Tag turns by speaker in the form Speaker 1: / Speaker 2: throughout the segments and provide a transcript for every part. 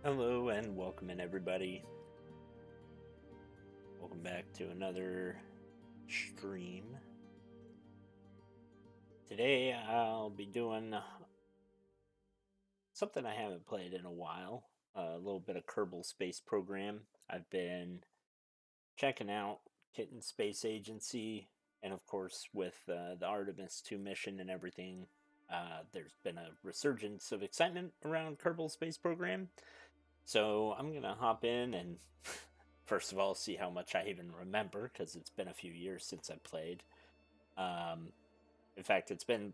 Speaker 1: Hello and welcome in everybody. Welcome back to another stream. Today I'll be doing something I haven't played in a while. A little bit of Kerbal Space Program. I've been checking out Kitten Space Agency, and of course with the Artemis 2 mission and everything, there's been a resurgence of excitement around Kerbal Space Program. So I'm gonna hop in and first of all see how much I even remember because it's been a few years since I played. Um, in fact, it's been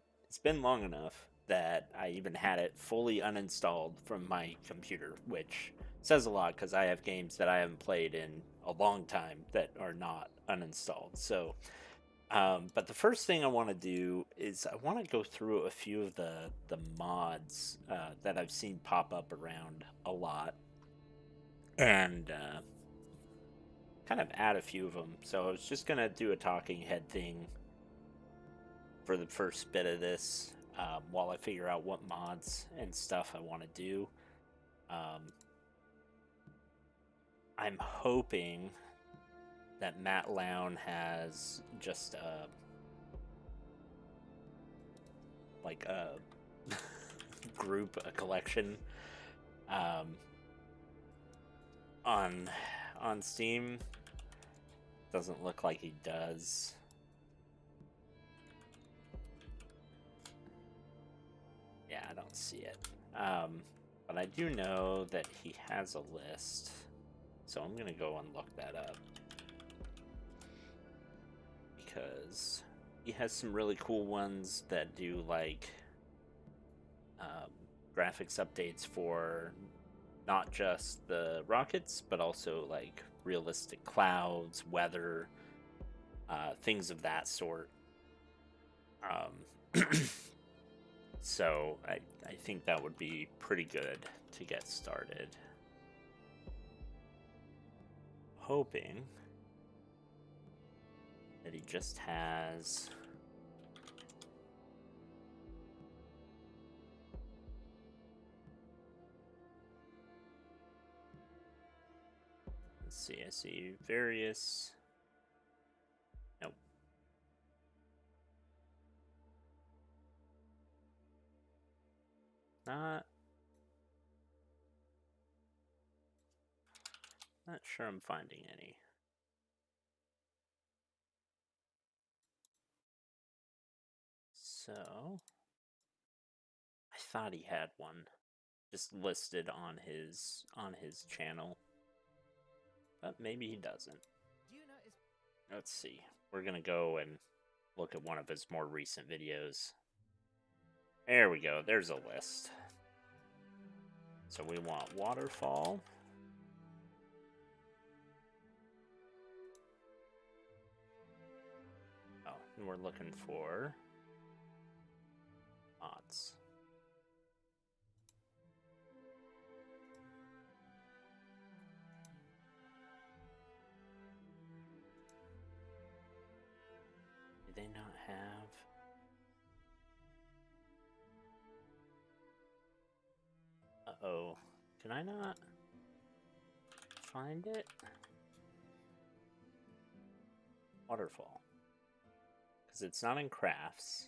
Speaker 1: long enough that I even had it fully uninstalled from my computer, which says a lot because I have games that I haven't played in a long time that are not uninstalled. So, but the first thing I want to do is I want to go through a few of the mods that I've seen pop up around a lot and kind of add a few of them. So I was just gonna do a talking head thing for the first bit of this while I figure out what mods and stuff I want to do. Um, I'm hoping that Matt Lown has just like a group, a collection um, on Steam. Doesn't look like he does. Yeah, I don't see it. But I do know that he has a list. So I'm going to go and look that up. Because he has some really cool ones that do like um, graphics updates for not just the rockets, but also like realistic clouds, weather, things of that sort. Um, so I think that would be pretty good to get started. Hoping that he just has let's see, I see various. Nope. Not sure I'm finding any. So I thought he had one just listed on his channel, but maybe he doesn't. Let's see. We're gonna go and look at one of his more recent videos. There we go. There's a list. So we want waterfall. Oh, and we're looking for mods. Do they not have? Uh-oh. Can I not find it? Waterfall. Because it's not in crafts.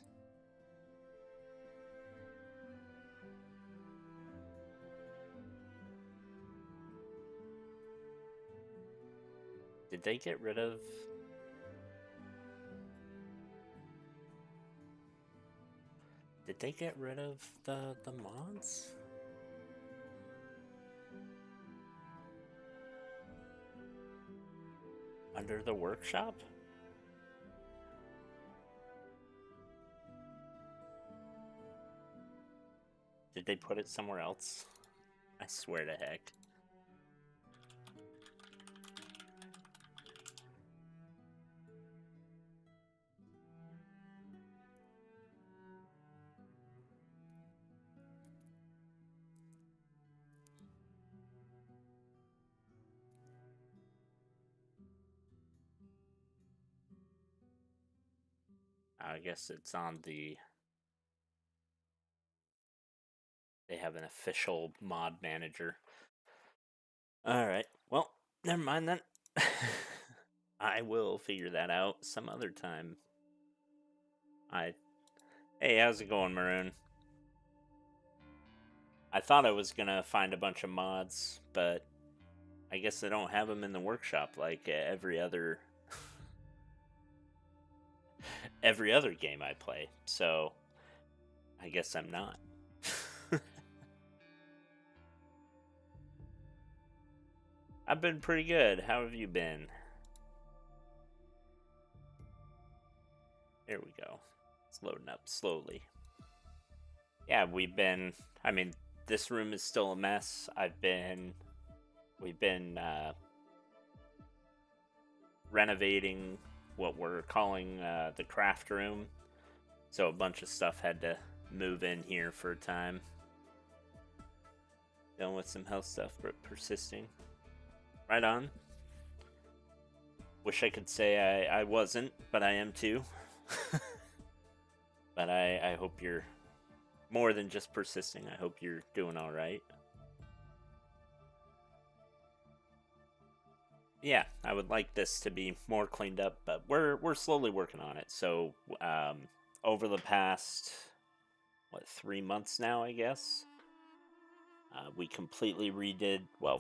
Speaker 1: Did they get rid of... Did they get rid of the mods? Under the workshop? Did they put it somewhere else? I swear to heck. I guess it's on the... They have an official mod manager. Alright. Well, never mind then. I will figure that out some other time. I Hey, how's it going, Maroon? I thought I was gonna find a bunch of mods, but I guess I don't have them in the workshop like every other every other game I play. So I guess I'm not. I've been pretty good. How have you been? There we go. It's loading up slowly. Yeah, I mean, this room is still a mess. We've been renovating what we're calling the craft room. So a bunch of stuff had to move in here for a time. Dealing with some health stuff, but persisting. Right on. Wish I could say I wasn't, but I am too. But I hope you're more than just persisting. I hope you're doing all right. Yeah, I would like this to be more cleaned up, but we're slowly working on it. So over the past 3 months now, I guess, we completely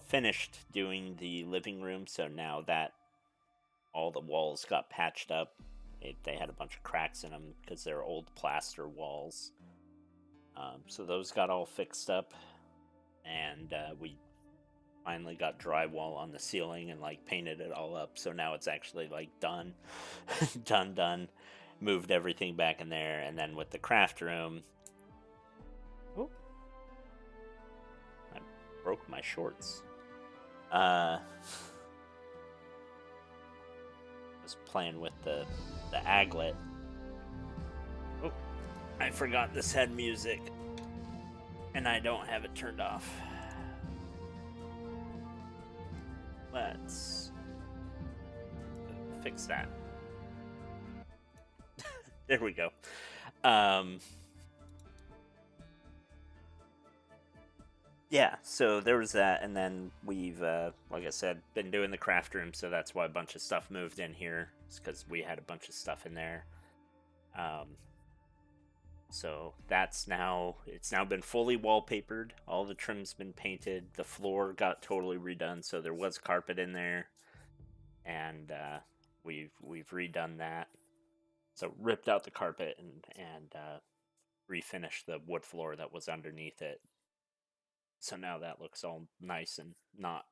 Speaker 1: finished doing the living room. So now that all the walls got patched up, they had a bunch of cracks in them because they're old plaster walls. So those got all fixed up, and we finally got drywall on the ceiling and like painted it all up. So now it's actually like done, done. Moved everything back in there, and then with the craft room, oh, I broke my shorts. Was playing with the aglet. Oh, I forgot this had music, and I don't have it turned off. Let's fix that. There we go. Yeah, so there was that, and then we've, like I said, been doing the craft room, so that's why a bunch of stuff moved in here. It's because we had a bunch of stuff in there. So it's now been fully wallpapered. All the trim's been painted. The floor got totally redone, so there was carpet in there, and we've redone that. So ripped out the carpet and refinished the wood floor that was underneath it. So now that looks all nice and not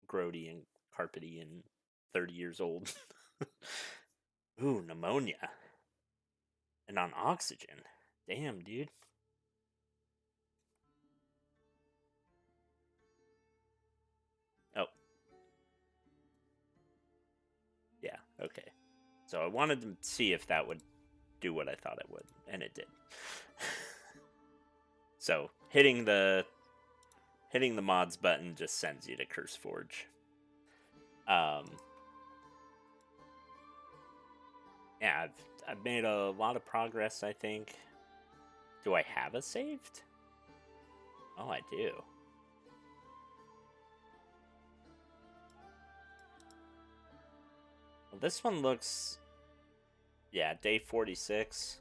Speaker 1: grody and carpety and 30 years old. Ooh, pneumonia. And on oxygen. Damn, dude. Oh. Yeah, okay. So I wanted to see if that would do what I thought it would, and it did. So hitting the mods button just sends you to CurseForge. Yeah, I've made a lot of progress, I think. Do I have a saved? Oh, I do. Well, this one looks... Yeah, day 46.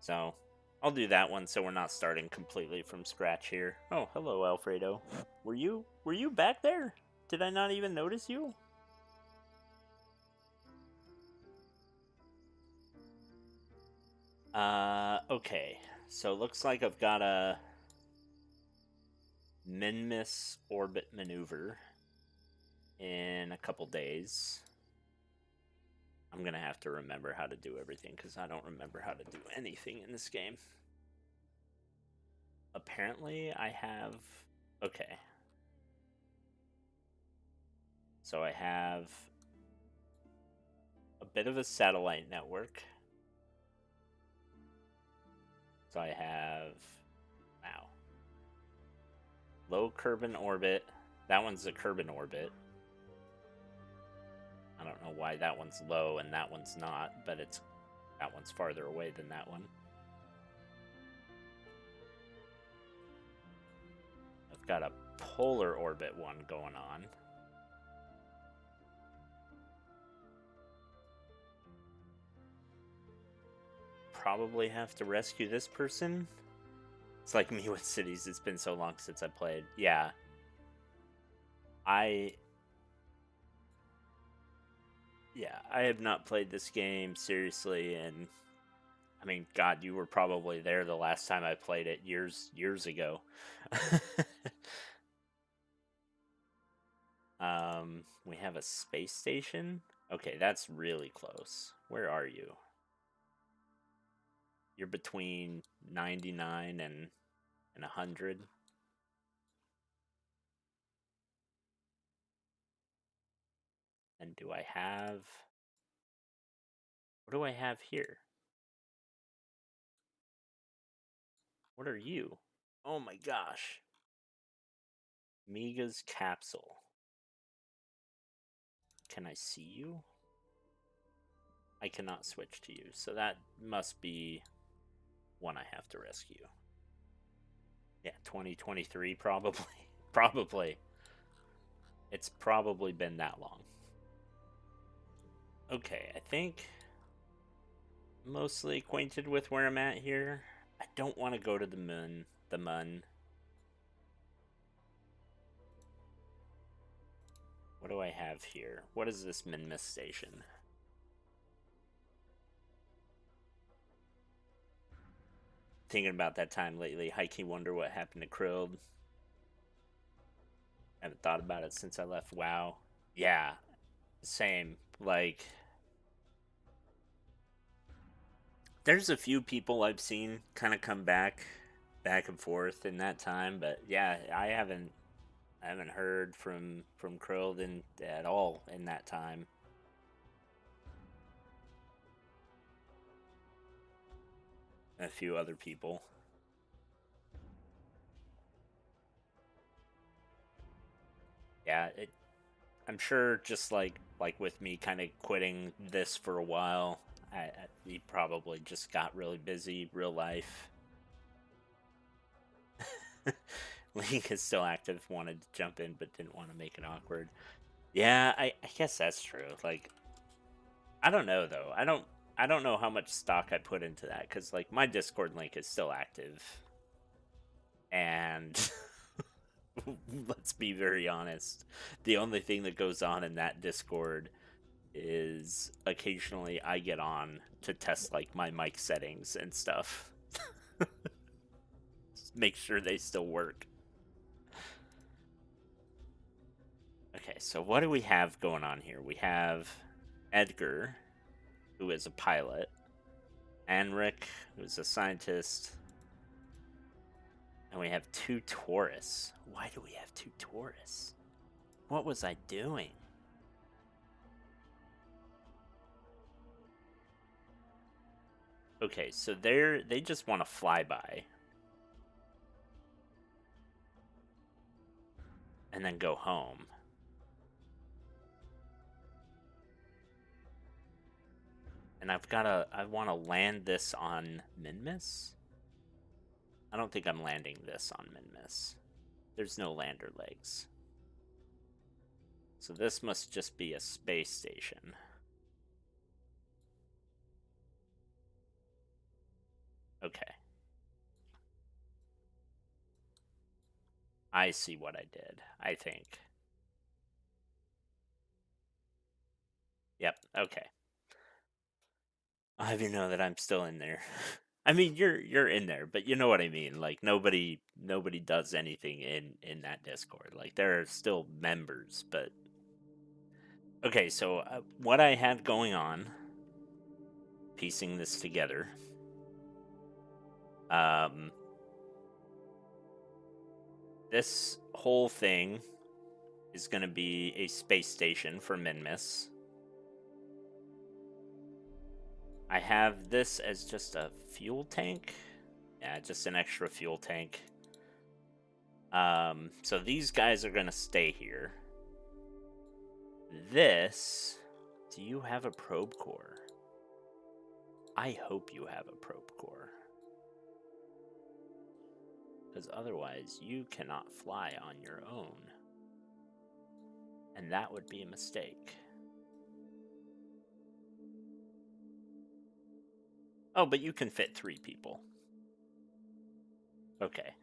Speaker 1: So, I'll do that one so we're not starting completely from scratch here. Oh, hello, Alfredo. Were you back there? Did I not even notice you? Okay. So looks like I've got a Minmus orbit maneuver in a couple days. I'm gonna have to remember how to do everything because I don't remember how to do anything in this game. Apparently I have... Okay. So I have a bit of a satellite network. So I have... Wow. Low Kerbin orbit. That one's a Kerbin orbit. I don't know why that one's low and that one's not, but that one's farther away than that one. got a polar orbit one going on. Probably have to rescue this person. It's like me with cities. It's been so long since I played. Yeah. I have not played this game seriously, and I mean, God, you were probably there the last time I played it years ago. We have a space station. Okay, that's really close. Where are you? You're between 99 and 100. And do I have... What do I have here? What are you? Oh my gosh. Miga's capsule. Can I see you? I cannot switch to you, so that must be one I have to rescue. Yeah, 2023 probably. Probably. It's probably been that long. Okay, I think mostly acquainted with where I'm at here. I don't want to go to the moon. The Mun. What do I have here? What is this Minmus station? Thinking about that time lately. High-key wonder what happened to Krill. Haven't thought about it since I left WoW. Yeah, same. Like, there's a few people I've seen kind of come back and forth in that time, but yeah, I haven't heard from Krillin at all in that time. A few other people. Yeah, I'm sure just like with me kind of quitting this for a while, he probably just got really busy, real life. Link is still active, wanted to jump in but didn't want to make it awkward. Yeah, I guess that's true. Like, I don't know though. I don't know how much stock I put into that because like my Discord link is still active, and let's be very honest, the only thing that goes on in that Discord is occasionally I get on to test like my mic settings and stuff. Make sure they still work. Okay, so what do we have going on here? We have Edgar, who is a pilot, Anric, who is a scientist, and we have 2 Taurus. Why do we have 2 Taurus? What was I doing? Okay, so they just want to fly by and then go home. And I want to land this on Minmus? I don't think I'm landing this on Minmus. There's no lander legs. So this must just be a space station. Okay. I see what I did, I think. Yep, okay. I'll have you know that I'm still in there. I mean, you're in there, but you know what I mean. Like nobody does anything in that Discord. Like there are still members, but okay. So what I had going on, piecing this together, this whole thing is going to be a space station for Minmus. I have this as just a fuel tank. Yeah, just an extra fuel tank. So these guys are gonna stay here. This, do you have a probe core? I hope you have a probe core. because otherwise you cannot fly on your own. And that would be a mistake. Oh, but you can fit 3 people. Okay.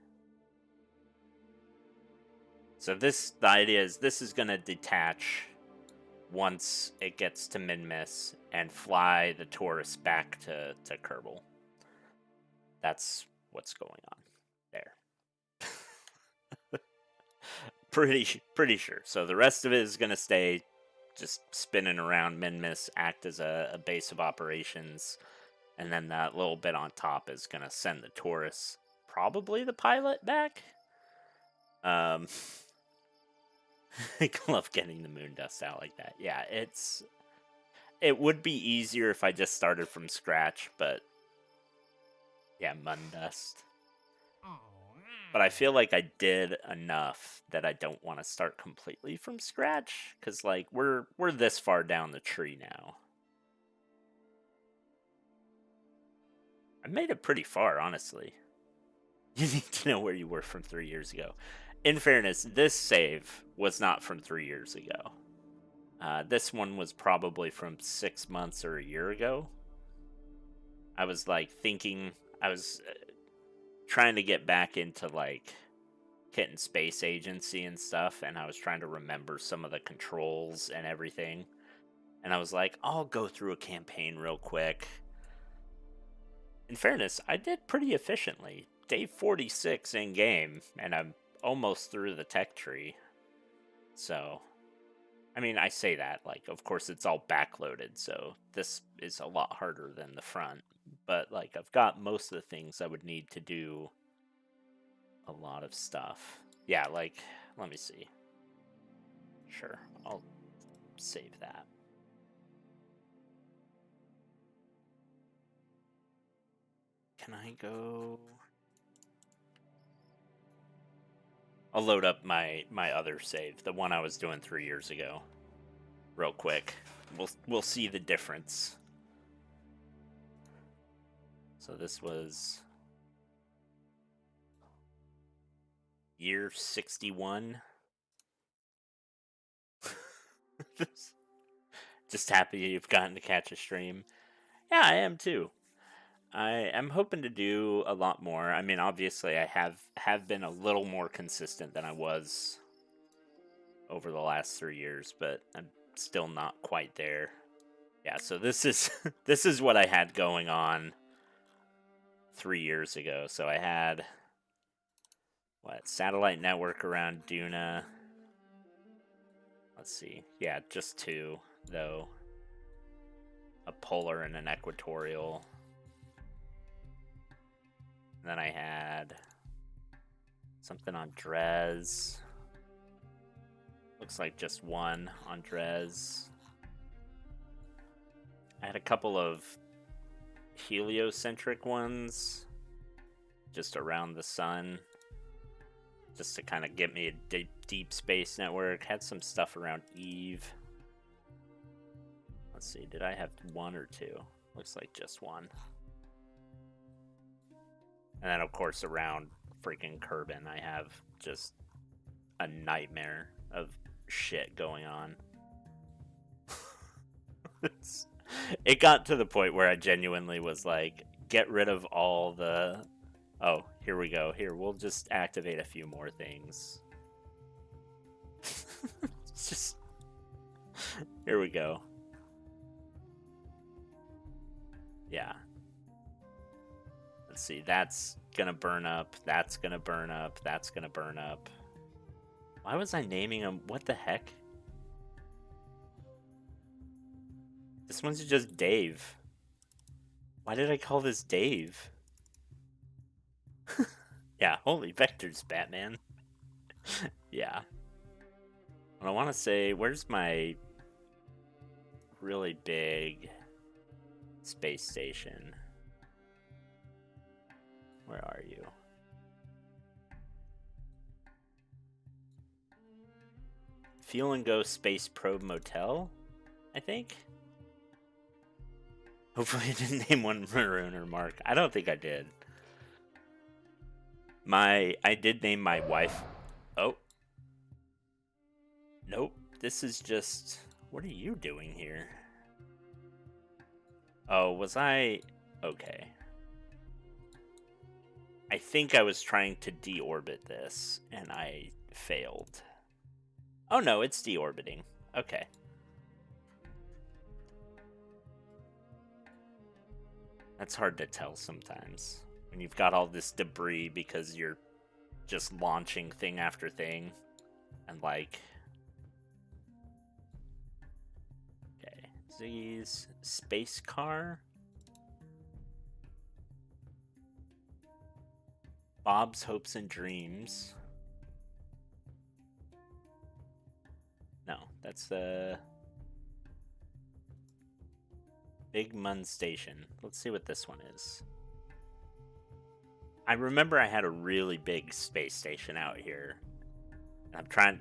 Speaker 1: So the idea is this is going to detach once it gets to Min-Miss and fly the tourist back to Kerbal. That's what's going on there. pretty sure. So the rest of it is going to stay just spinning around Min-Miss, act as a base of operations, and then that little bit on top is going to send the tourists, probably the pilot, back. I love getting the moon dust out like that. Yeah, it would be easier if I just started from scratch, but yeah, moon dust. But I feel like I did enough that I don't want to start completely from scratch, because like we're this far down the tree now. I made it pretty far, honestly. You need to know where you were from 3 years ago. In fairness, this save was not from 3 years ago. This one was probably from 6 months or a year ago. I was like thinking, I was trying to get back into like Kitten Space Agency and stuff, and I was trying to remember some of the controls and everything. And I was like, I'll go through a campaign real quick. In fairness, I did pretty efficiently. Day 46 in game, and I'm almost through the tech tree. So, I mean, I say that, like, of course it's all backloaded, so this is a lot harder than the front. But, like, I've got most of the things I would need to do a lot of stuff. Yeah, like, let me see. Sure, I'll save that. Can I go... I'll load up my other save, the one I was doing 3 years ago, real quick. We'll see the difference. So this was year 61. Just happy you've gotten to catch a stream. Yeah, I am too. I am hoping to do a lot more. I mean, obviously, I have been a little more consistent than I was over the last 3 years, but I'm still not quite there. Yeah, so this is this is what I had going on 3 years ago. So I had satellite network around Duna. Let's see. Yeah, just 2 though. A polar and an equatorial. And then I had something on Dres. Looks like just 1 on Dres. I had a couple of heliocentric ones just around the sun, just to kind of get me a deep space network. Had some stuff around Eve. Let's see, did I have 1 or 2? Looks like just 1. And then, of course, around freaking Kerbin, I have just a nightmare of shit going on. It got to the point where I genuinely was like, get rid of all the... Oh, here we go. Here, we'll just activate a few more things. Just... Here we go. Yeah. Let's see, that's gonna burn up, that's gonna burn up, that's gonna burn up. Why was I naming them? What the heck? This one's just Dave. Why did I call this Dave? Yeah, holy vectors, Batman. Yeah. What I want to say, where's my really big space station? Where are you? Fuel and Go Space Probe Motel, I think? Hopefully I didn't name one Maroon or Mark. I don't think I did. I did name my wife. Oh, nope. This is just. What are you doing here? Oh, was I? Okay. I think I was trying to deorbit this, and I failed. Oh no, it's deorbiting. Okay. That's hard to tell sometimes. When you've got all this debris because you're just launching thing after thing. And like... Okay. Ziggy's space car. Bob's Hopes and Dreams. No, that's Big Mun Station. Let's see what this one is. I remember I had a really big space station out here.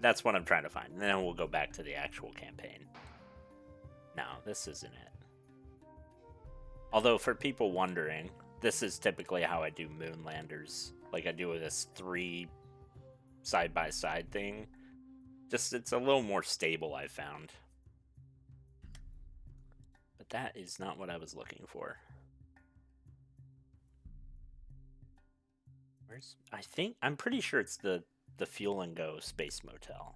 Speaker 1: That's what I'm trying to find. And then we'll go back to the actual campaign. No, this isn't it. Although for people wondering, this is typically how I do moon landers. Like I do this 3 side-by-side thing. Just, it's a little more stable, I found. But that is not what I was looking for. I'm pretty sure it's the Fuel and Go Space Motel.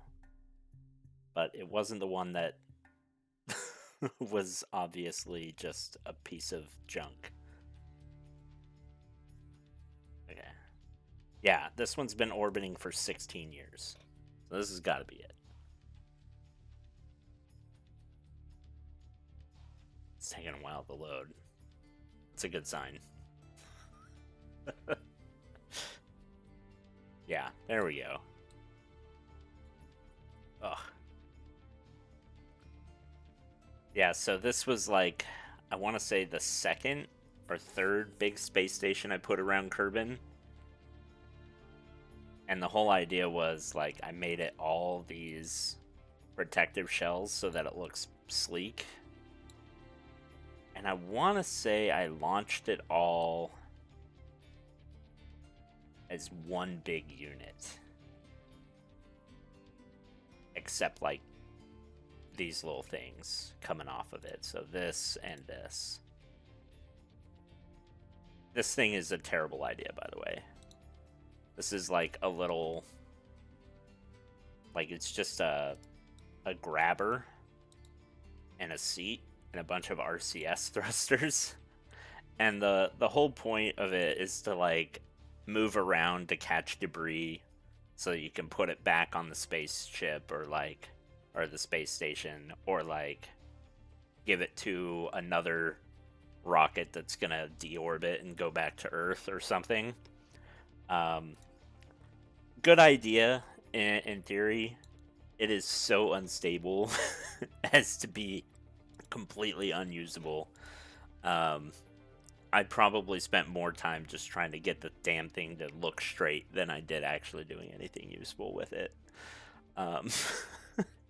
Speaker 1: But it wasn't the one that was obviously just a piece of junk. Okay. Yeah, this one's been orbiting for 16 years. So this has got to be it. It's taking a while to load. It's a good sign. Yeah, there we go. Ugh. Yeah, so this was like, I want to say the second or third big space station I put around Kerbin. And the whole idea was like, I made it all these protective shells so that it looks sleek. And I want to say I launched it all as one big unit. Except like these little things coming off of it. So this and this. This thing is a terrible idea, by the way. This is like a little... Like it's just a grabber and a seat and a bunch of RCS thrusters. And the whole point of it is to like move around to catch debris so you can put it back on the spaceship or the space station, or like give it to another rocket that's gonna deorbit and go back to Earth or something. Good idea in theory. It is so unstable as to be completely unusable. I probably spent more time just trying to get the damn thing to look straight than I did actually doing anything useful with it.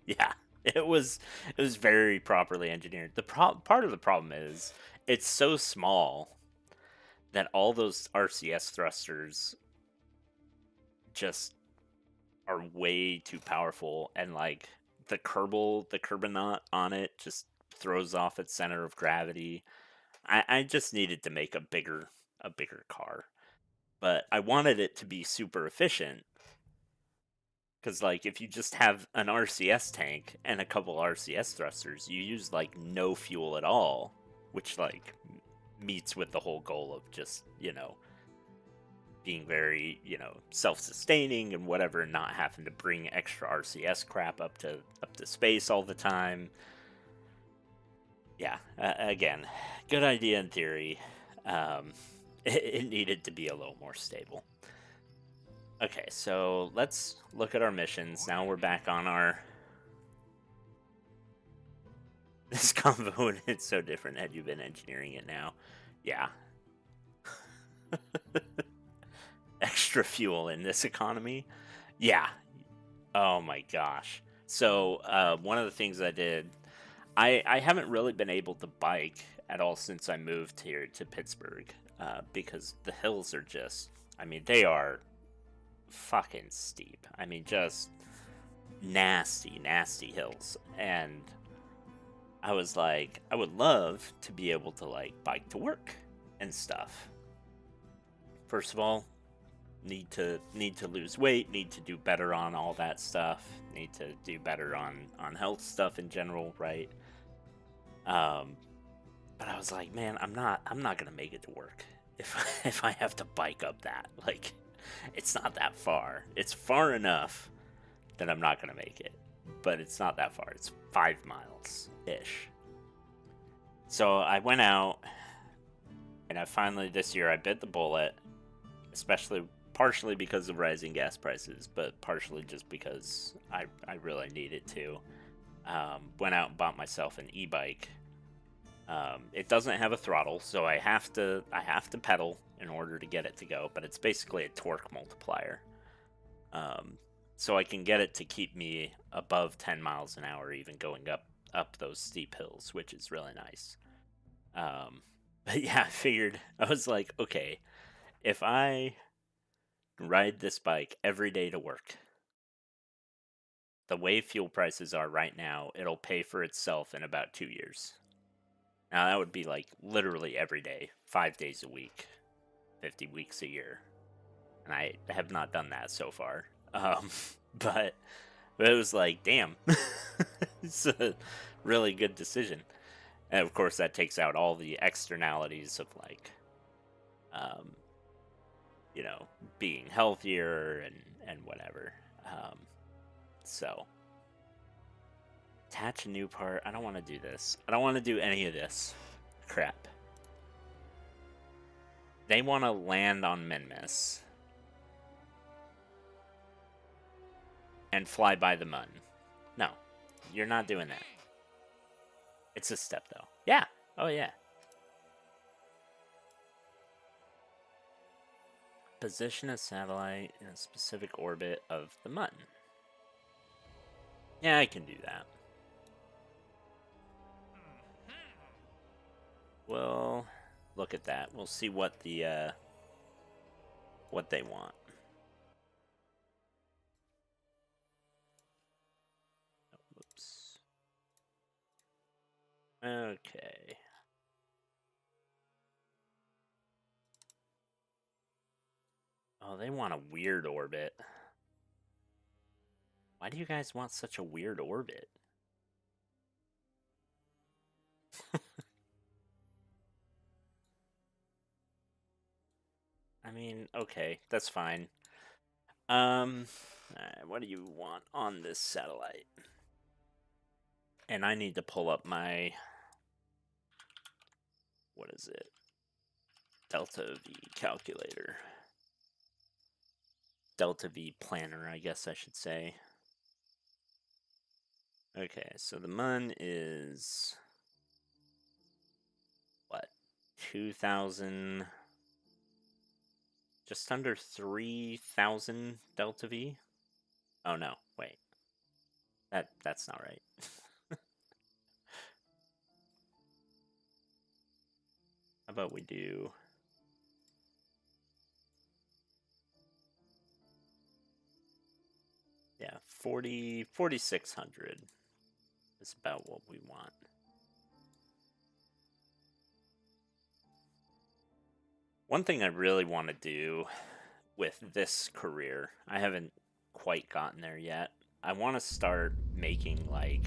Speaker 1: Yeah, it was very properly engineered. Part of the problem is it's so small that all those RCS thrusters just are way too powerful, and like the Kerbinaut on it just throws off its center of gravity. I just needed to make a bigger car, but I wanted it to be super efficient. Because, like, if you just have an RCS tank and a couple RCS thrusters, you use, like, no fuel at all, which, like, meets with the whole goal of just, being very, self-sustaining and whatever, and not having to bring extra RCS crap up to space all the time. Yeah, again, good idea in theory. It needed to be a little more stable. Okay, so let's look at our missions. Now we're back on our... This convo, it's so different had you been engineering it now. Yeah. Extra fuel in this economy? Yeah. Oh my gosh. So, one of the things I did... I haven't really been able to bike at all since I moved here to Pittsburgh. Because the hills are just... I mean, they are fucking steep. I mean, just nasty, nasty hills. And I was like, I would love to be able to like bike to work and stuff. First of all, need to lose weight, need to do better on all that stuff, need to do better on health stuff in general, right? Um, but I was like, man, I'm not gonna make it to work if if I have to bike up that. Like, it's not that far. It's far enough that I'm not gonna make it, but it's not that far. It's 5 miles ish. So I went out, and I finally this year I bit the bullet, especially partially because of rising gas prices, but partially just because I really needed to. Went out and bought myself an e-bike. It doesn't have a throttle, so I have to pedal in order to get it to go. But it's basically a torque multiplier, so I can get it to keep me above 10 miles an hour, even going up those steep hills, which is really nice. But yeah, I was like, okay, if I ride this bike every day to work, the way fuel prices are right now, it'll pay for itself in about 2 years. Now, that would be like literally every day, 5 days a week, 50 weeks a year. And I have not done that so far. Um, but, but it was like, damn, it's a really good decision. And of course, that takes out all the externalities of like, um, you know, being healthier and whatever. Um, so, attach a new part. I don't want to do this. I don't want to do any of this crap. They want to land on Minmus and fly by the Mun. No, you're not doing that. It's a step, though. Yeah. Oh, yeah. Position a satellite in a specific orbit of the Mun. Yeah, I can do that. Well, look at that. We'll see what the what they want. Oops. Okay. Oh, they want a weird orbit. Why do you guys want such a weird orbit? I mean, okay, that's fine. What do you want on this satellite? And I need to pull up my, what is it? Delta V calculator. Delta V planner, I guess I should say. Okay, so the Mun is what? 2,000, just under 3,000 Delta V? Oh no, wait. That's not right. How about we do, yeah, 4,600 is about what we want. One thing I really want to do with this career, I haven't quite gotten there yet. I want to start making like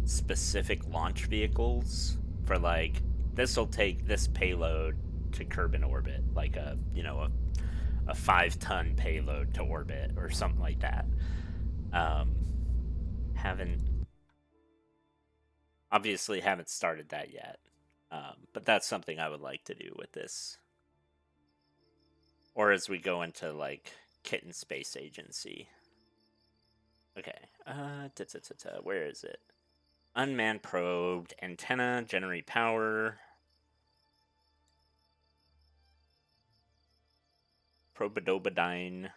Speaker 1: specific launch vehicles for like, this will take this payload to Kerbin orbit, like a 5-ton payload to orbit or something like that. Um, haven't obviously haven't started that yet, but that's something I would like to do with this. Or as we go into like Kitten Space Agency. Okay, where is it? Unmanned probed, antenna, generate power. Probodobadine.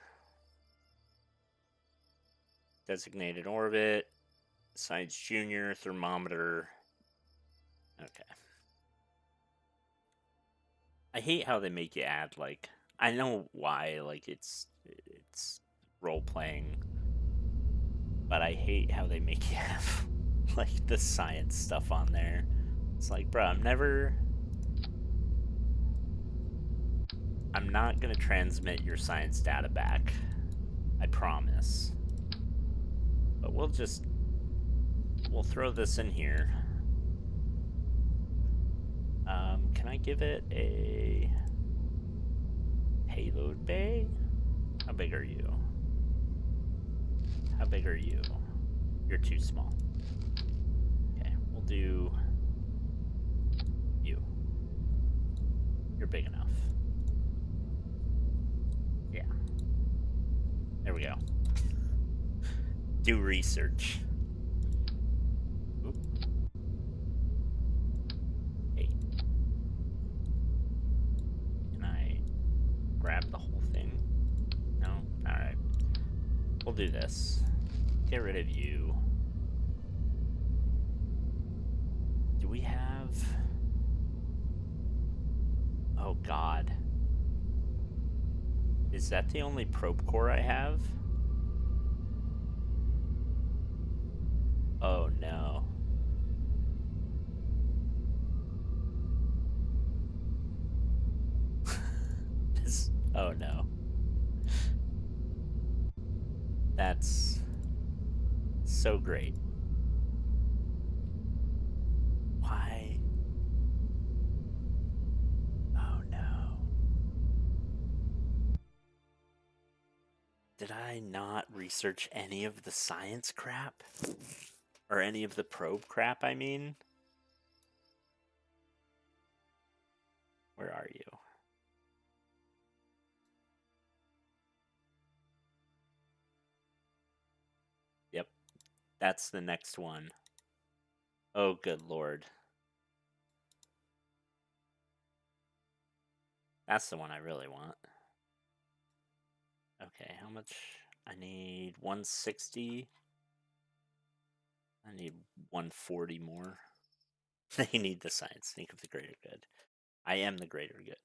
Speaker 1: Designated orbit. Science Junior, thermometer. Okay. I hate how they make you add like I know why, like it's role playing, but I hate how they make you have like the science stuff on there. It's like, bro, I'm not gonna transmit your science data back. I promise. But we'll throw this in here. Can I give it a payload bay? How big are you? How big are you? You're too small. Okay, we'll do you. You're big enough. Yeah. There we go. Do research. Oop. Hey. Can I grab the whole thing? No? Alright. We'll do this. Get rid of you. Do we have... Oh god. Is that the only probe core I have? Oh no. Oh no. That's so great. Why? Oh no. Did I not research any of the science crap? Or any of the probe crap, I mean? Where are you? Yep. That's the next one. Oh, good lord. That's the one I really want. Okay, how much? I need 160. I need 140 more. They need the science. Think of the greater good. I am the greater good.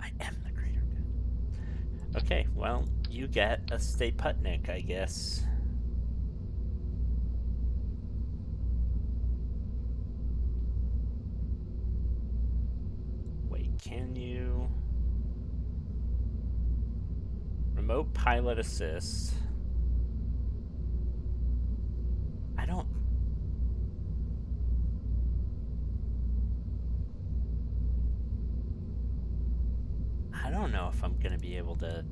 Speaker 1: I am the greater good. Okay, well, you get a Stay Putnik, I guess. Wait, can you... Remote pilot assist. I don't know if I'm gonna be able to...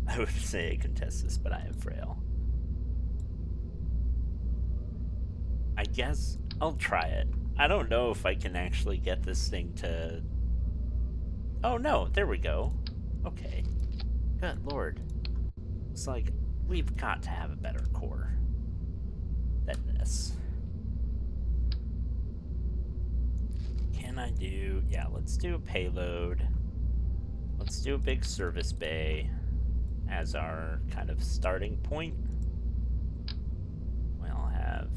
Speaker 1: I would say I can test this, but I am frail. I guess I'll try it. I don't know if I can actually get this thing to... Oh no, there we go. Okay. Good lord. It's like, we've got to have a better core than this. Can I do... Yeah, let's do a payload. Let's do a big service bay as our kind of starting point. We'll have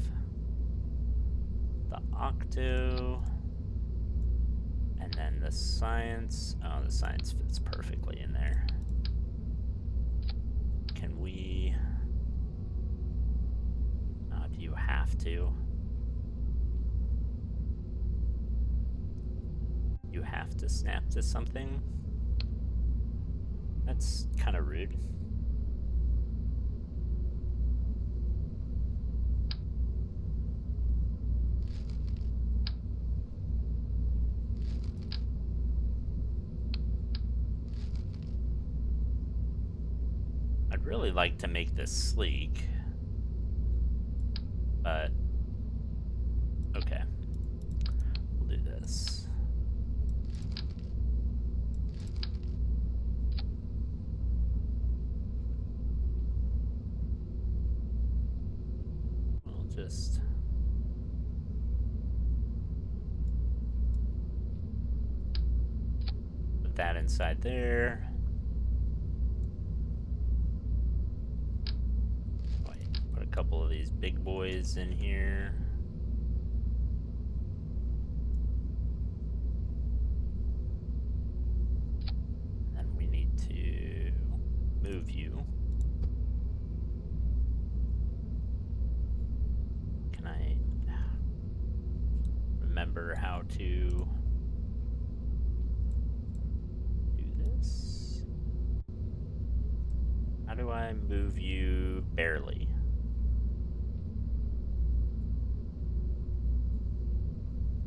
Speaker 1: the octo, and then the science. Oh, the science fits perfectly in there. Can we... do you have to? You have to snap to something? That's kind of rude. I'd really like to make this sleek, but okay, we'll do this. We'll just put that inside there. couple of these big boys in here. And we need to move you. Can I remember how to do this? How do I move you barely?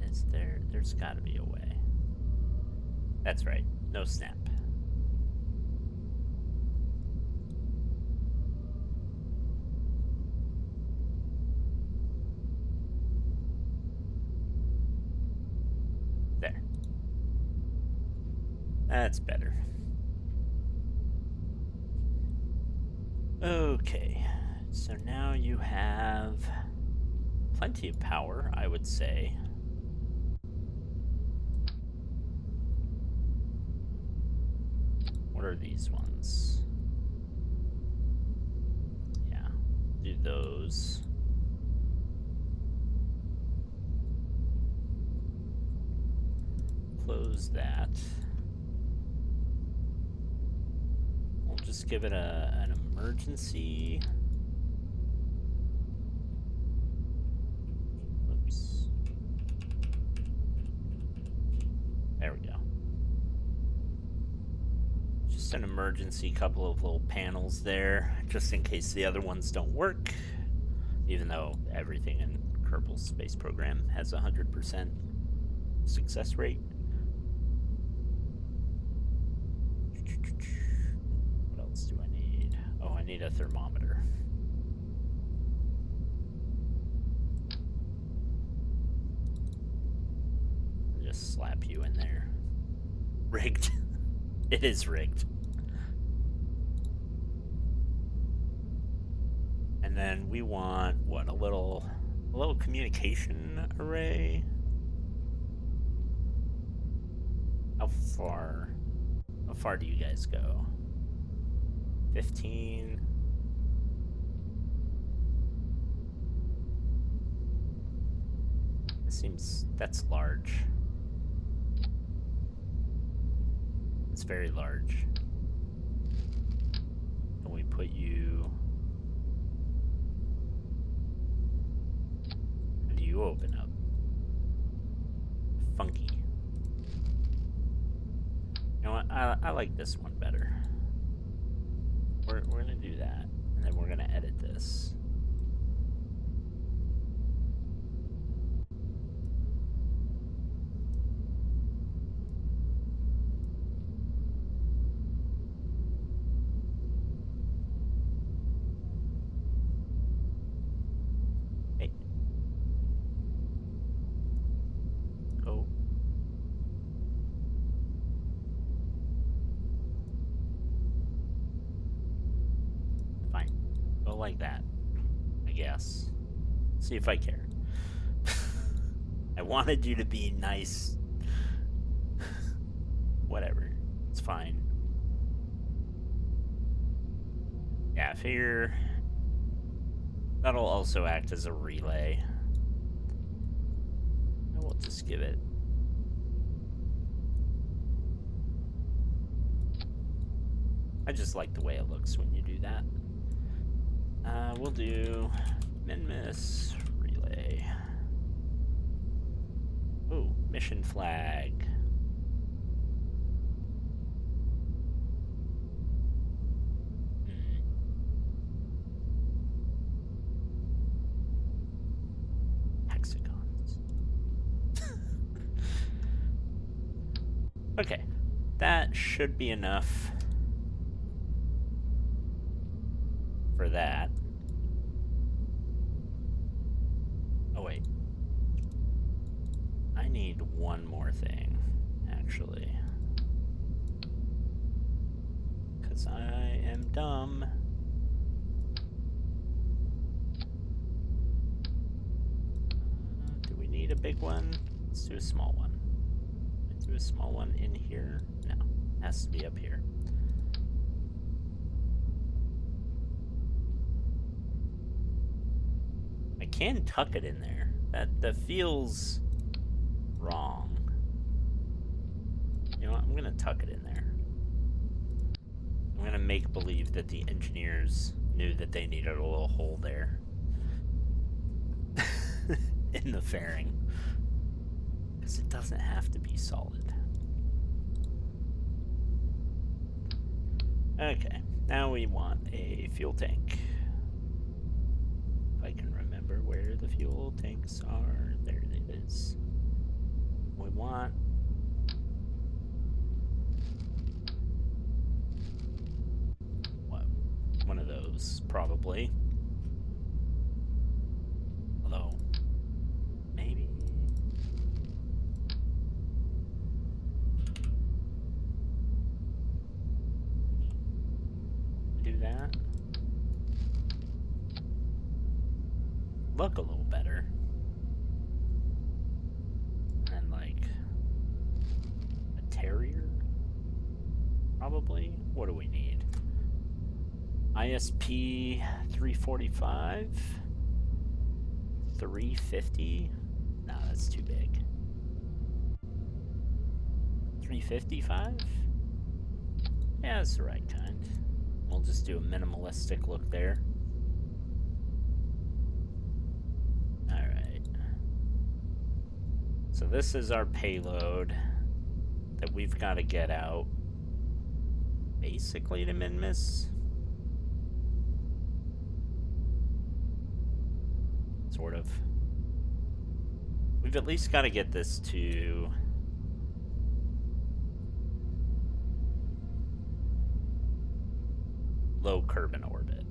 Speaker 1: Is there's gotta be a way. That's right, no snap. There. That's better. Okay, so now you have plenty of power, I would say. What are these ones? Yeah, do those. Close that. We'll just give it an emergency. Oops. There we go. Just an emergency couple of little panels there, just in case the other ones don't work. Even though everything in Kerbal Space Program has 100% success rate. What else do I need? Oh, I need a thermometer. I'll just slap you in there. Rigged. It is rigged. And then we want what, a little communication array. How far do you guys go? 15. It seems that's large. It's very large. Can we put you? How do you open up? Funky. You know what? I like this one better. We're gonna do that, and then we're gonna edit this. Hey. Go. Fine. Go like that, I guess. See if I care. I wanted you to be nice. Whatever. It's fine. Yeah, I figure that'll also act as a relay. And we'll just give it. I just like the way it looks when you do that. We'll do min-miss relay. Ooh, mission flag. Hexagons. Okay, that should be enough for that. Oh wait, I need one more thing, actually, because I am dumb. Do we need a big one? Let's do a small one. Let's do a small one in here. No, it has to be up here. can tuck it in there. That feels wrong. You know what? I'm gonna tuck it in there. I'm gonna make believe that the engineers knew that they needed a little hole there in the fairing, because it doesn't have to be solid. Okay, now we want a fuel tank. If I can remember where the fuel tanks are, there it is. We want what? One of those, probably. Although, maybe. Do that. Look a little better. And like a Terrier, probably. What do we need? ISP 345, 350. No, that's too big. 355. Yeah, that's the right kind. We'll just do a minimalistic look there. Alright. So this is our payload that we've got to get out basically to Minmus. Sort of. We've at least got to get this to low Kerbin orbit.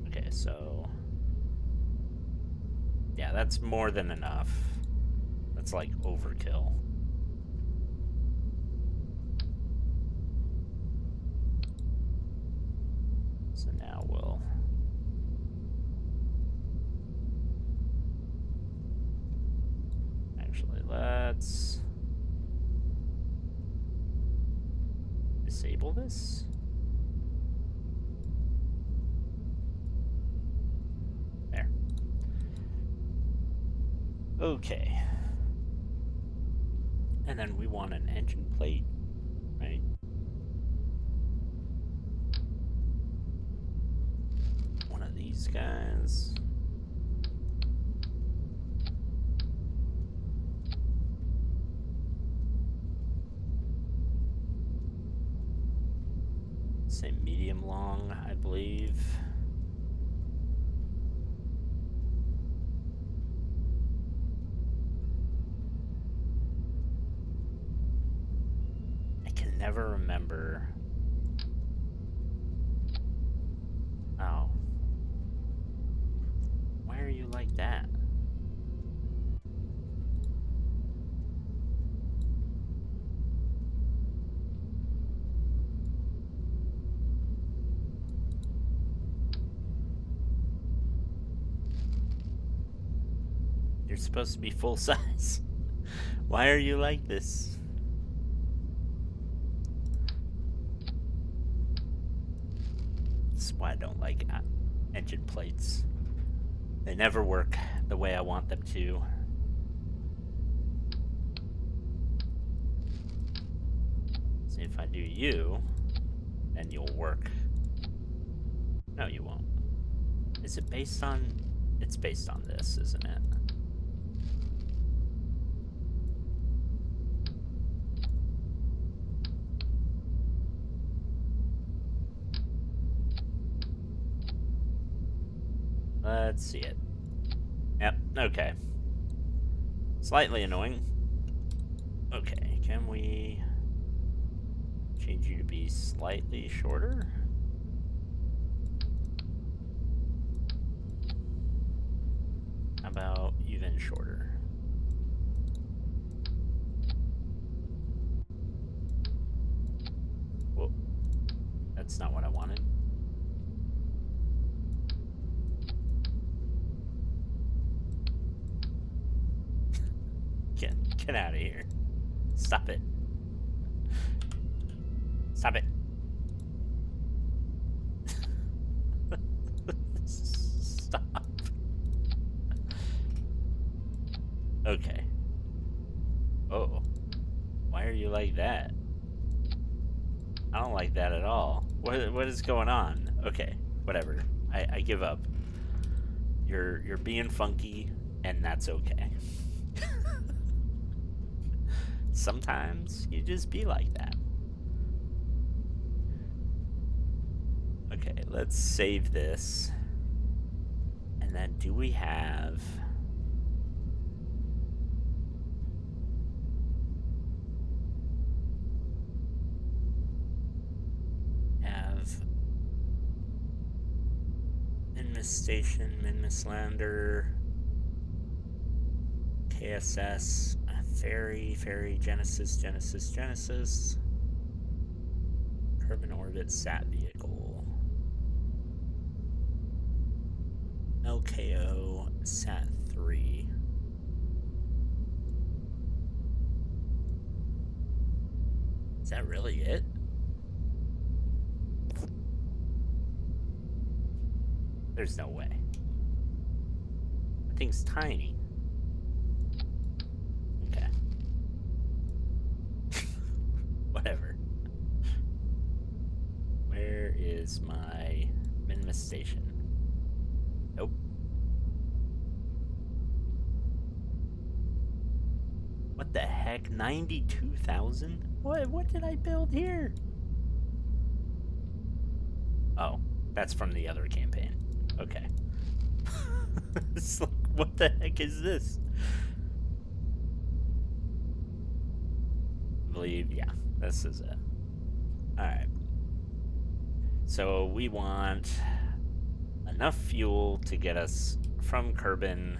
Speaker 1: Okay, so yeah, that's more than enough. That's like overkill. So now we'll actually let's disable this. There. Okay. And then we want an engine plate, right? One of these guys. Say medium long, I believe. I can never remember. Oh. Why are you like that? You're supposed to be full size. Why are you like this? That's why I don't like engine plates. They never work the way I want them to. See, if I do you, then you'll work. No, you won't. Is it based on... It's based on this, isn't it? Let's see it. Yep, okay. Slightly annoying. Okay, can we change you to be slightly shorter? How about even shorter? Whoa, that's not what I wanted. Get out of here. Stop it. Stop it. Stop. Okay. Oh. Why are you like that? I don't like that at all. What is going on? Okay, whatever. I give up. You're being funky, and that's okay. Sometimes you just be like that. Okay, let's save this. And then do we have... Minmus Station, Minmus Lander, KSS, Ferry, Genesis, Kerbin Orbit, Sat Vehicle, LKO, Sat 3. Is that really it? There's no way. That thing's tiny. Okay. Whatever. Where is my Minmus Station? Nope. What the heck? 92,000? What did I build here? Oh, that's from the other campaign. Okay. It's like, what the heck is this? I believe, yeah, this is it. Alright. So we want enough fuel to get us from Kerbin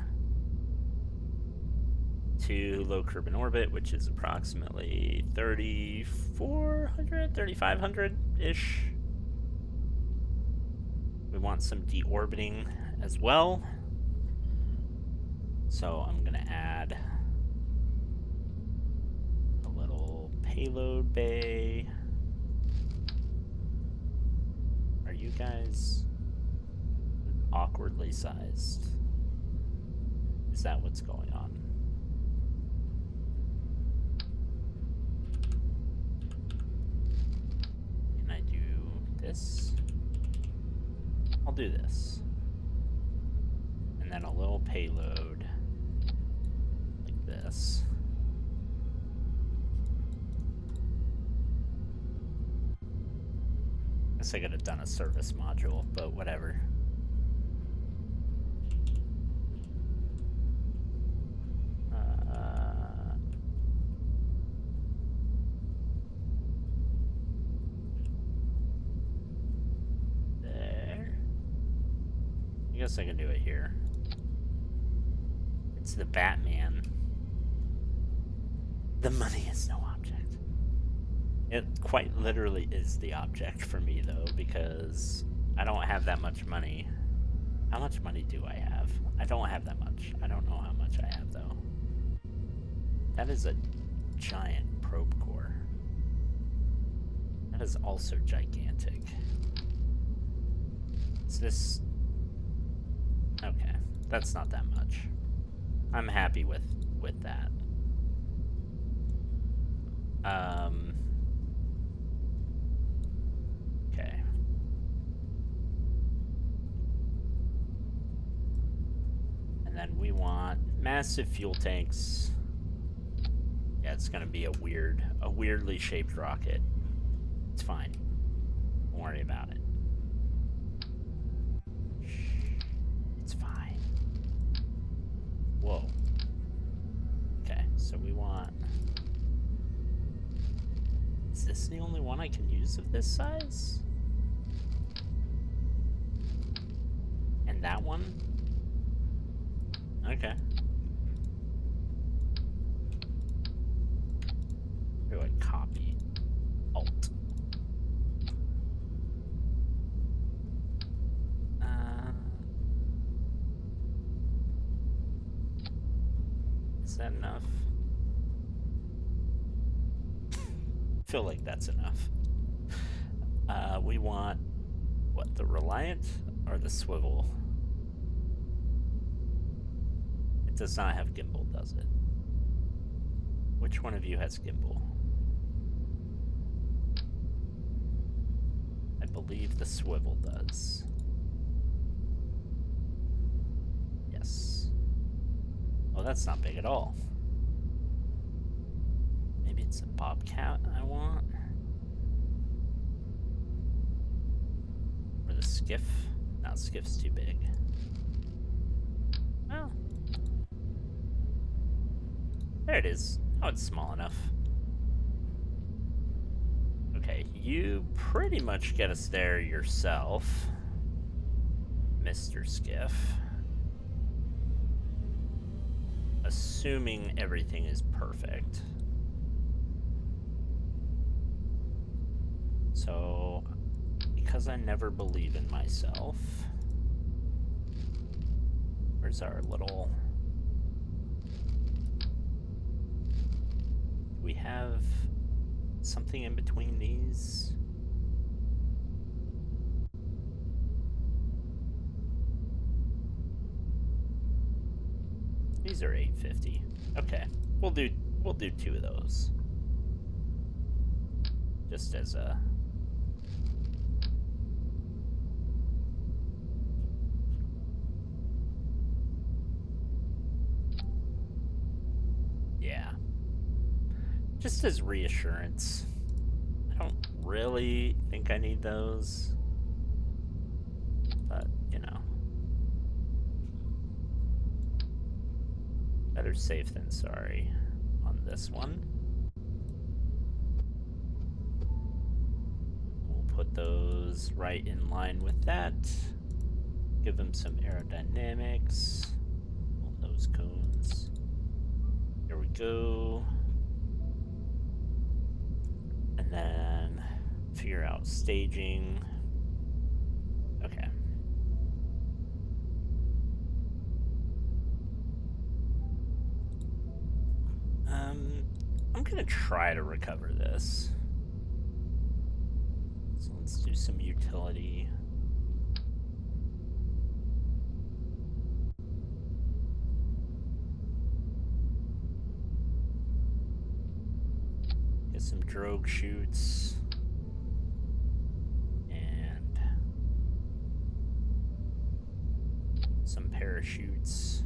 Speaker 1: to low Kerbin orbit, which is approximately 3,400, 3,500-ish. We want some deorbiting as well. So I'm gonna add a little payload bay. Are you guys awkwardly sized? Is that what's going on? Can I do this? I'll do this. And then a little payload like this. Guess I could have done a service module, but whatever. I guess I can do it here. It's the Batman. The money is no object. It quite literally is the object for me, though, because I don't have that much money. How much money do I have? I don't have that much. I don't know how much I have, though. That is a giant probe core. That is also gigantic. Is this... Okay, that's not that much. I'm happy with that. Okay. And then we want massive fuel tanks. Yeah, it's gonna be a weirdly shaped rocket. It's fine. Don't worry about it. It's fine. Whoa. Okay, so we want... Is this the only one I can use of this size? And that one? Okay. Do I copy? Alt. Is that enough? I feel like that's enough. We want, what, the Reliant or the Swivel? It does not have gimbal, does it? Which one of you has gimbal? I believe the swivel does. Yes. Oh, that's not big at all. Maybe it's a bobcat I want? Or the skiff? No, skiff's too big. Well, there it is. Oh, it's small enough. Okay, you pretty much get us there yourself, Mr. Skiff. Assuming everything is perfect. So, because I never believe in myself, where's our little... We have something in between these? These are $8.50. Okay, we'll do 2 of those. Just as a... Yeah. Just as reassurance. I don't really think I need those. But, you know. Better safe than sorry on this one. We'll put those right in line with that. Give them some aerodynamics. Little nose cones. Here we go. And then figure out staging. Okay. I'm gonna try to recover this. So let's do some utility. Get some drogue chutes. And some parachutes.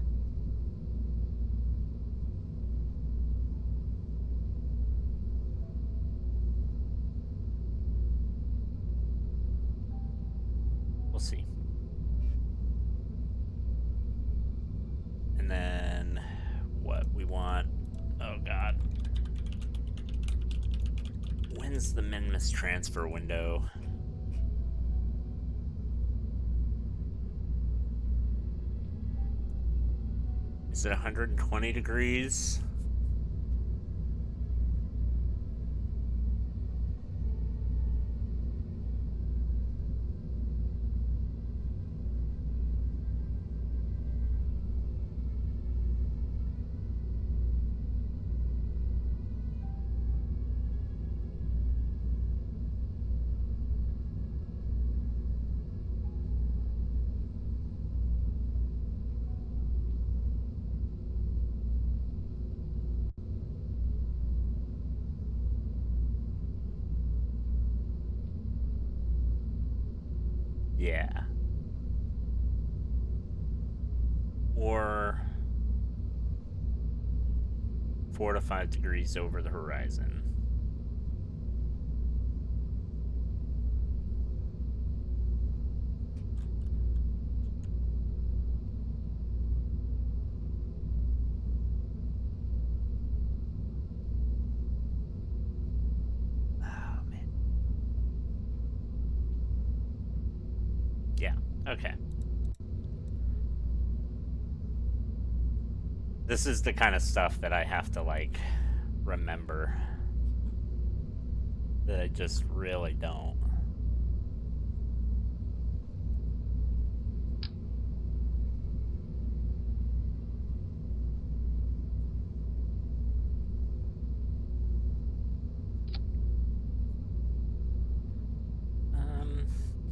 Speaker 1: We'll see. And then what we want, oh god. When's the min-miss transfer window? Is it 120 degrees? Yeah. Or 4 to 5 degrees over the horizon. Oh, man. Yeah, okay. This is the kind of stuff that I have to, like, remember. That I just really don't.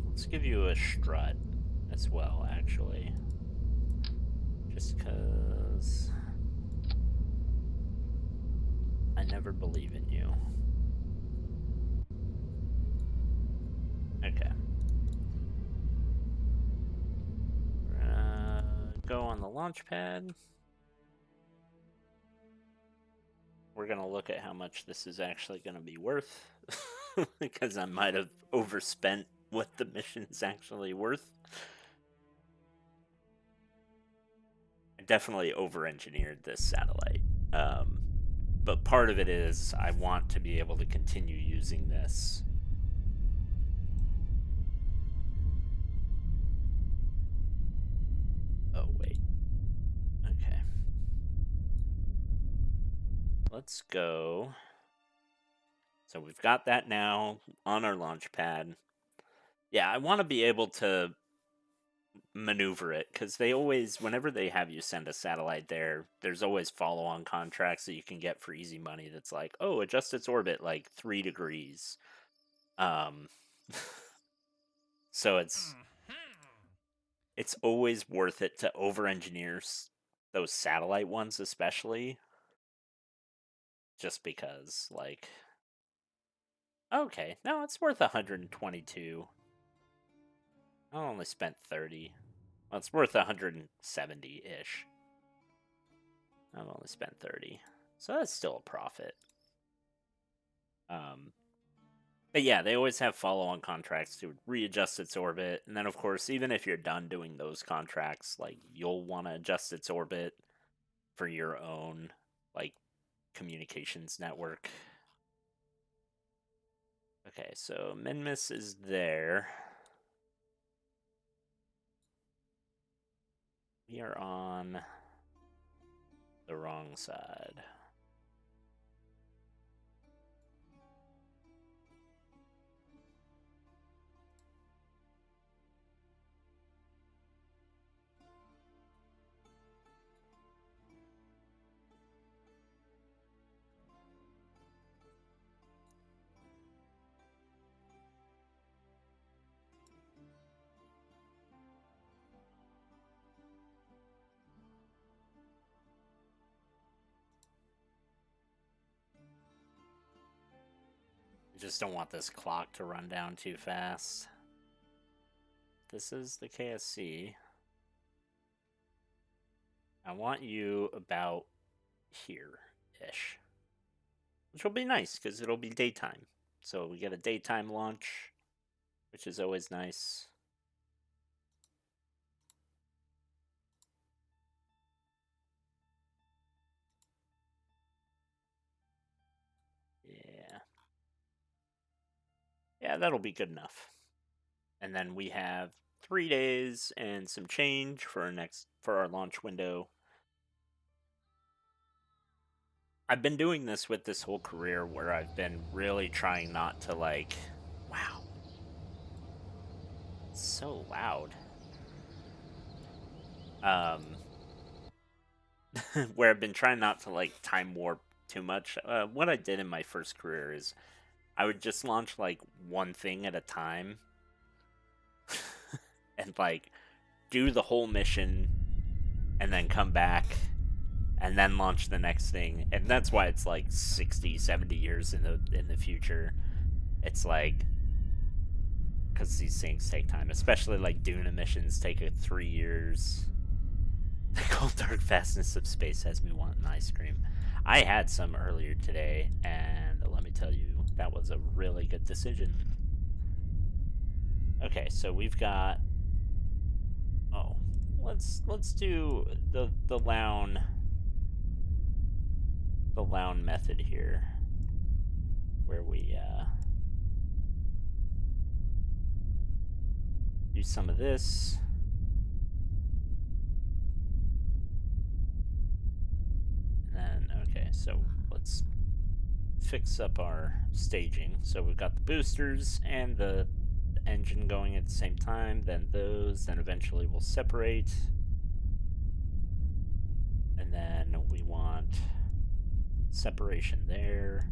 Speaker 1: Let's give you a strut as well, actually. Just because I never believe in you. Okay. We're gonna go on the launch pad. We're gonna look at how much this is actually gonna be worth. Because I might have overspent what the mission's actually worth. I definitely over-engineered this satellite. But part of it is I want to be able to continue using this. Oh, wait. Okay. Let's go. So we've got that now on our launch pad. Yeah, I want to be able to maneuver it because they always, whenever they have you send a satellite there, there's always follow-on contracts that you can get for easy money that's like, oh, adjust its orbit like 3 degrees. So it's always worth it to over-engineer those satellite ones, especially, just because, like, okay, no, it's worth 122. I only spent 30. Well, it's worth 170-ish. I've only spent 30. So that's still a profit. But yeah, they always have follow-on contracts to readjust its orbit. And then, of course, even if you're done doing those contracts, like, you'll want to adjust its orbit for your own, like, communications network. Okay, so Minmus is there. We are on the wrong side. I just don't want this clock to run down too fast. This is the KSC. I want you about here-ish. Which will be nice, because it'll be daytime. So we get a daytime launch, which is always nice. Yeah. Yeah, that'll be good enough. And then we have 3 days and some change for our launch window. I've been doing this with this whole career where I've been really trying not to, like, wow. It's so loud. Where I've been trying not to, like, time warp too much. What I did in my first career is I would just launch, like, one thing at a time. And, like, do the whole mission and then come back and then launch the next thing. And that's why it's like 60, 70 years in the future. It's like, because these things take time, especially like Duna missions take 3 years. The cold dark fastness of space has me wanting ice cream. I had some earlier today, and let me tell you, that was a really good decision. Okay, so we've got, oh, let's do the Lown method here, where we do some of this. And then, okay, so let's fix up our staging. So we've got the boosters and the engine going at the same time, then those, then eventually we'll separate. And then we want separation there.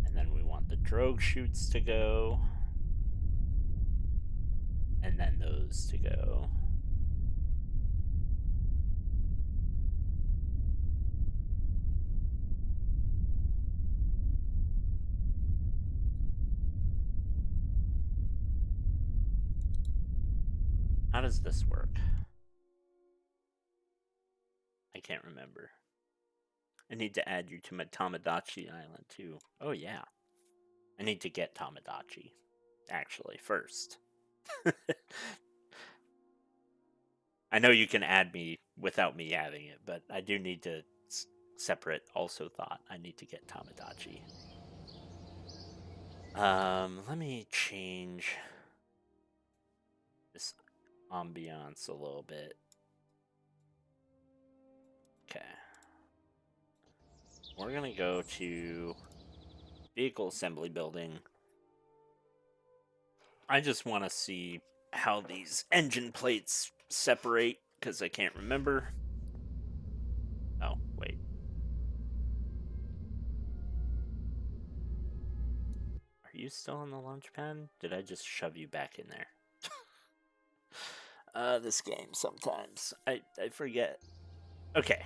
Speaker 1: And then we want the drogue chutes to go. And then those to go. How does this work? I can't remember. I need to add you to my Tamagotchi island too. Oh yeah. I need to get Tamagotchi, actually, first. I know you can add me without me having it, but I do need to separate also thought. I need to get Tamagotchi. Let me change this ambiance a little bit. Okay. We're gonna go to vehicle assembly building. I just want to see how these engine plates separate, because I can't remember. Oh, wait. Are you still on the launch pad? Did I just shove you back in there? This game sometimes. I forget. Okay.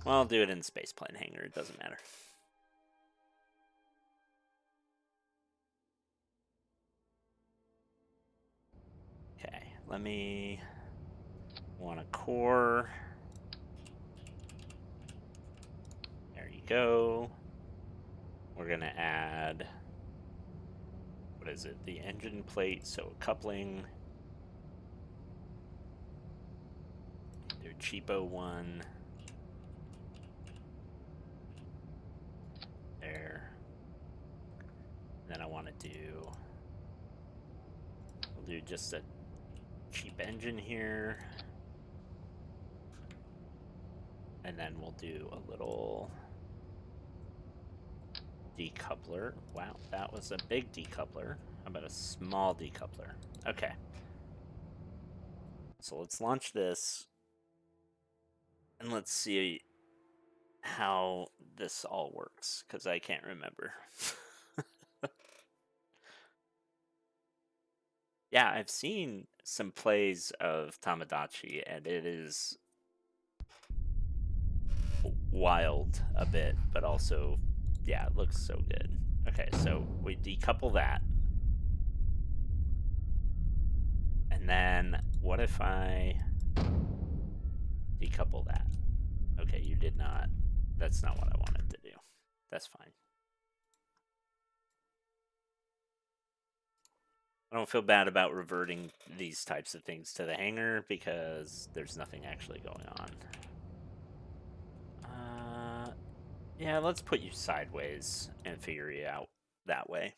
Speaker 1: Well, I'll do it in spaceplane hangar. It doesn't matter. Okay, let me... want a core. There you go. We're gonna add... what is it? The engine plate, so a coupling. Do a cheapo one. There. Then I want to do... we'll do just a cheap engine here. And then we'll do a little decoupler. Wow, that was a big decoupler. How about a small decoupler? Okay. So let's launch this. And let's see how this all works, because I can't remember. Yeah, I've seen some plays of Tamagotchi, and it is wild a bit, but also, yeah, it looks so good. Okay, so we decouple that. And then what if I decouple that? Okay, you did not. That's not what I wanted to do. That's fine. I don't feel bad about reverting these types of things to the hangar because there's nothing actually going on. Yeah, let's put you sideways and figure you out that way.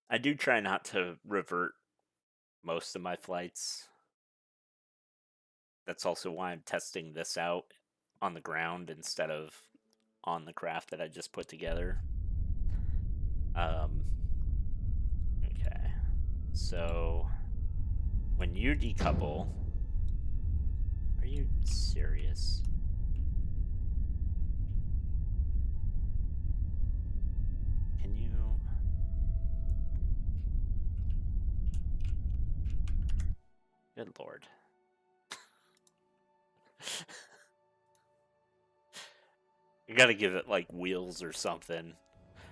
Speaker 1: I do try not to revert most of my flights. That's also why I'm testing this out on the ground instead of on the craft that I just put together. Okay. So when you decouple, are you serious? Can you... good lord. You gotta give it like wheels or something.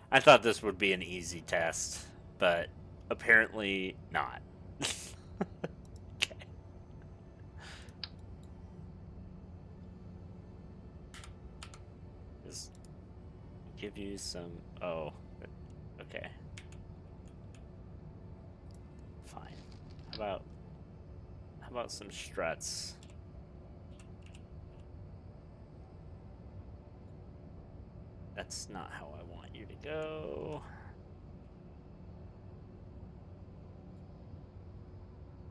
Speaker 1: I thought this would be an easy test, but apparently not. Okay. Just give you some... oh, okay. Fine. How about some struts? That's not how I want you to go.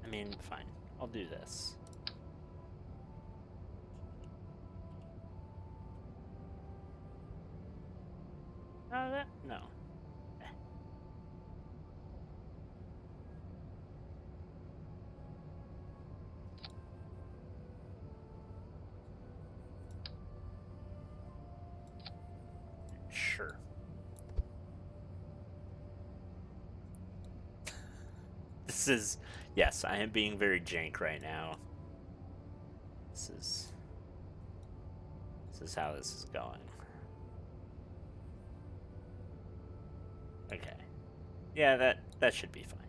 Speaker 1: I mean, fine. I'll do this. No. Sure. This is... yes, I am being very jank right now. This is how this is going. Okay. Yeah, that should be fine.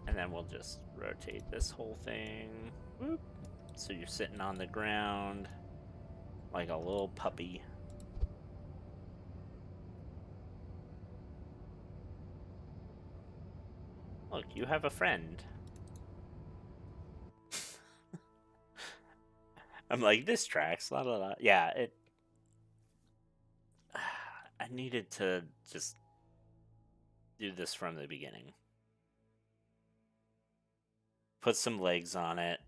Speaker 1: And then we'll just rotate this whole thing. Whoop. So you're sitting on the ground like a little puppy. Look, you have a friend. I'm like, this tracks, la la la. Yeah, it... I needed to just do this from the beginning. Put some legs on it.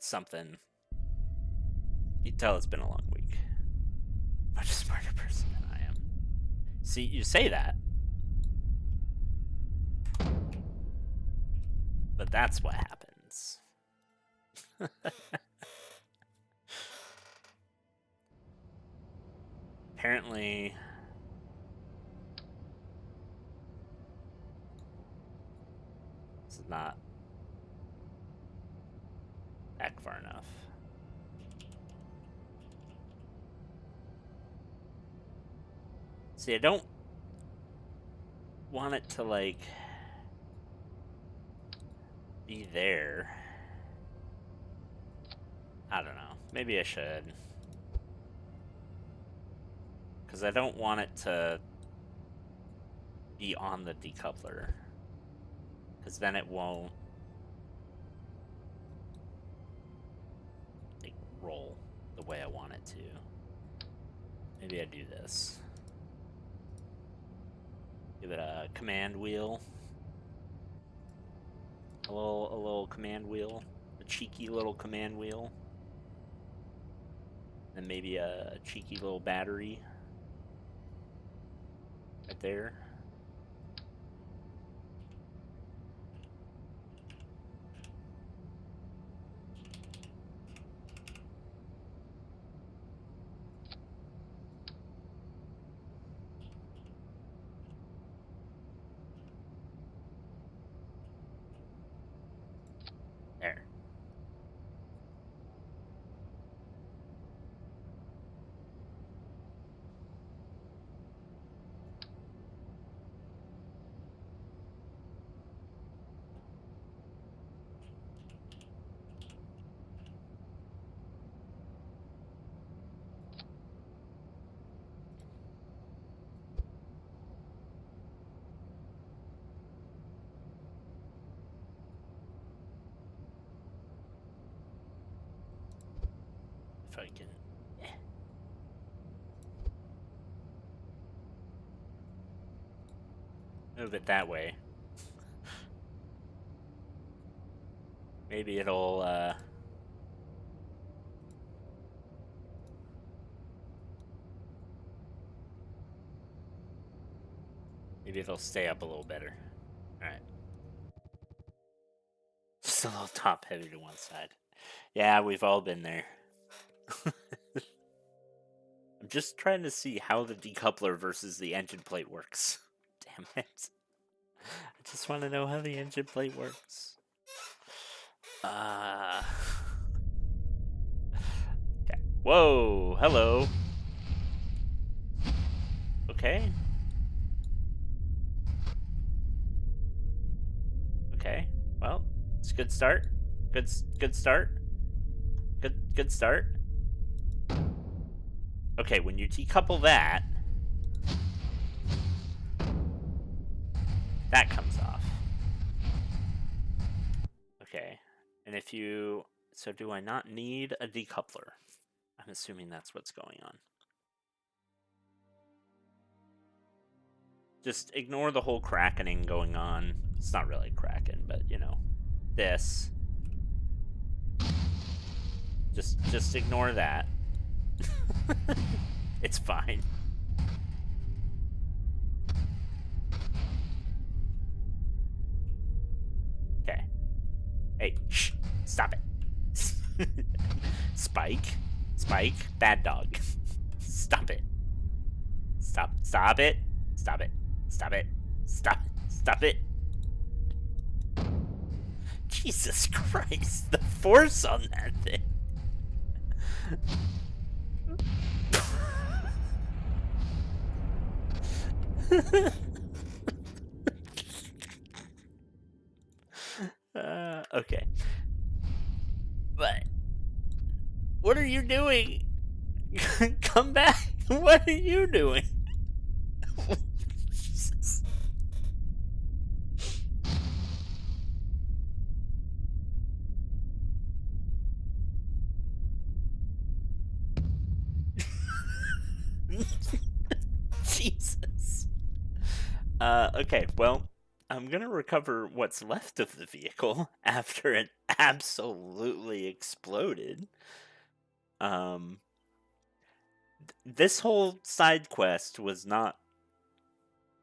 Speaker 1: Something. You can tell it's been a long week. Much smarter person than I am. See, you say that. But that's what happens. Apparently... this is not back far enough. See, I don't want it to, like, be there. I don't know. Maybe I should. Because I don't want it to be on the decoupler. Because then it won't, like, roll the way I want it to. Maybe I do this. Give it a command wheel. A little command wheel. A cheeky little command wheel. And maybe a cheeky little battery. Right there. There. If I can... move it that way. Maybe it'll, maybe it'll stay up a little better. Alright. Just a little top heavy to one side. Yeah, we've all been there. I'm just trying to see how the decoupler versus the engine plate works. Damn it. I just want to know how the engine plate works. Okay. Whoa, hello. Okay. Okay. Well, it's a good start. Good start. Good start. Okay, when you decouple that, that comes off. Okay. And if you... so do I not need a decoupler? I'm assuming that's what's going on. Just ignore the whole crackening going on. It's not really cracking, but, you know, this. Just ignore that. It's fine. Okay. Hey, shh. Stop it. Spike, bad dog. Stop it. Stop it. Stop it. Stop it. Stop it. Jesus Christ, the force on that thing. Okay. But what are you doing? Come back. What are you doing? Jesus. Okay, well, I'm gonna recover what's left of the vehicle after it absolutely exploded. Um, this whole side quest was not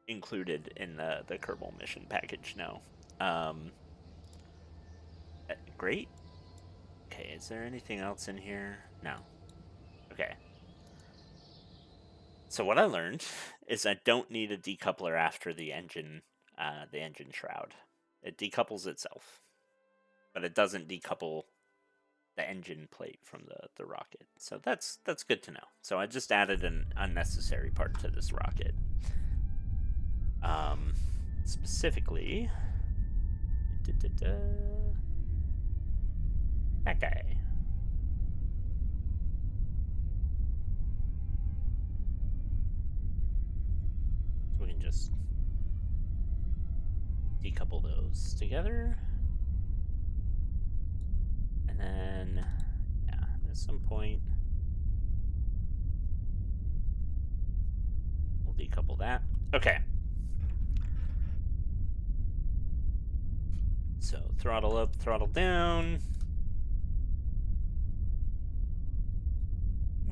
Speaker 1: included in the Kerbal mission package. No. Great. Okay, is there anything else in here? No. Okay. So what I learned is I don't need a decoupler after the engine shroud. It decouples itself, but it doesn't decouple the engine plate from the rocket. So that's good to know. So I just added an unnecessary part to this rocket. Specifically, that guy. So we can just decouple those together. And then, yeah, at some point, we'll decouple that. Okay. So throttle up, throttle down.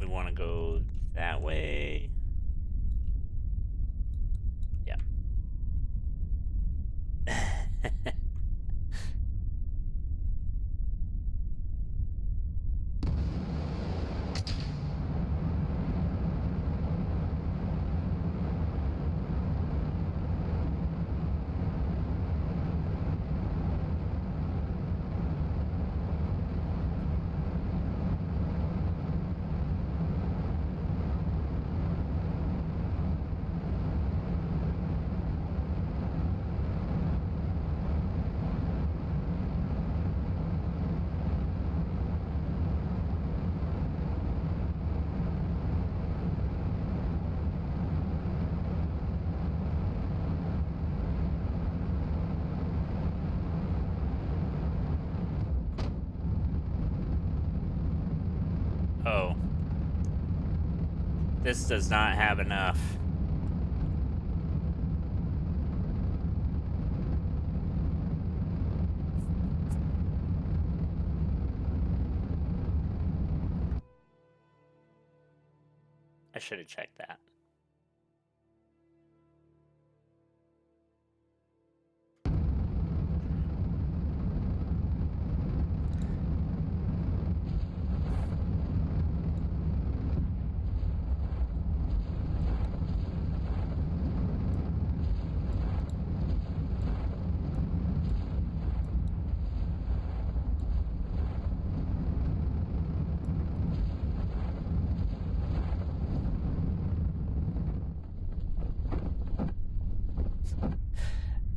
Speaker 1: We want to go that way. Yeah. Oh. This does not have enough. I should have checked that.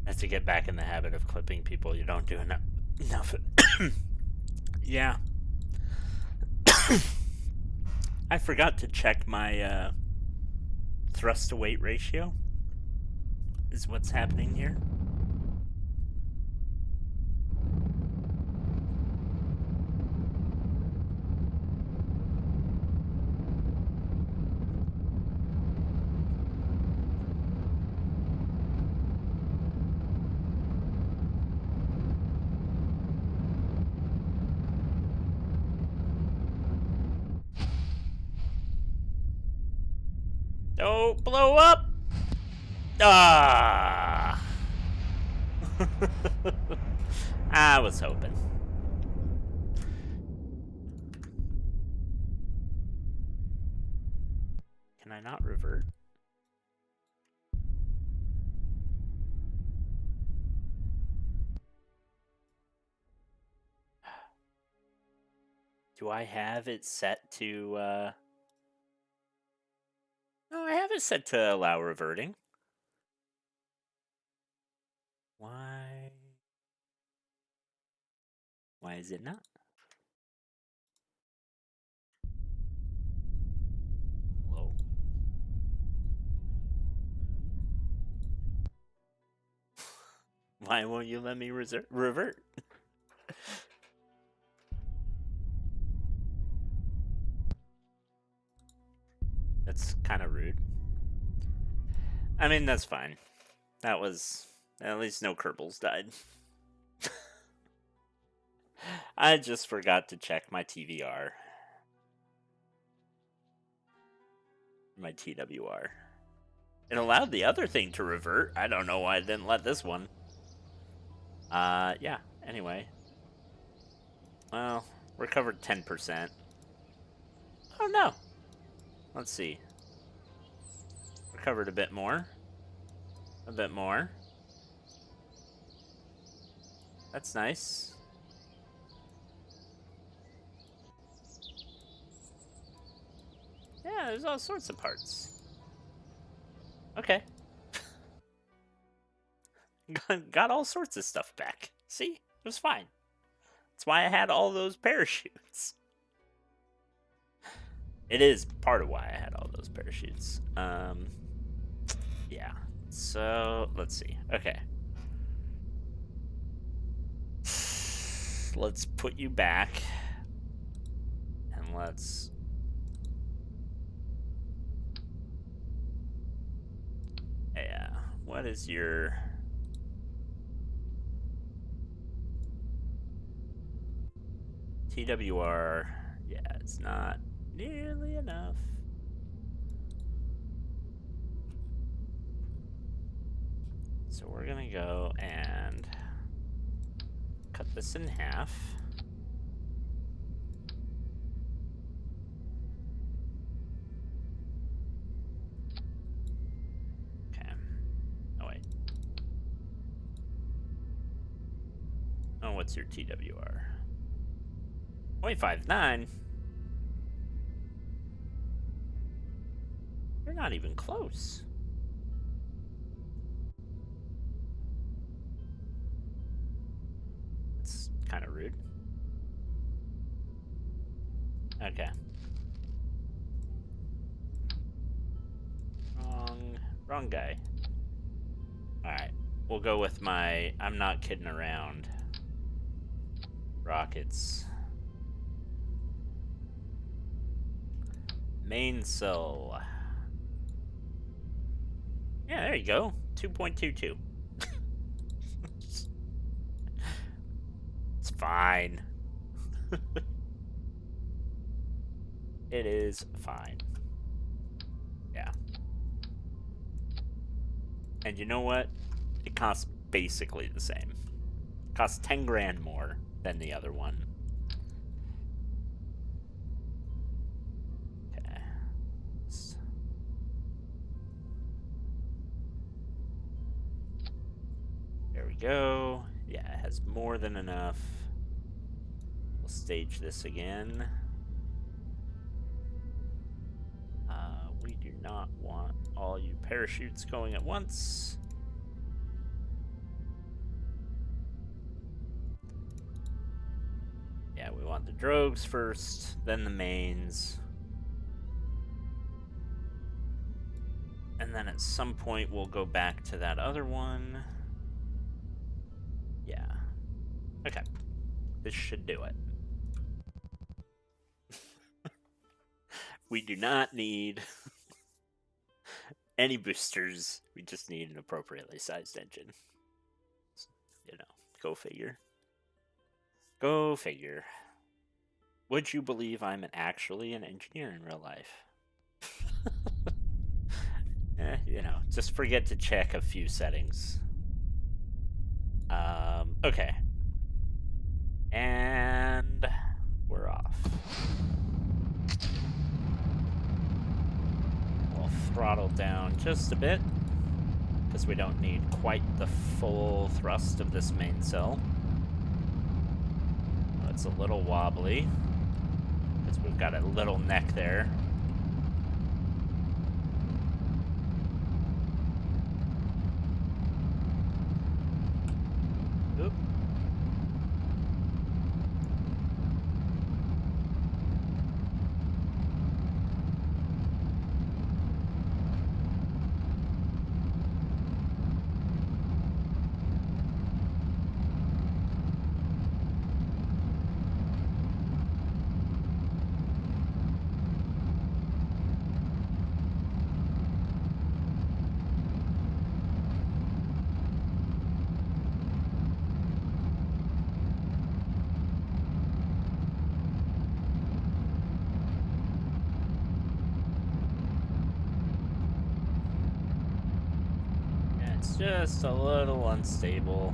Speaker 1: That's to get back in the habit of clipping people. You don't do enough. Yeah. I forgot to check my thrust to weight ratio. Is what's happening here. Don't blow up! Ah! I was hoping. Can I not revert? Do I have it set to, No, I have it set to allow reverting. Why is it not? Hello? Why won't you let me revert? That's kind of rude. I mean, that's fine. That was... At least no Kerbals died. I just forgot to check my TVR. My TWR. It allowed the other thing to revert. I don't know why it didn't let this one. Yeah, anyway. Well, recovered 10%. Oh, no. Let's see. Recovered a bit more. A bit more. That's nice. Yeah, there's all sorts of parts. Okay. Got all sorts of stuff back. See? It was fine. That's why I had all those parachutes. It is part of why I had all those parachutes. Yeah. So, let's see. Okay. Let's put you back. And let's... Yeah. What is your... TWR? Yeah, it's not nearly enough. So we're gonna go and cut this in half. Okay. Oh, wait. Oh, what's your TWR? 0.59? You're not even close. That's kind of rude. Okay. Wrong guy. Alright. We'll go with my I'm not kidding around rockets. Main cell. Yeah, there you go. 2.22. It's fine. It is fine. Yeah. And you know what? It costs basically the same. It costs 10 grand more than the other one. Okay. There we go. Yeah, it has more than enough. We'll stage this again. We do not want all you parachutes going at once. Yeah, we want the drogues first, then the mains. And then at some point we'll go back to that other one. Yeah. Okay. This should do it. We do not need any boosters. We just need an appropriately sized engine. You know, go figure. Go figure. Would you believe I'm actually an engineer in real life? You know, just forget to check a few settings. Okay. And we're off. We'll throttle down just a bit, because we don't need quite the full thrust of this main cell. It's a little wobbly, because we've got a little neck there. Oop. It's just a little unstable.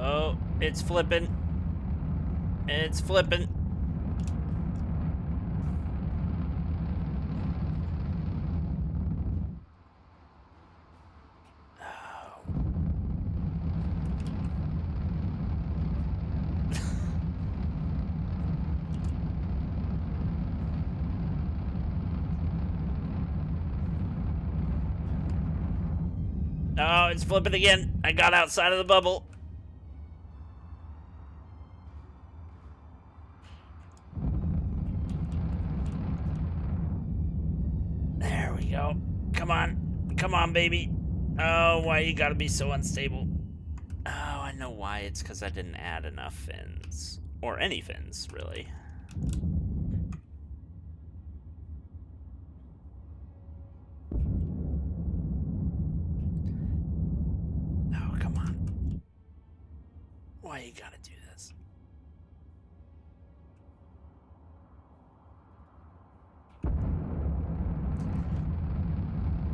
Speaker 1: Oh, it's flipping. It's flipping. Oh, it's flipping again. I got outside of the bubble. There we go. Come on. Come on, baby. Oh, why you gotta be so unstable? Oh, I know why. It's because I didn't add enough fins. Or any fins, really. Oh, come on. Why you gotta do this?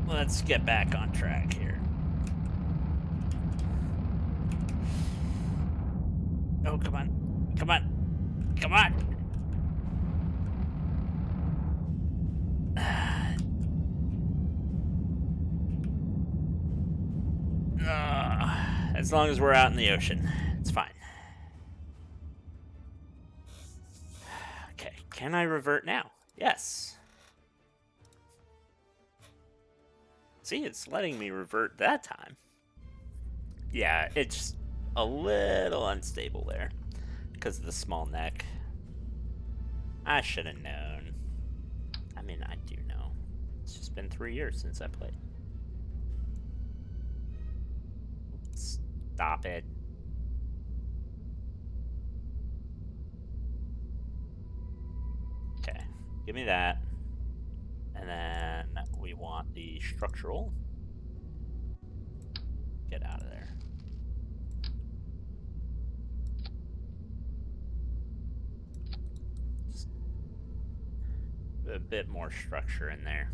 Speaker 1: Let's get back on track here. Oh, come on. Come on. Come on. As long as we're out in the ocean, it's fine. Okay, can I revert now? Yes. See, it's letting me revert that time. Yeah, it's a little unstable there because of the small neck. I should have known. I mean, I do know. It's just been 3 years since I played. Stop it. Okay, give me that. And then we want the structural. Get out of there. Just a bit more structure in there.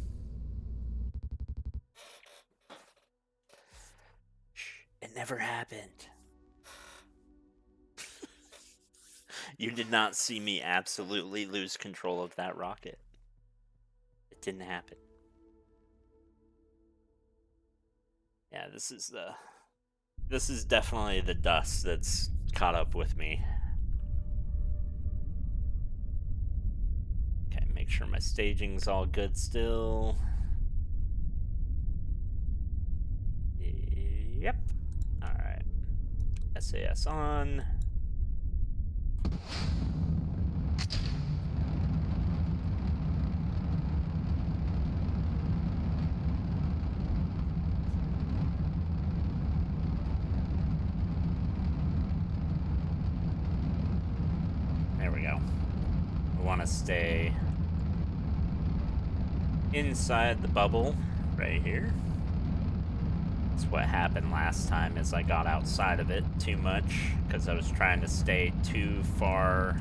Speaker 1: Shh, it never happened. You did not see me absolutely lose control of that rocket. It didn't happen. Yeah, this is definitely the dust that's caught up with me. Okay, make sure my staging's all good still. Yep. All right. SAS on. There we go. We want to stay inside the bubble right here. That's what happened last time, is I got outside of it too much because I was trying to stay too far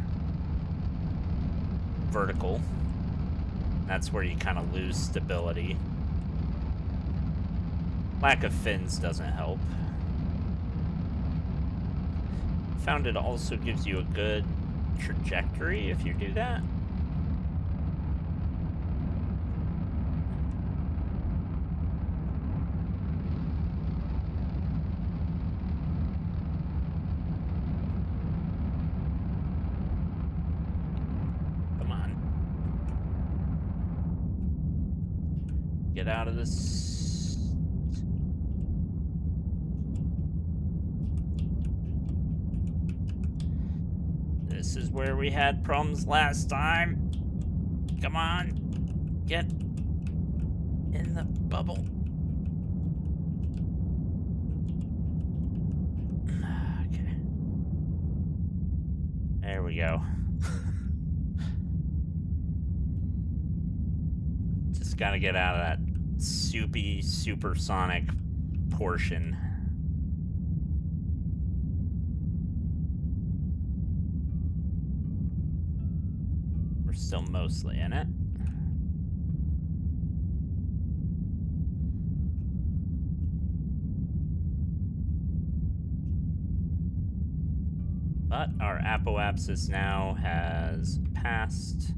Speaker 1: vertical. That's where you kind of lose stability. Lack of fins doesn't help. Found it also gives you a good trajectory if you do that. Come on. Get out of this. This is where we had problems last time. Come on. Get in the bubble. Okay. There we go. Just gotta get out of that soupy, supersonic portion. We're still mostly in it. But our apoapsis now has passed.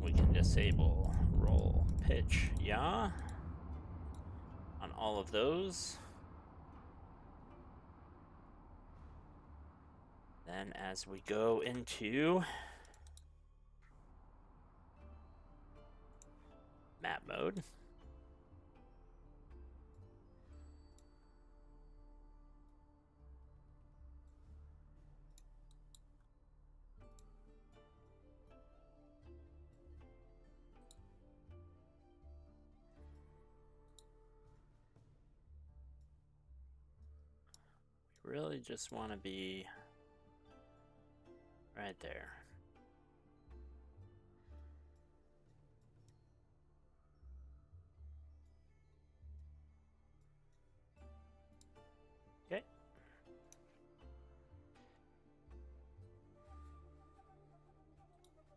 Speaker 1: We can disable roll, pitch, yaw on all of those. Then as we go into map mode, we really just want to be right there. Okay.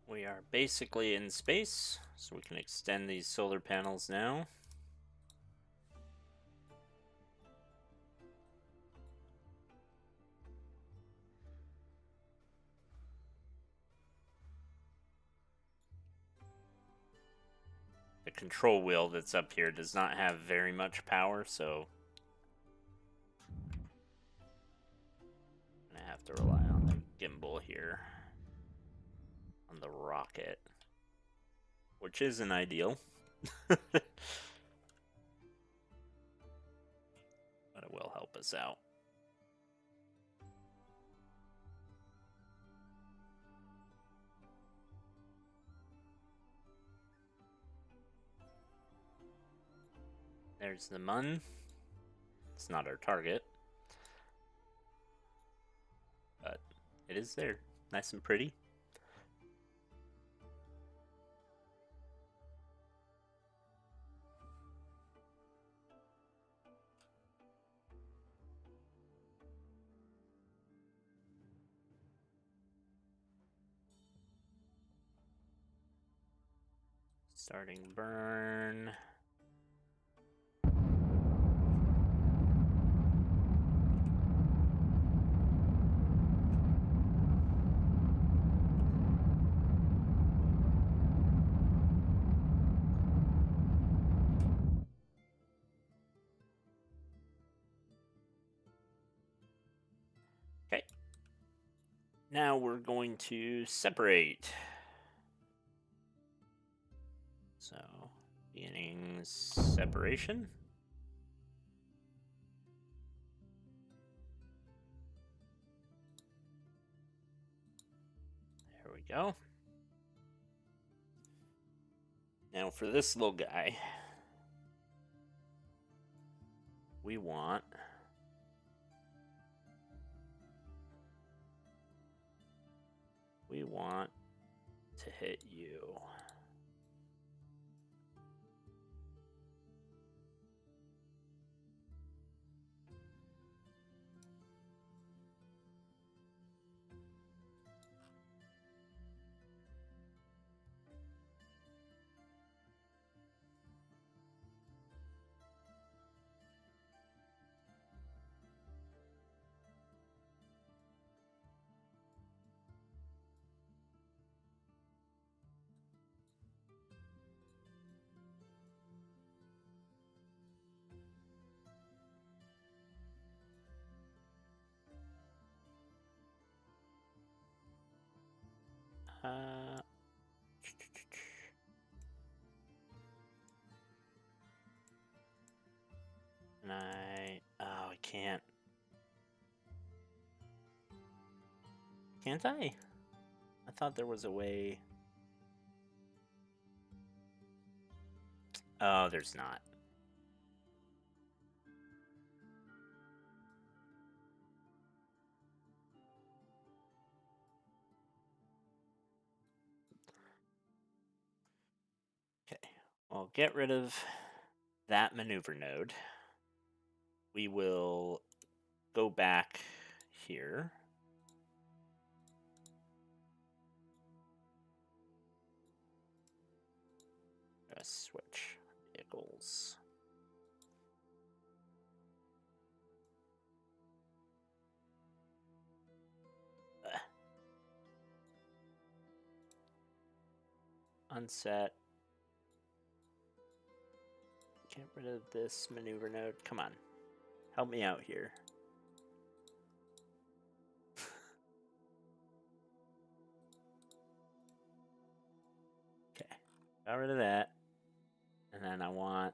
Speaker 1: We are basically in space, so we can extend these solar panels now. The control wheel that's up here does not have very much power, so I'm gonna have to rely on the gimbal here on the rocket, which isn't ideal. But it will help us out. There's the mun. It's not our target, but it is there, nice and pretty. Starting burn. Okay. Now we're going to separate. So, beginning separation. There we go. Now for this little guy, we want to hit you. And I can't. Can't I? I thought there was a way. Oh, there's not. Okay, well, get rid of that maneuver node. We will go back here. switch vehicles. Unset. Get rid of this maneuver node. Come on. Help me out here. Okay. Got rid of that. And then I want...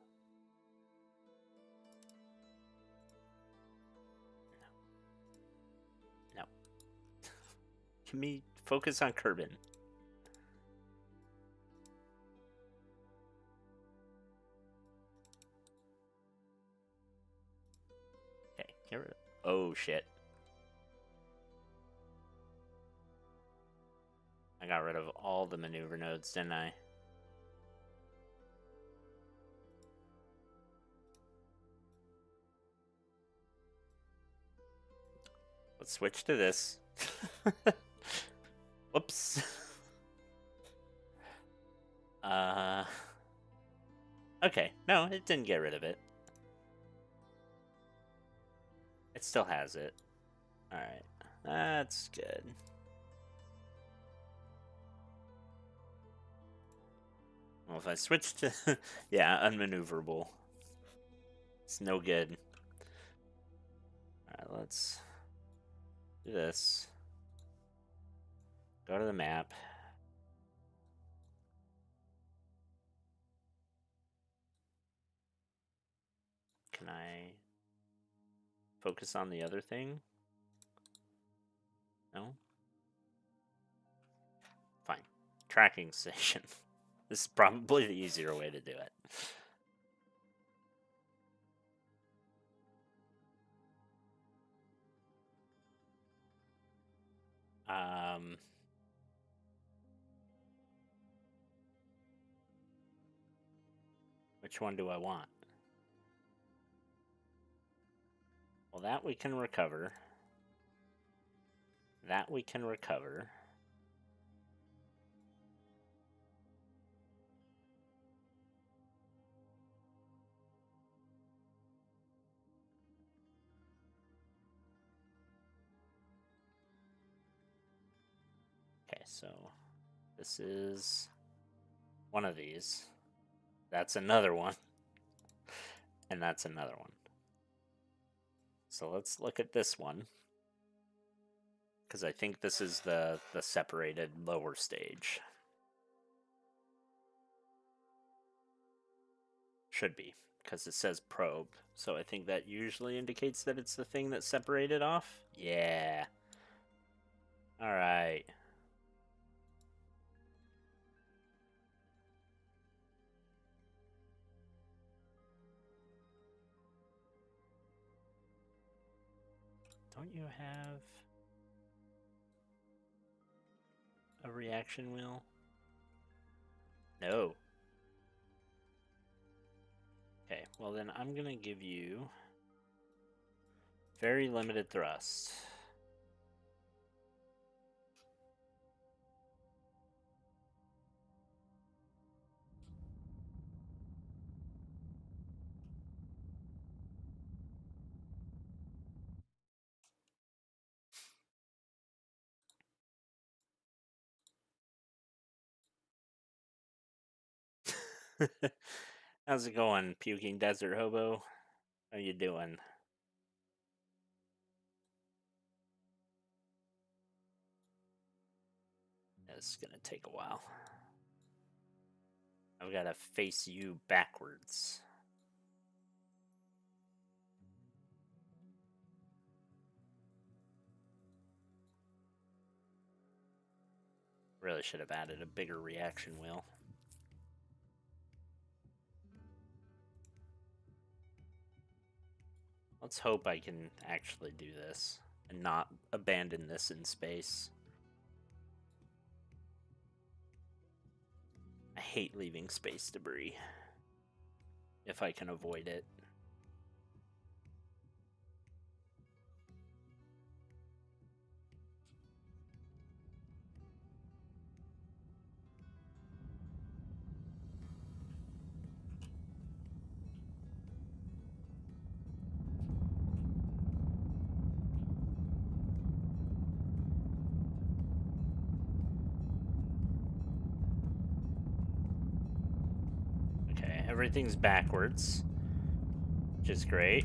Speaker 1: No. Can we focus on Kerbin? Okay, get rid of... Oh, shit. I got rid of all the maneuver nodes, didn't I? Let's switch to this. Whoops. Okay, no, it didn't get rid of it. It still has it. Alright, that's good. Well, if I switch to... yeah, unmaneuverable. It's no good. Alright, let's do this. Go to the map. Can I focus on the other thing? No? Fine. Tracking station. This is probably the easier way to do it. Which one do I want? Well, that we can recover. That we can recover. Okay, so this is one of these. That's another one. And that's another one. So let's look at this one. Because I think this is the separated lower stage. Should be, because it says probe. So I think that usually indicates that it's the thing that's separated off. Yeah. Alright. Don't you have a reaction wheel? No. Okay, well then I'm gonna give you very limited thrust. How's it going, puking desert hobo? How you doing? It's gonna take a while. I've gotta face you backwards. Really should have added a bigger reaction wheel. Let's hope I can actually do this and not abandon this in space. I hate leaving space debris if I can avoid it. everything's backwards, which is great.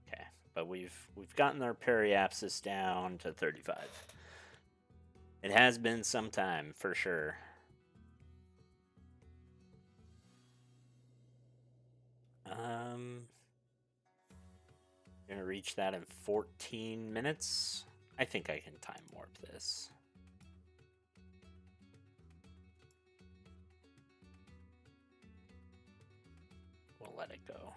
Speaker 1: Okay, but we've gotten our periapsis down to 35. It has been some time, for sure. Gonna reach that in 14 minutes. I think I can time warp this. We'll let it go.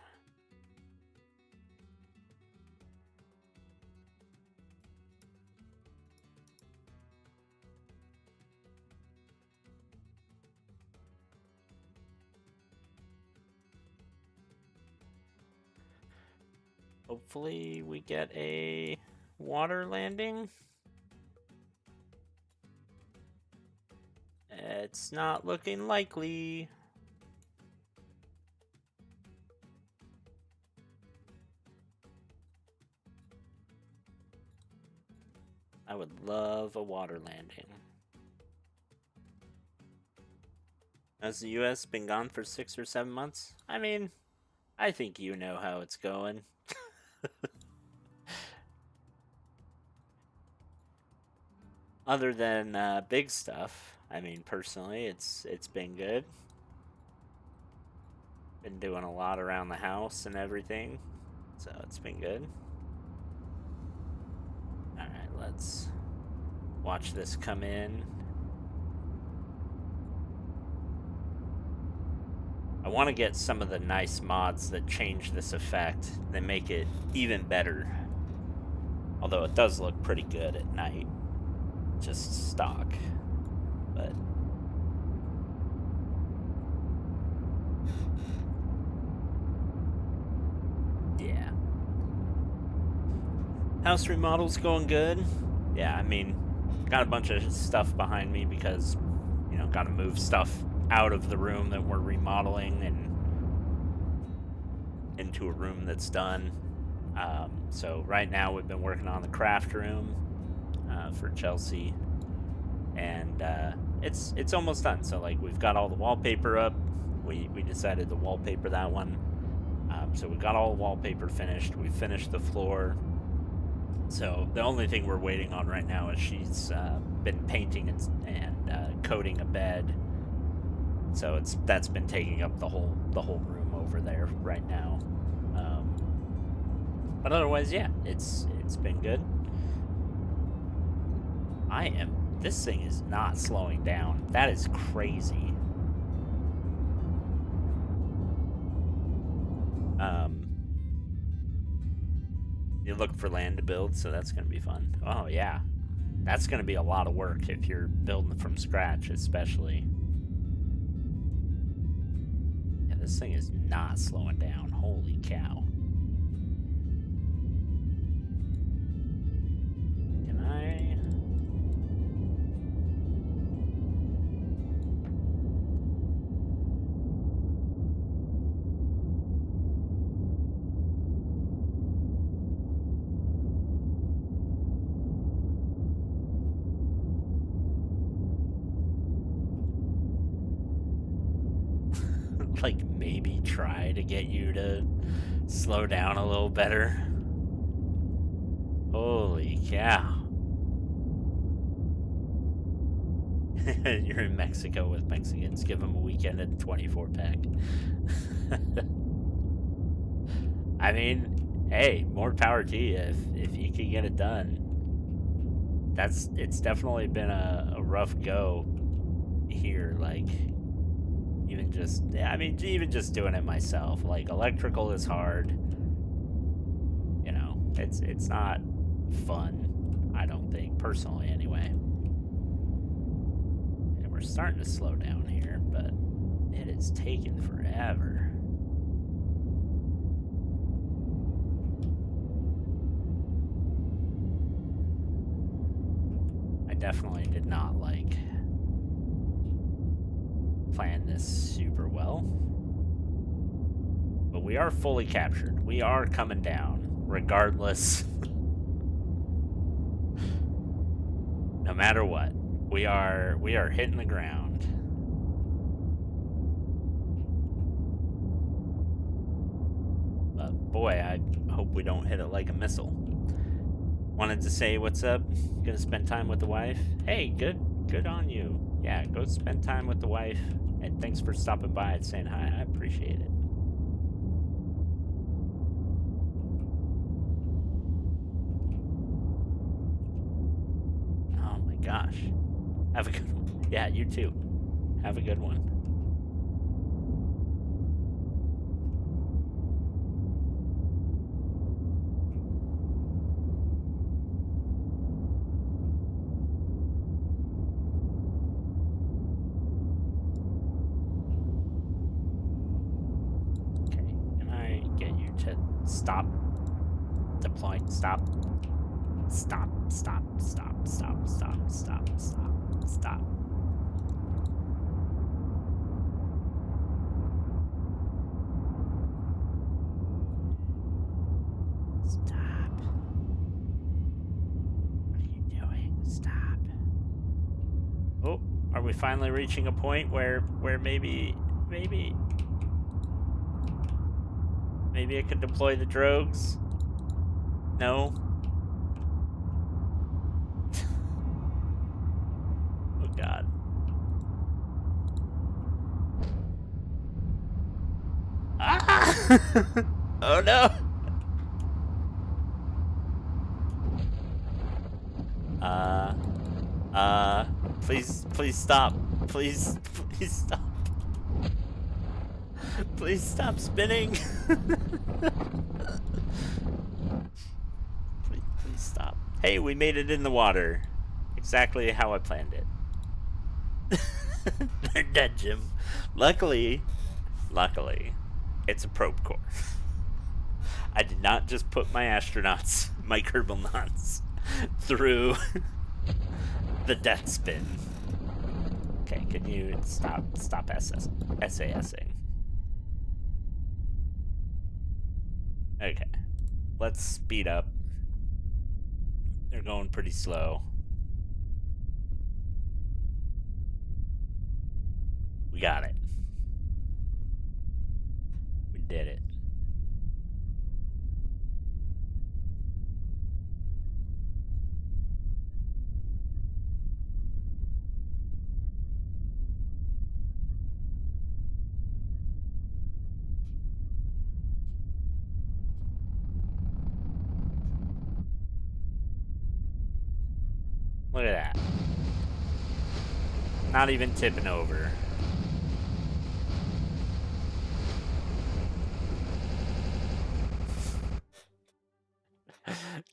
Speaker 1: Hopefully we get a water landing. It's not looking likely. I would love a water landing. Has the US been gone for 6 or 7 months? I mean, I think you know how it's going. Other than big stuff, I mean, personally, it's been good. Been doing a lot around the house and everything, so it's been good. All right, let's watch this come in. I want to get some of the nice mods that change this effect. They make it even better. Although it does look pretty good at night. Just stock. But yeah. House remodel's going good. Yeah, I mean, got a bunch of stuff behind me because, you know, got to move stuff out of the room that we're remodeling and into a room that's done. So right now we've been working on the craft room for Chelsea, and it's almost done. So like we've got all the wallpaper up. We decided to wallpaper that one. So we got all the wallpaper finished. We finished the floor. So the only thing we're waiting on right now is she's been painting and coating a bed. So that's been taking up the whole room over there right now. But otherwise, yeah, it's been good. This thing is not slowing down. That is crazy. You look for land to build, so that's gonna be fun. Oh yeah, that's gonna be a lot of work if you're building from scratch, especially. Yeah, this thing is not slowing down. Holy cow. Can I? Like maybe try to get you to slow down a little better. Holy cow. You're in Mexico with Mexicans. Give them a weekend at 24 pack. I mean, hey, more power to you if you can get it done. It's definitely been a rough go here, like even just doing it myself. Like electrical is hard. You know, it's not fun, I don't think, personally anyway. And we're starting to slow down here, but it is taking forever. I definitely did not plan this super well. But we are fully captured. We are coming down, regardless. No matter what. We are hitting the ground. boy, I hope we don't hit it like a missile. Wanted to say what's up. Gonna spend time with the wife. Hey, good on you. Yeah, go spend time with the wife. And thanks for stopping by and saying hi. I appreciate it. Oh my gosh. Have a good one. Yeah, you too. Have a good one. Okay, can I get you to stop deploying? Stop. Stop. Stop. Stop. Stop. Stop. Stop. Stop. Stop. Stop. What are you doing? Stop. Oh, are we finally reaching a point where maybe I could deploy the drogues? No. Oh god. Ah! Oh no. Please stop. Please stop. Please stop spinning. Please stop. Hey, we made it in the water. Exactly how I planned it. They're dead, Jim. Luckily, it's a probe core. I did not just put my astronauts, my Kerbal through the death spin. Okay, can you stop SASing? Okay, let's speed up. They're going pretty slow. We got it. We did it. Look at that. Not even tipping over.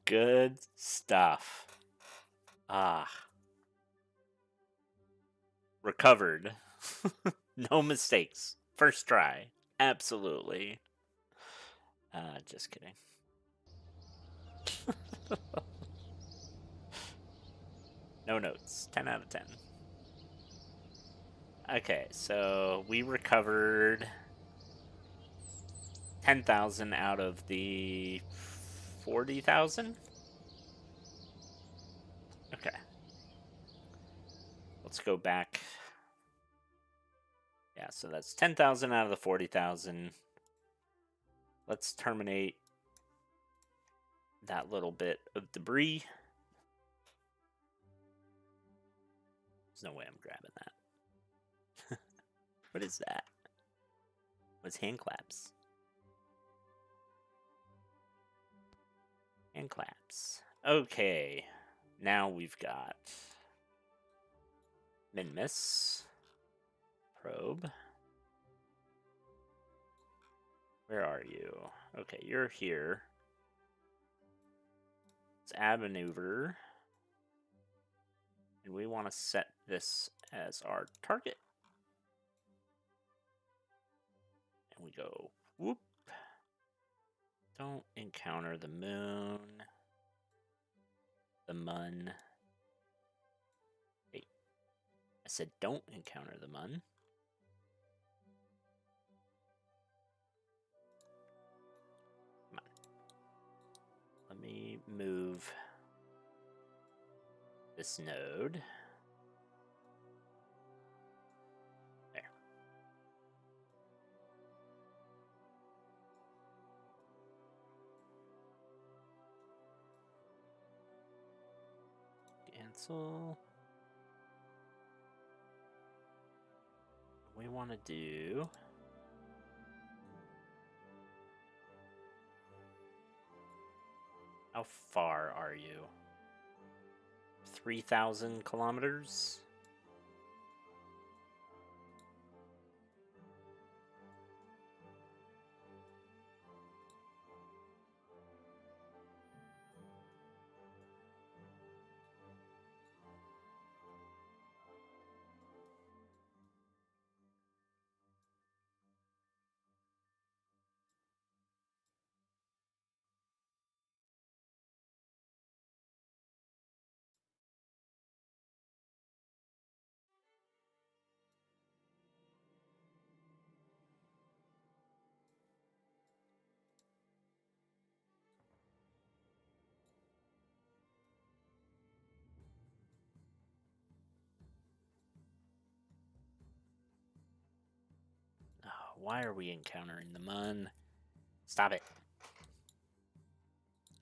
Speaker 1: Good stuff. Ah. Recovered. No mistakes. First try. Absolutely. Just kidding. No notes. 10 out of 10. Okay, so we recovered 10,000 out of the 40,000? Okay. Let's go back. Yeah, so that's 10,000 out of the 40,000. Let's terminate that little bit of debris. There's no way I'm grabbing that. What is that? What's hand claps? Hand claps. Okay. Now we've got min-miss. Probe. Where are you? Okay, you're here. Let's add maneuver. And we want to set this as our target. And we go, whoop. Don't encounter the moon. The mun. Hey, I said don't encounter the mun. Come on. Let me move this node. There. Cancel. We want to do... How far are you? 3,000 kilometers? Why are we encountering the mun? Stop it.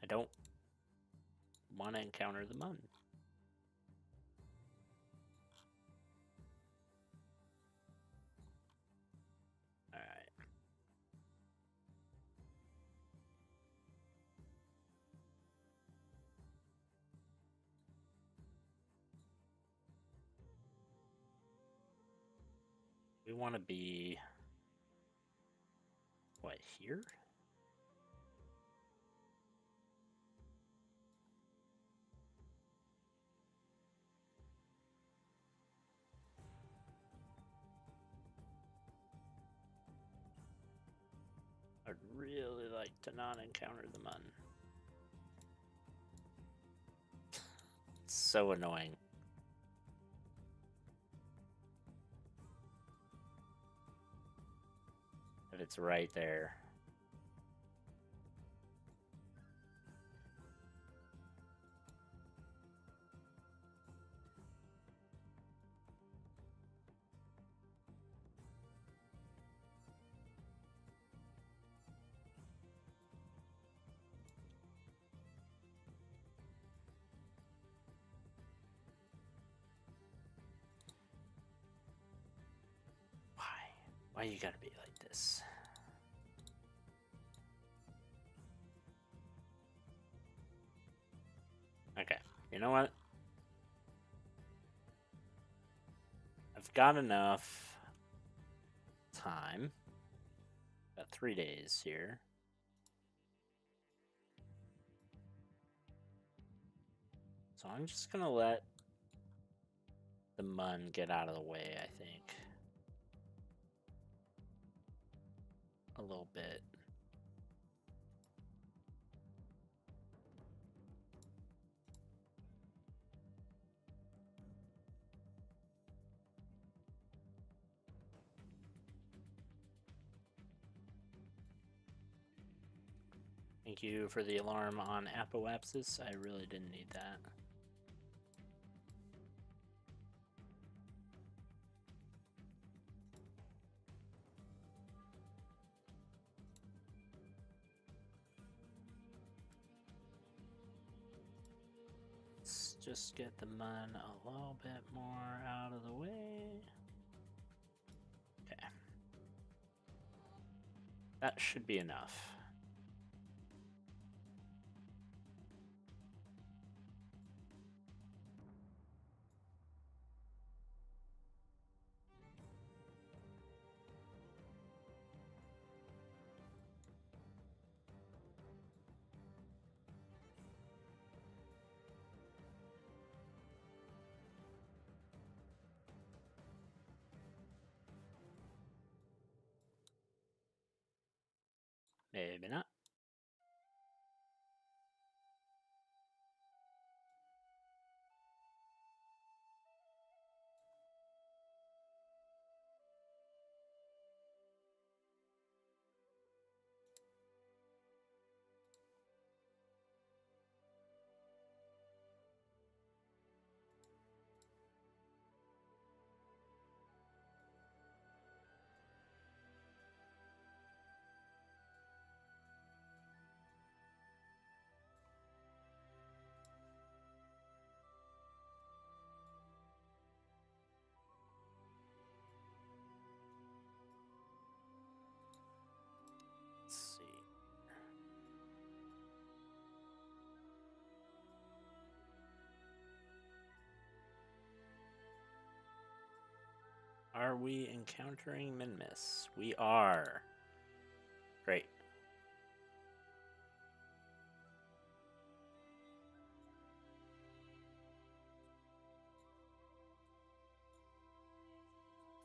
Speaker 1: I don't want to encounter the mun. Alright. We want to be... What, here? I'd really like to not encounter the mun. It's so annoying. If it's right there. Why you gotta be like this? Okay, you know what? I've got enough time. Got 3 days here. So I'm just gonna let the mun get out of the way, I think. A little bit. Thank you for the alarm on apoapsis. I really didn't need that. Let's just get the mun a little bit more out of the way. Okay. That should be enough. Maybe not. Are we encountering Minmus? We are. Great.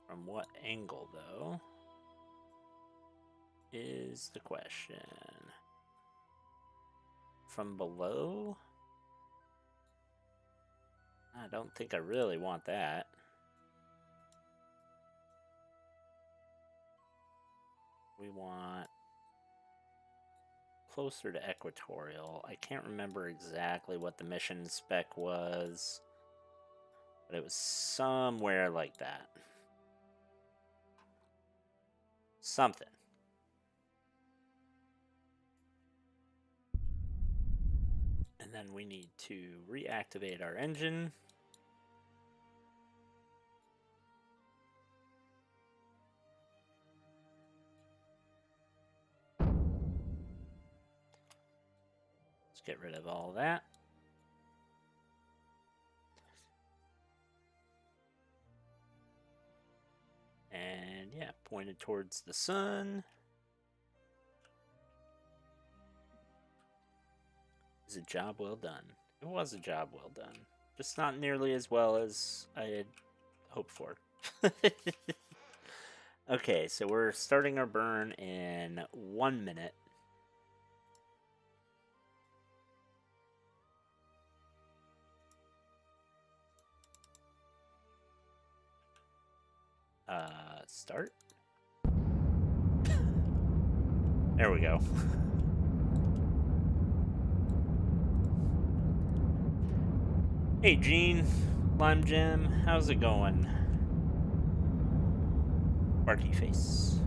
Speaker 1: From what angle, though, is the question. From below? I don't think I really want that. We want closer to equatorial. I can't remember exactly what the mission spec was, but it was somewhere like that. Something. And then we need to reactivate our engine. Let's get rid of all that. And yeah, pointed towards the sun. It was a job well done. It was a job well done. Just not nearly as well as I had hoped for. Okay, so we're starting our burn in 1 minute. Start. There we go. Hey, Gene, Lime Jim, how's it going? Barky face.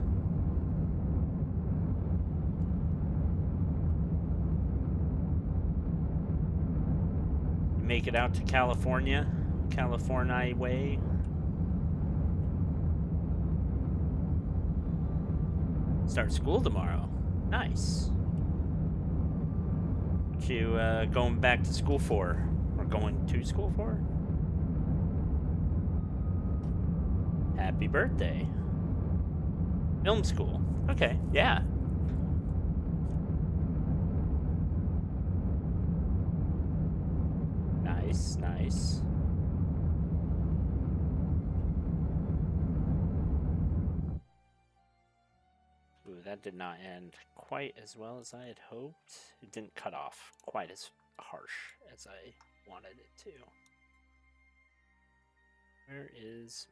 Speaker 1: You make it out to California? California way? Start school tomorrow. Nice. What you going back to school for? Or going to school for? Happy birthday. Film school. Okay, yeah. Nice, nice. Ooh, that did not end quite as well as I had hoped. It didn't cut off quite as harsh as I wanted it to. Where is...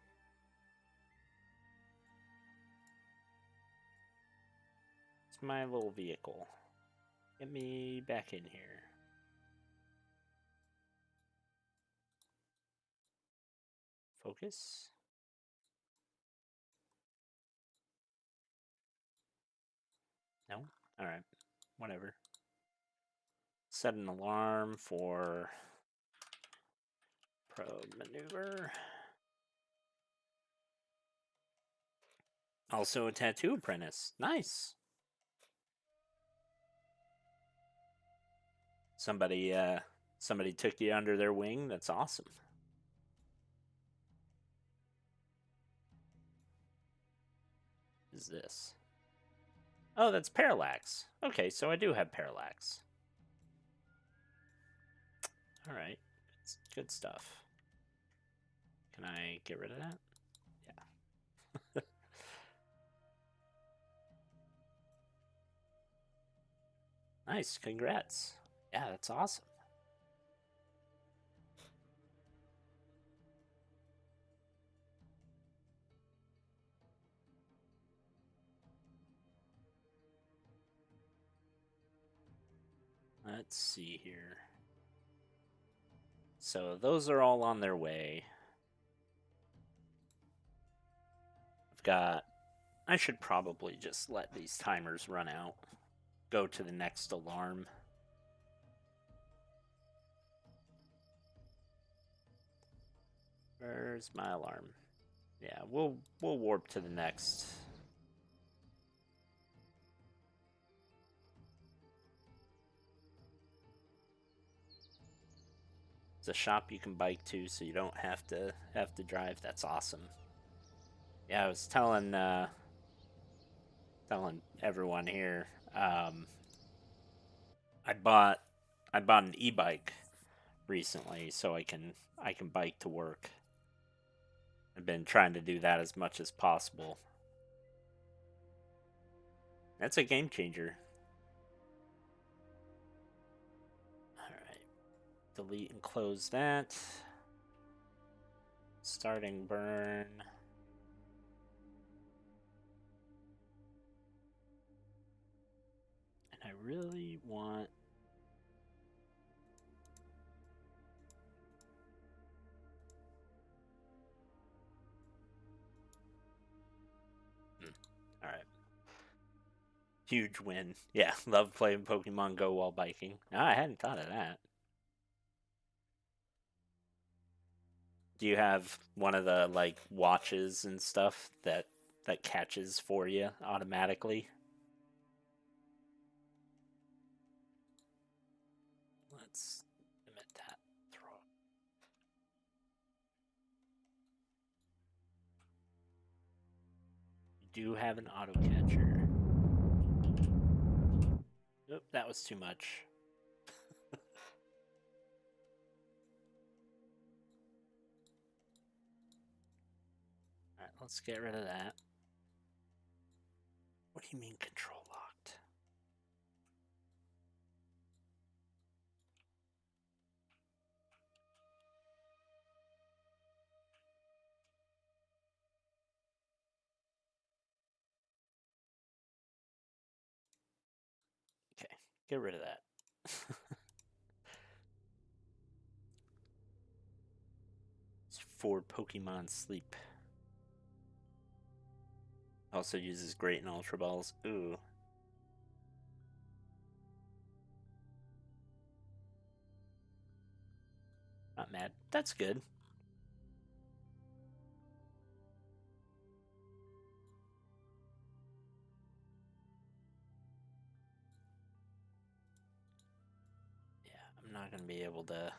Speaker 1: It's my little vehicle. Get me back in here. Focus. No? Alright. Whatever. Set an alarm for probe maneuver. Also a tattoo apprentice. Nice. Somebody took you under their wing. That's awesome. What is this? Oh, that's parallax. Okay, so I do have parallax. All right, it's good stuff. Can I get rid of that? Yeah. Nice, congrats. Yeah, that's awesome. Let's see here. So those are all on their way. I've got... I should probably just let these timers run out. Go to the next alarm. Where's my alarm? Yeah, we'll warp to the next. It's a shop you can bike to, so you don't have to drive. That's awesome. Yeah, I was telling everyone here. I bought I bought an e-bike recently, so I can bike to work. I've been trying to do that as much as possible. That's a game changer. All right, delete and close that. Starting burn. And I really want. All right. Huge win. Yeah, love playing Pokemon Go while biking. Ah, I hadn't thought of that. Do you have one of the like watches and stuff that catches for you automatically? Let's limit that throw. You do have an auto catcher. Oop, that was too much. All right, let's get rid of that. What do you mean control locked? Okay, get rid of that. It's for Pokemon sleep. Also uses Great and Ultra Balls. Ooh. Not mad. That's good. Yeah, I'm not gonna be able to.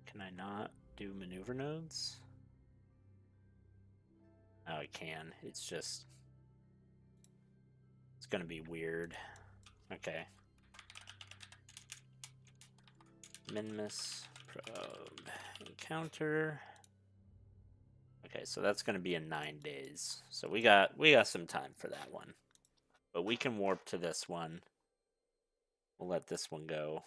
Speaker 1: Can I not do maneuver nodes? Oh, I can. It's just. It's gonna be weird. Okay. Minmus probe encounter. Okay, so that's gonna be in 9 days. So we got some time for that one. But we can warp to this one. We'll let this one go.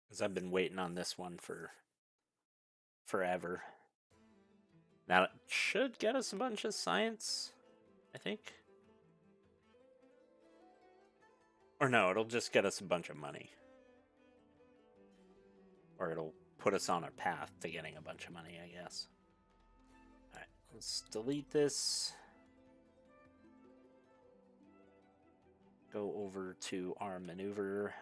Speaker 1: Because I've been waiting on this one for forever. Now it should get us a bunch of science, I think. Or no, it'll just get us a bunch of money. Or it'll put us on a path to getting a bunch of money, I guess. Alright, let's delete this. Go over to our maneuver.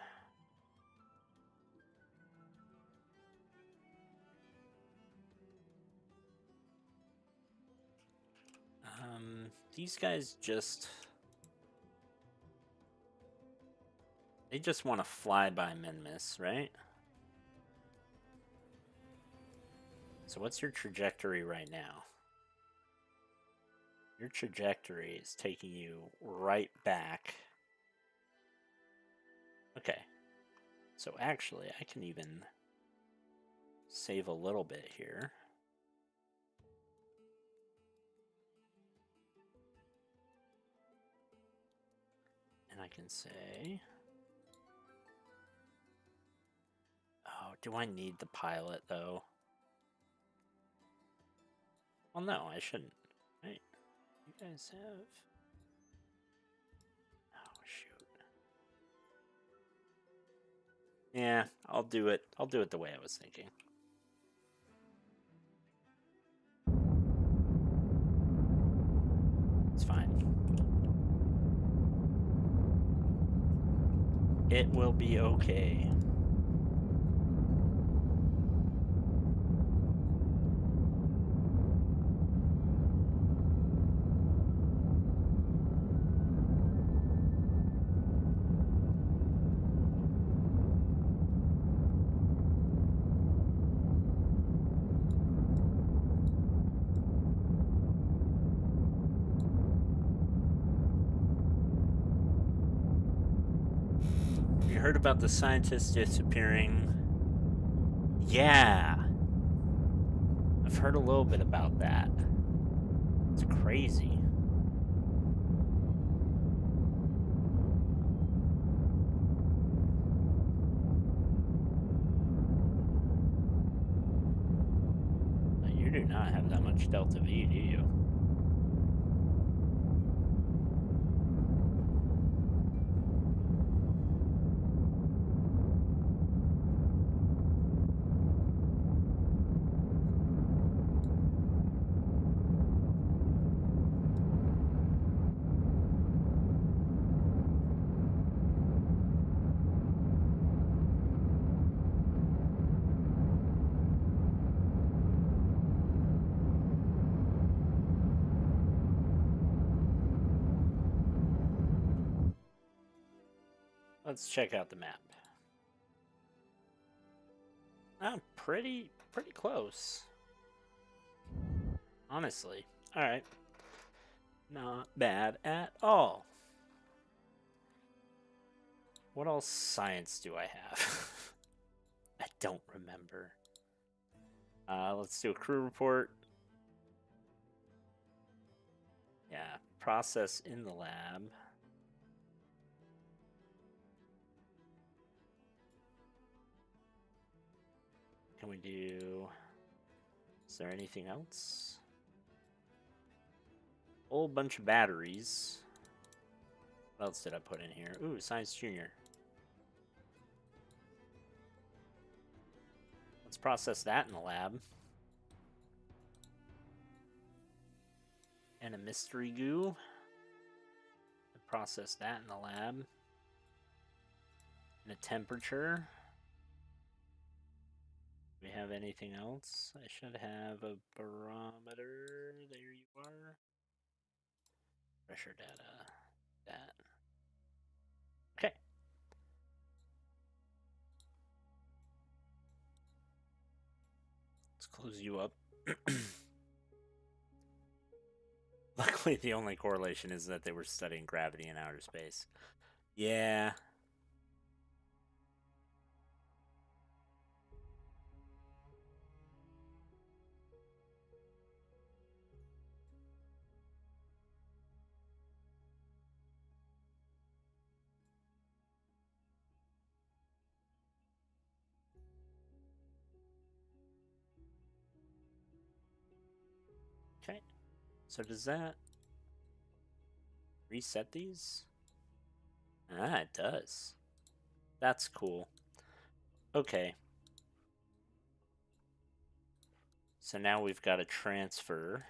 Speaker 1: These guys just... They just want to fly by Minmus, right? So what's your trajectory right now? Your trajectory is taking you right back. Okay. So actually, I can even save a little bit here. And I can say... Oh, do I need the pilot, though? Well, no, I shouldn't. Right? You guys have... Oh, shoot. Yeah, I'll do it. I'll do it the way I was thinking. It's fine. It will be okay. Heard about the scientists disappearing. Yeah. I've heard a little bit about that. It's crazy. You do not have that much Delta V, do you? Let's check out the map. Pretty close. Honestly. Alright. Not bad at all. What else science do I have? I don't remember. Let's do a crew report. Yeah, process in the lab. Can we do... Is there anything else? Whole bunch of batteries. What else did I put in here? Ooh, Science Junior. Let's process that in the lab. And a mystery goo. Process that in the lab. And a temperature. Do we have anything else? I should have a barometer. There you are. Pressure data. That. Okay. Let's close you up. Luckily, the only correlation is that they were studying gravity in outer space. Yeah. Okay. So does that reset these? Ah, it does. That's cool. Okay. So now we've got to transfer.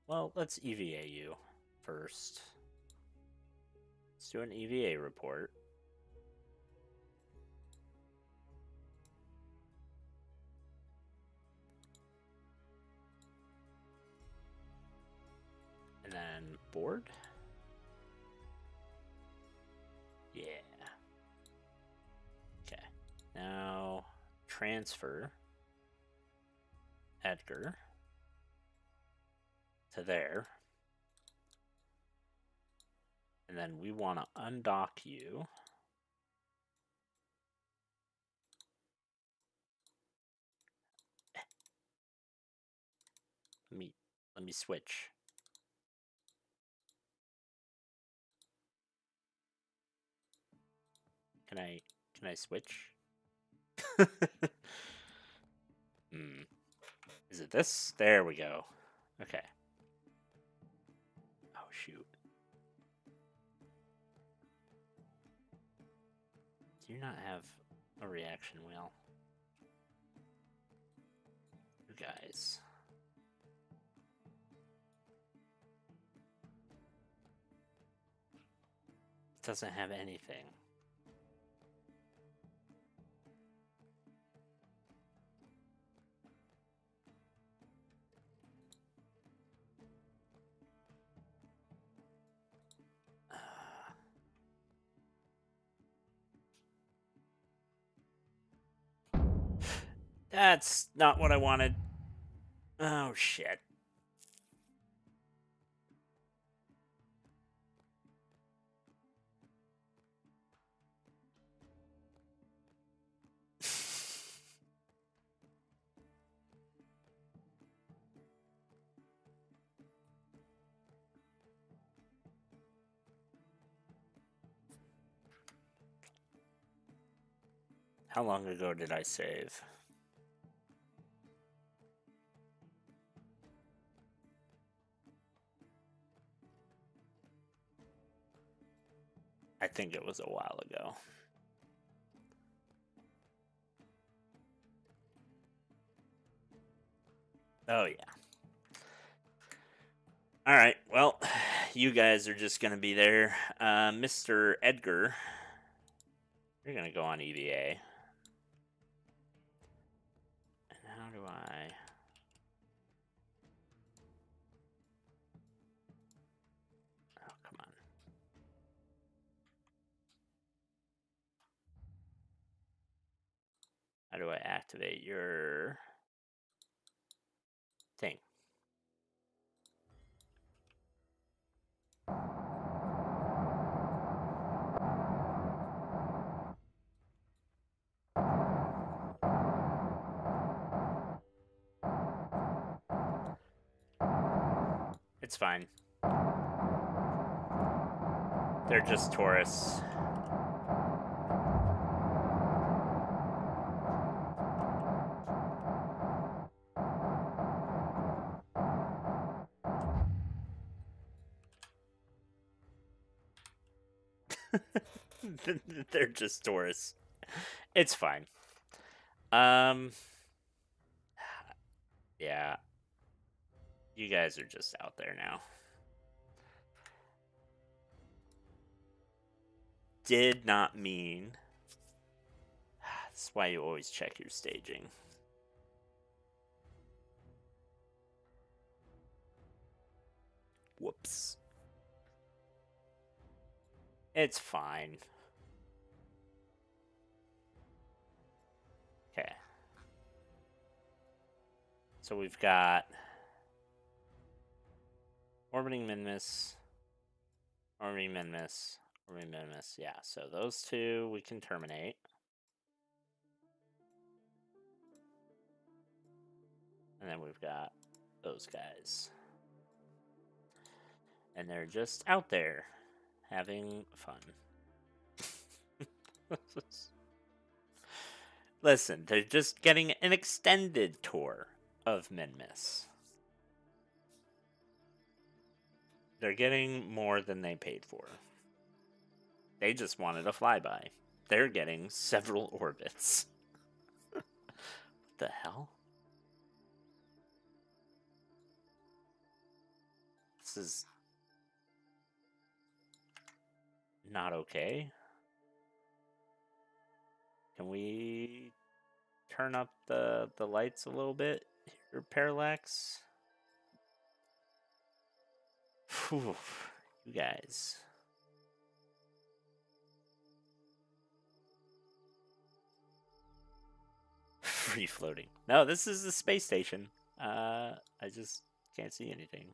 Speaker 1: Well, let's EVA you first. Let's do an EVA report. And then board. Yeah. Okay. Now transfer Edgar to there. And then we want to undock you. Let me switch. Can I switch? Is it this? There we go. Okay. Oh shoot. Do you not have a reaction wheel? You guys. It doesn't have anything. That's not what I wanted. Oh, shit. How long ago did I save? I think it was a while ago. Oh, yeah. All right, well, you guys are just going to be there. Mr. Edgar, you're going to go on EVA. And how do I... Oh, come on. How do I activate your thing? It's fine. They're just tourists. They're just tourists. It's fine. Yeah. You guys are just out there now. Did not mean. That's why you always check your staging. Whoops. It's fine. Okay. So we've got orbiting Minmus, orbiting Minmus, orbiting Minmus. Yeah, so those two we can terminate. And then we've got those guys. And they're just out there having fun. Listen, they're just getting an extended tour of Minmus. They're getting more than they paid for. They just wanted a flyby. They're getting several orbits. What the hell? This is not okay. Can we turn up the lights a little bit here, Parallax? Whew, you guys. Free floating. No, this is the space station. I just can't see anything.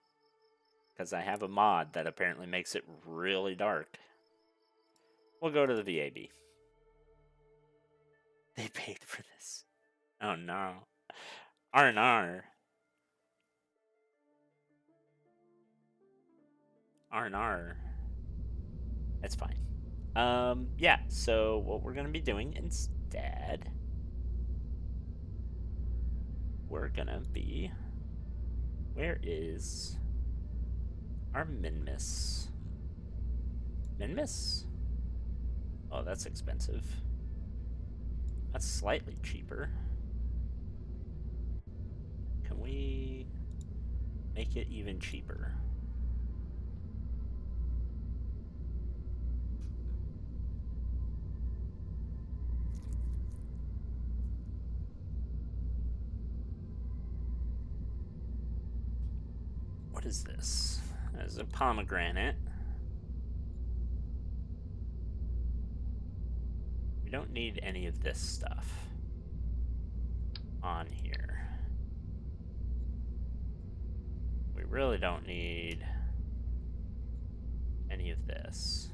Speaker 1: Because I have a mod that apparently makes it really dark. We'll go to the VAB. They paid for this. Oh no. R&R. R&R. That's fine. Yeah, so what we're going to be doing instead, we're going to be... Where is our Minmus? Minmus? Oh, that's expensive. That's slightly cheaper. Can we make it even cheaper? What is this? There's a pomegranate. We don't need any of this stuff on here. We really don't need any of this.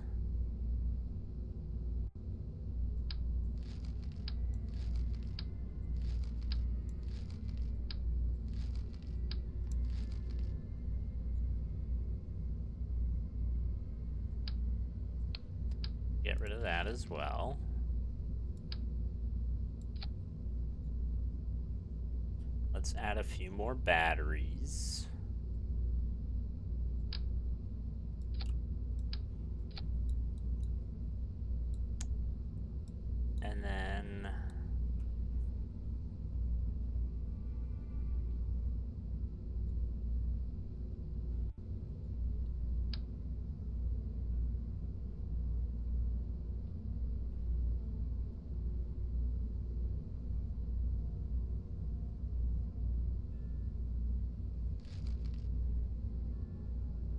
Speaker 1: Get rid of that as well. let's add a few more batteries. And then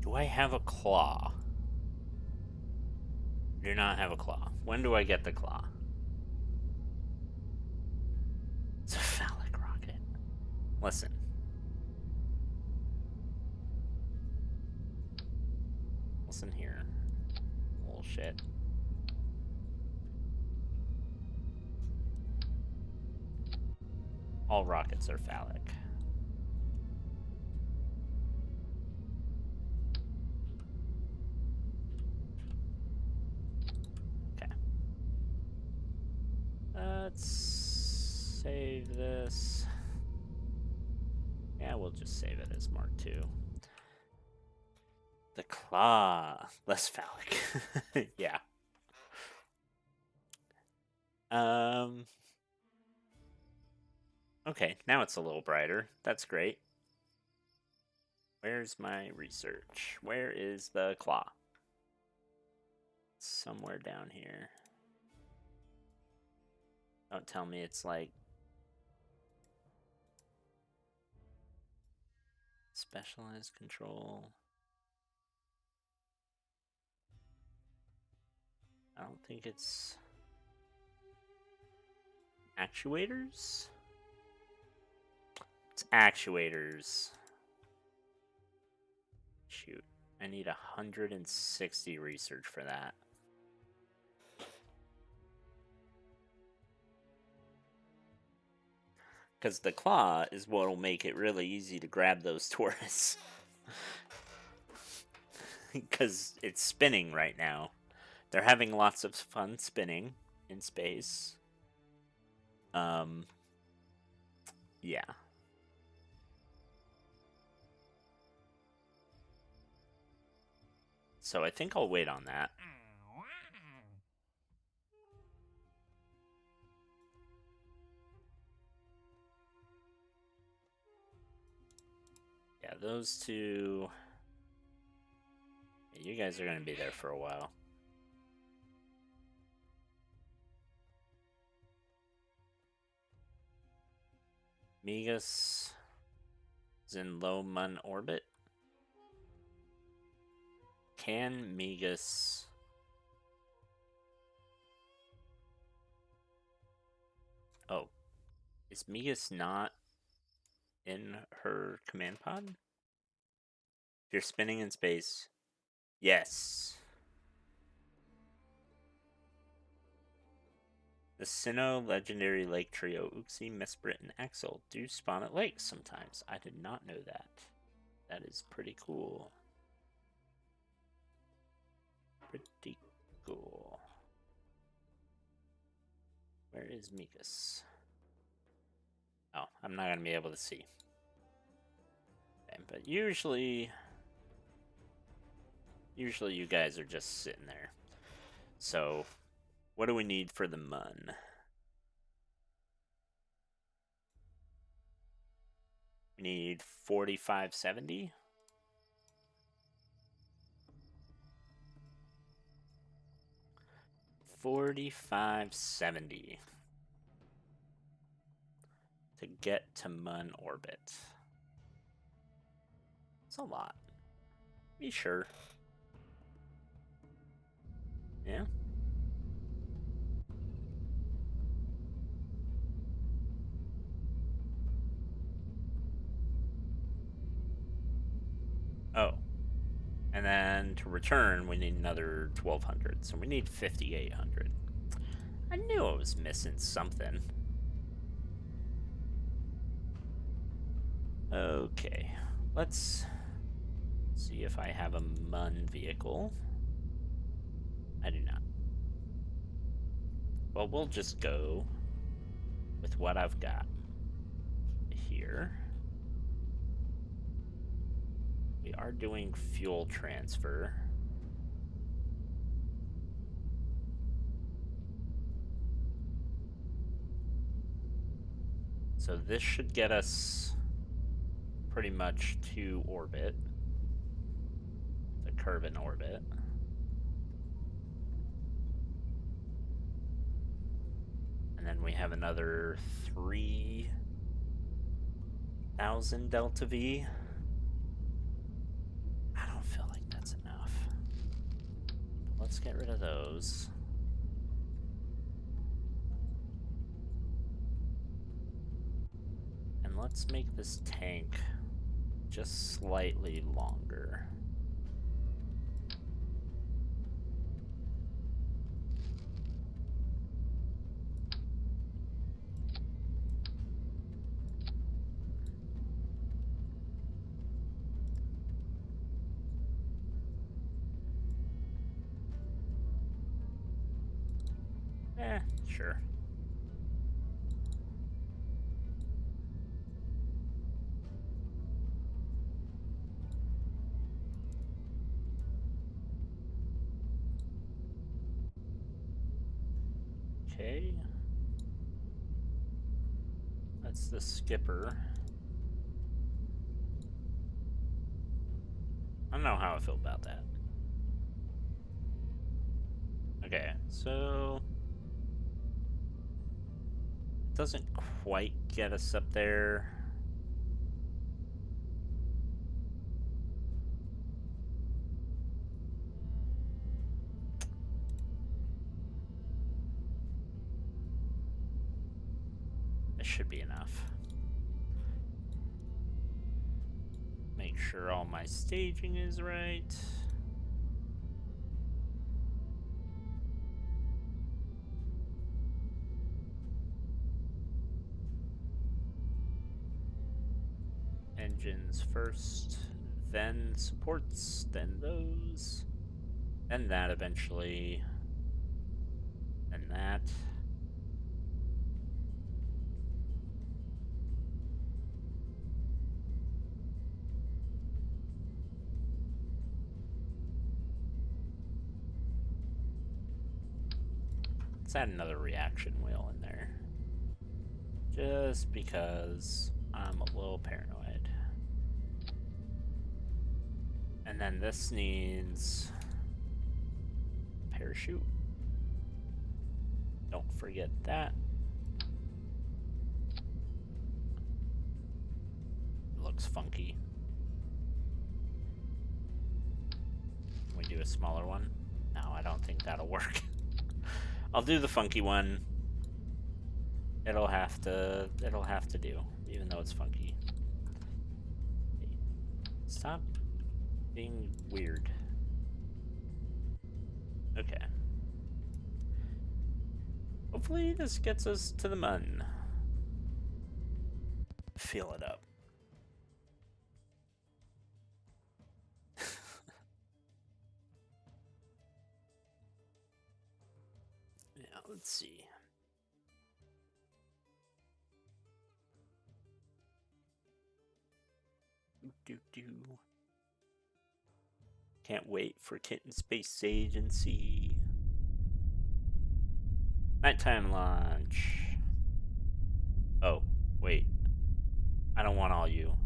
Speaker 1: do I have a claw? Do not have a claw. When do I get the claw? It's a phallic rocket. Listen. Listen here. Bullshit. All rockets are phallic. Okay. Let's save this. Yeah, we'll just save it as Mark II. The claw. Less phallic. Yeah. Okay, now it's a little brighter. That's great. Where's my research? Where is the claw? Somewhere down here. Don't tell me it's like specialized control. I don't think it's actuators. It's actuators. Shoot, I need 160 research for that. Because the claw is what will make it really easy to grab those tourists. Because it's spinning right now. They're having lots of fun spinning in space. Yeah. So I think I'll wait on that. Yeah, those two... Yeah, you guys are going to be there for a while. Megas is in low Mun orbit. Can Megas... Oh. Is Megas not in her command pod? If you're spinning in space... Yes. The Sinnoh legendary lake trio, Uxie, Mesprit, and Axel, do spawn at lakes sometimes. I did not know that. That is pretty cool. Pretty cool. Where is Mikas? Oh, I'm not going to be able to see. Okay, but usually you guys are just sitting there. So, what do we need for the Mun? We need 4570. $45.70 to get to Mun orbit. It's a lot. Be sure. Yeah. Oh. And then to return, we need another 1200. So we need 5800. I knew I was missing something. Okay. Let's see if I have a Mun vehicle. I do not. Well, we'll just go with what I've got here. We are doing fuel transfer. So this should get us pretty much to orbit. The curve in orbit. And then we have another 3,000 delta V. I don't feel like that's enough. But let's get rid of those. And let's make this tank just slightly longer. Sure. Okay. That's the skipper. I don't know how I feel about that. Okay, so it doesn't quite get us up there. This should be enough. Make sure all my staging is right. Engines first, then supports, then those, then that eventually, then that. Let's add another reaction wheel in there. Just because I'm a little paranoid. And then this needs parachute. Don't forget that. It looks funky. Can we do a smaller one? No, I don't think that'll work. I'll do the funky one. It'll have to do, even though it's funky. Stop being weird. Okay. Hopefully this gets us to the moon. Feel it up. Yeah, let's see. Can't wait for Kitten Space Agency. Nighttime launch. Oh, wait. I don't want all you.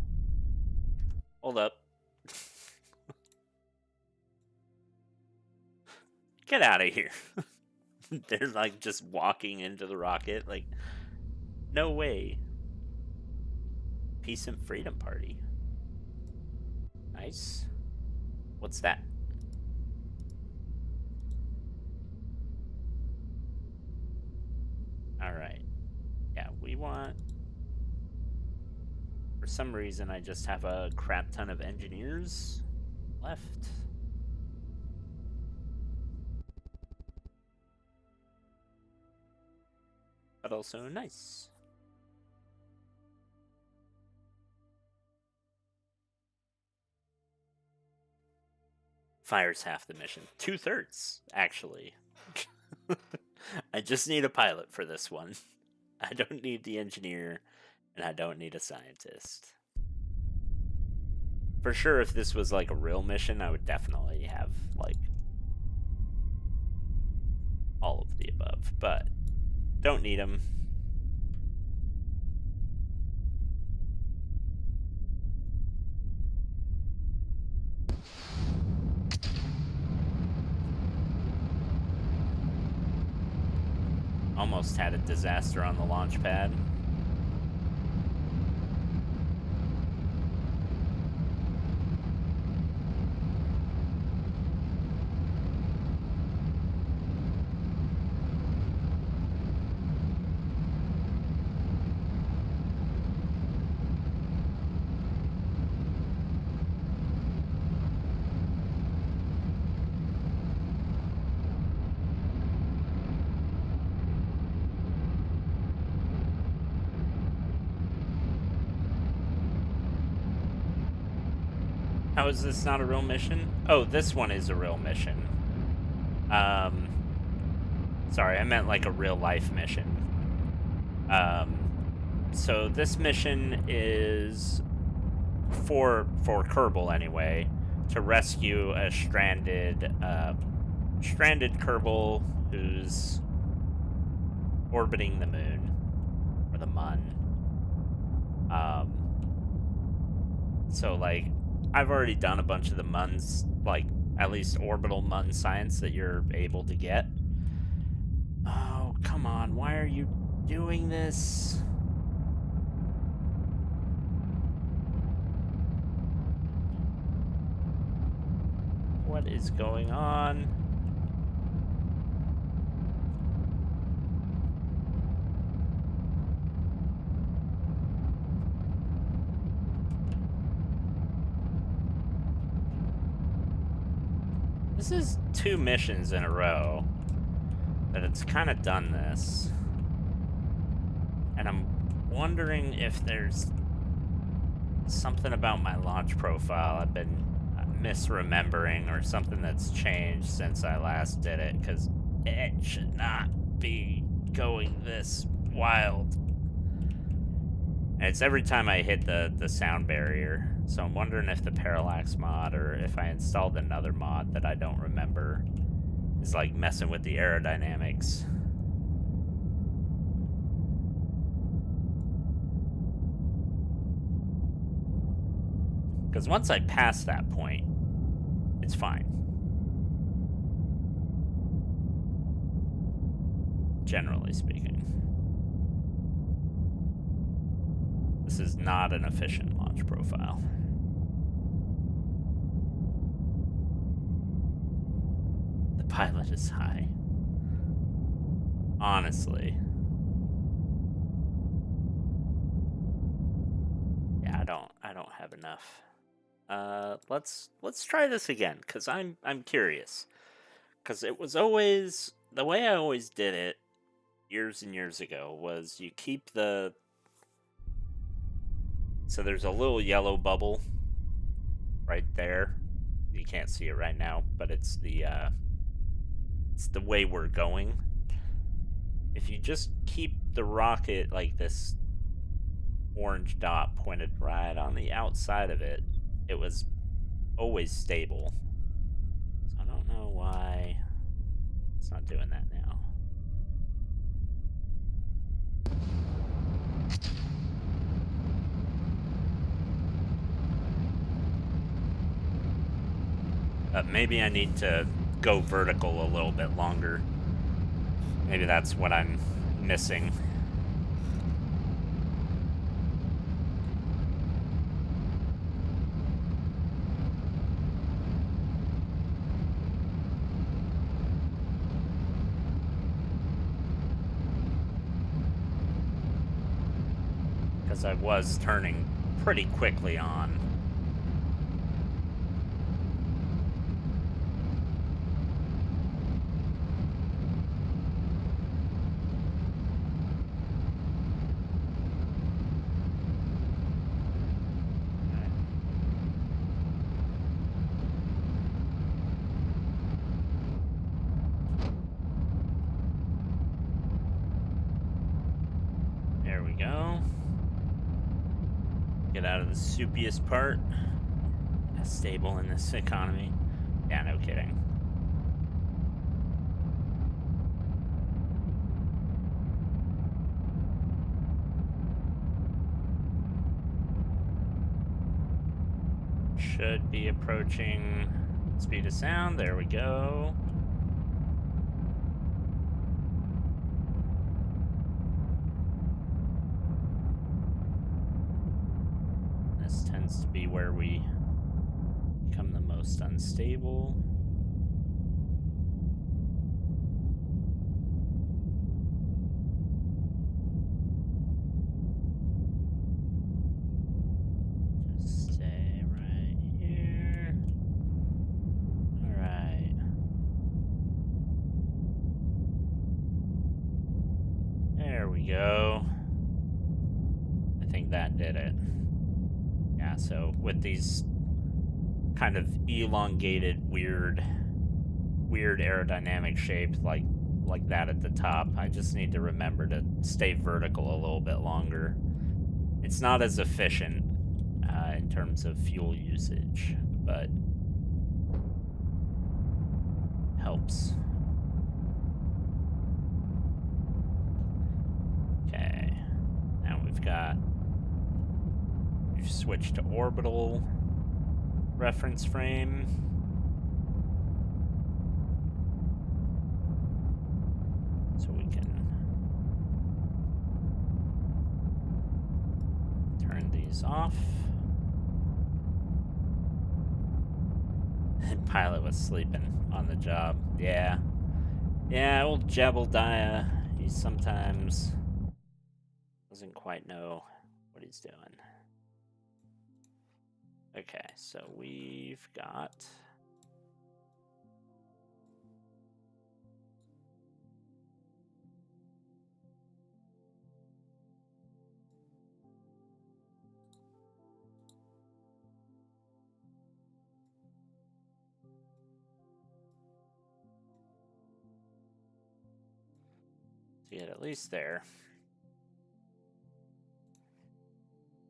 Speaker 1: Hold up. Get out of here. They're like just walking into the rocket. Like, no way. Peace and Freedom Party. Nice. What's that? Alright. Yeah, we want... For some reason, I just have a crap ton of engineers left. But also nice. Fire's half the mission. 2/3, actually. I just need a pilot for this one. I don't need the engineer, and I don't need a scientist. For sure, if this was like a real mission, I would definitely have like all of the above, but don't need them. Almost had a disaster on the launch pad. How is this not a real mission? Oh, this one is a real mission. Sorry, I meant like a real life mission. So this mission is for Kerbal anyway, to rescue a stranded Kerbal who's orbiting the moon or the Mun. So like I've already done a bunch of the Mun's, like at least orbital Mun science that you're able to get. Oh, come on, why are you doing this? What is going on? This is 2 missions in a row that it's kind of done this. And I'm wondering if there's something about my launch profile I've been misremembering or something that's changed since I last did it, because it should not be going this wild. And it's every time I hit the sound barrier. So I'm wondering if the parallax mod, or if I installed another mod that I don't remember, is like messing with the aerodynamics. Because once I pass that point, it's fine. Generally speaking. This is not an efficient launch profile. The pilot is high. Honestly. Yeah, I don't have enough. Let's try this again, because I'm curious. Because it was always, the way I always did it years and years ago was you keep the, so there's a little yellow bubble right there. You can't see it right now, but it's the way we're going. If you just keep the rocket like this orange dot pointed right on the outside of it, it was always stable. So I don't know why it's not doing that now. Maybe I need to go vertical a little bit longer. Maybe that's what I'm missing. Because I was turning pretty quickly on. Get out of the soupiest part. stable in this economy. Yeah, no kidding. Should be approaching speed of sound. There we go. This tends to be where we become the most unstable. Just stay right here. All right. There we go. I think that did it. Yeah, so with these kind of elongated, weird aerodynamic shapes like that at the top, I just need to remember to stay vertical a little bit longer. It's not as efficient in terms of fuel usage, but helps. Okay, now we've switched to orbital reference frame. So we can turn these off. And pilot was sleeping on the job. Yeah, old Jebediah, he sometimes doesn't quite know what he's doing. Okay, so we've got to get at least there.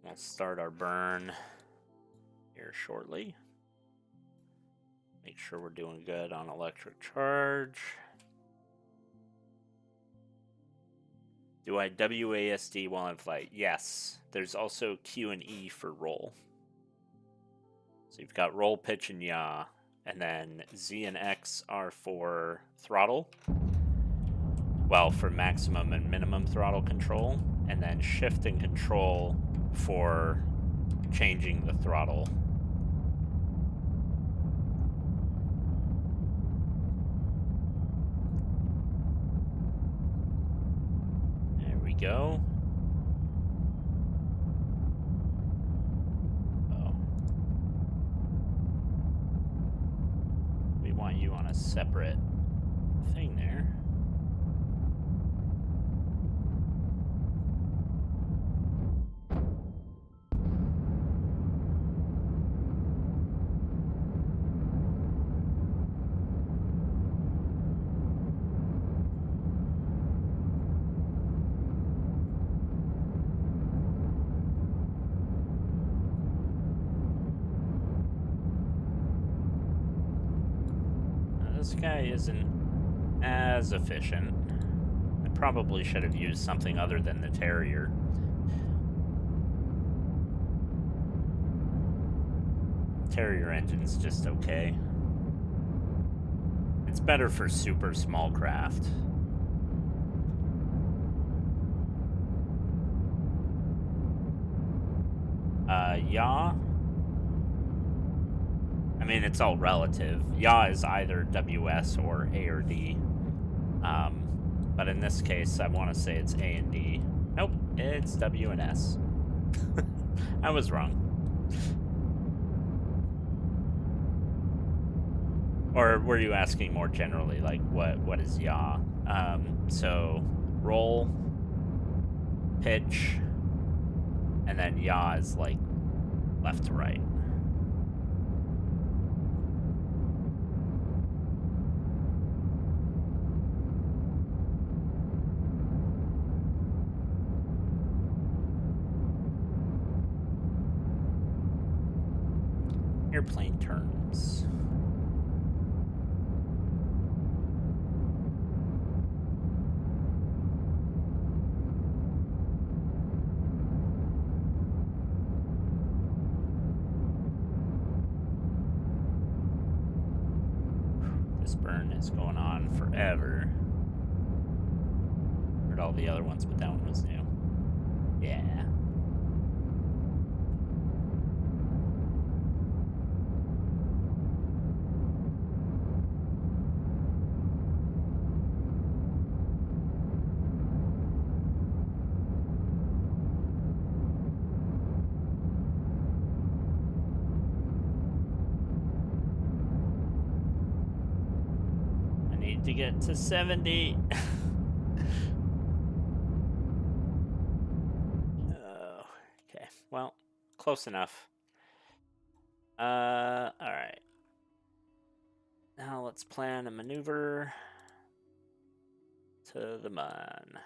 Speaker 1: We'll start our burn here shortly. Make sure we're doing good on electric charge. Do I WASD while in flight? Yes. There's also Q and E for roll. So you've got roll, pitch, and yaw. And then Z and X are for throttle. Well, for maximum and minimum throttle control. And then shift and control for changing the throttle. There we go. Oh. We want you on a separate thing there. This guy isn't as efficient. I probably should have used something other than the Terrier. Terrier engine's just okay. It's better for super small craft. Yaw. I mean, it's all relative. Yaw is either WS or A or D. But in this case, I want to say it's A and D. Nope, it's W and S. I was wrong. Or were you asking more generally, like, what is yaw? So, roll, pitch, and then yaw is, like, left to right. airplane terms. This burn is going on forever. Heard all the other ones, but that one was new. Yeah. I need to get to 70. Oh, okay. Well, close enough. Alright. Now let's plan a maneuver to the mun.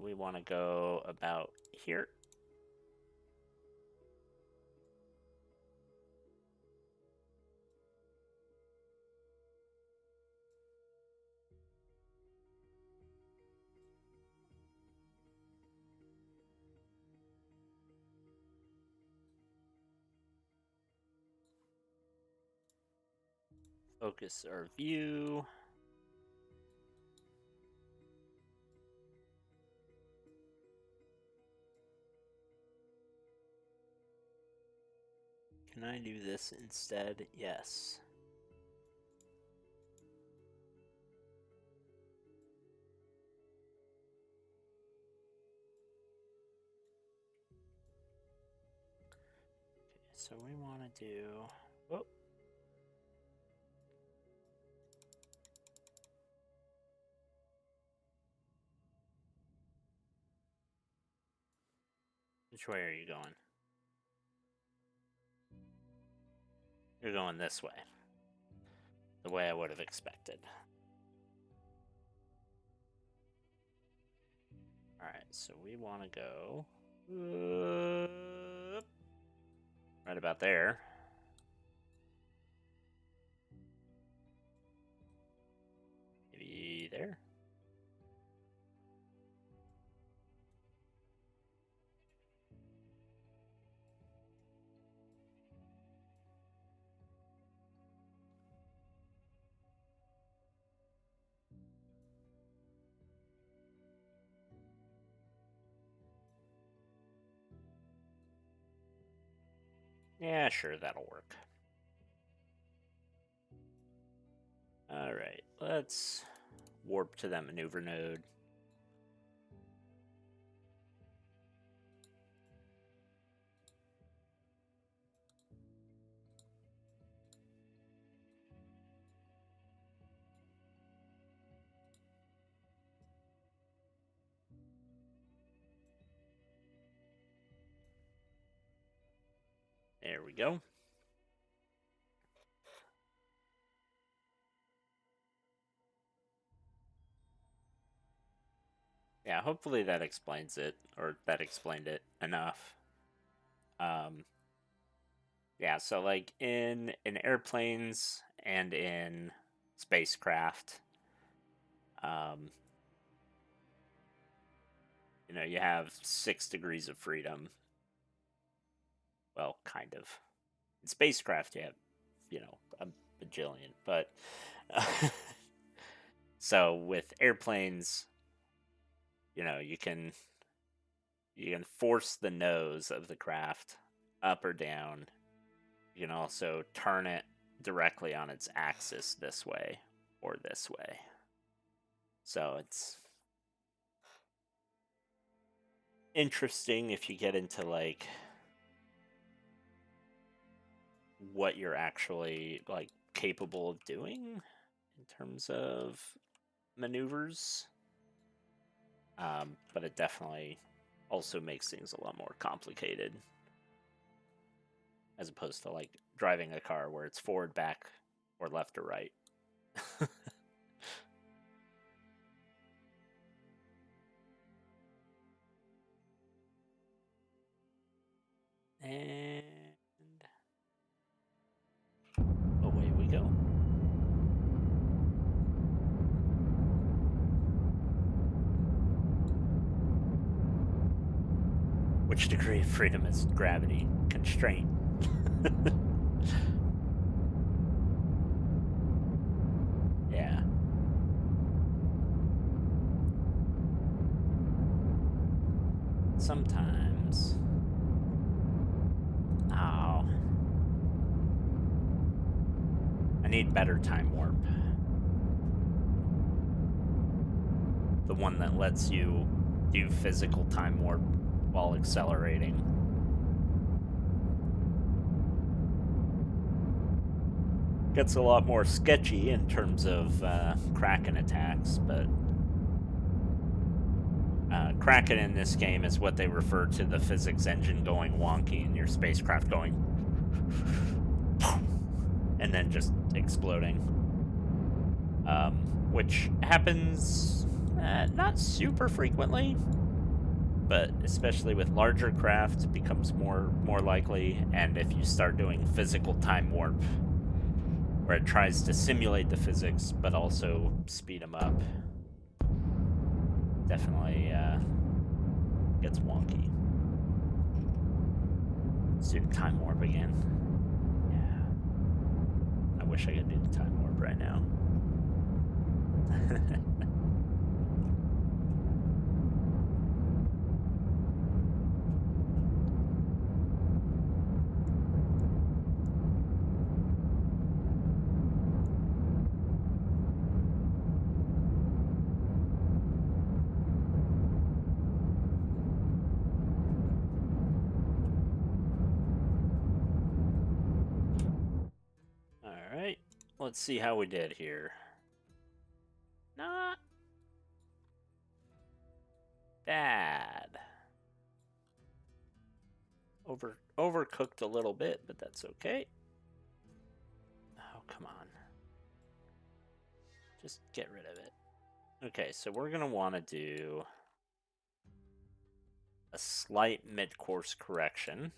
Speaker 1: We want to go about here. Focus our view. Can I do this instead? Yes. Okay, so we want to do... Whoop. Which way are you going? You're going this way. The way I would have expected. Alright, so we want to go... right about there. Maybe there. Yeah, sure, that'll work. Alright, let's warp to that maneuver node. There we go. Yeah, hopefully that explains it, or that explained it enough. Yeah, so like in airplanes and in spacecraft, um, you have 6 degrees of freedom. Well, kind of. In spacecraft, you have, a bajillion, but so with airplanes, you can force the nose of the craft up or down. You can also turn it directly on its axis this way or this way. So it's interesting if you get into like what you're actually like capable of doing in terms of maneuvers. But it definitely also makes things a lot more complicated as opposed to like driving a car where it's forward, back, or left or right. And away we go. Which degree of freedom is gravity constraint? Yeah. Sometimes. Oh. I need better time warp. The one that lets you do physical time warp while accelerating. Gets a lot more sketchy in terms of Kraken attacks, but Kraken in this game is what they refer to the physics engine going wonky and your spacecraft going and then just exploding, which happens not super frequently, but especially with larger craft, it becomes more likely. And if you start doing physical time warp, where it tries to simulate the physics but also speed them up, definitely gets wonky. Let's do time warp again. Yeah. I wish I could do the time warp right now. Alright, let's see how we did here. Not bad. Overcooked a little bit, but that's okay. Oh, come on. Just get rid of it. Okay, so we're going to want to do a slight mid-course correction.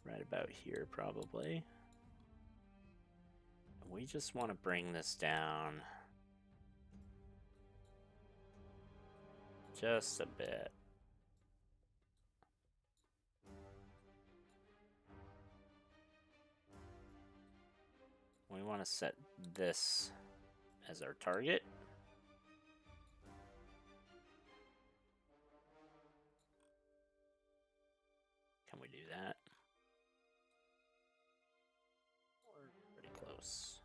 Speaker 1: Right about here, probably. And we just want to bring this down just a bit. We want to set this as our target. Can we do that? We're pretty close.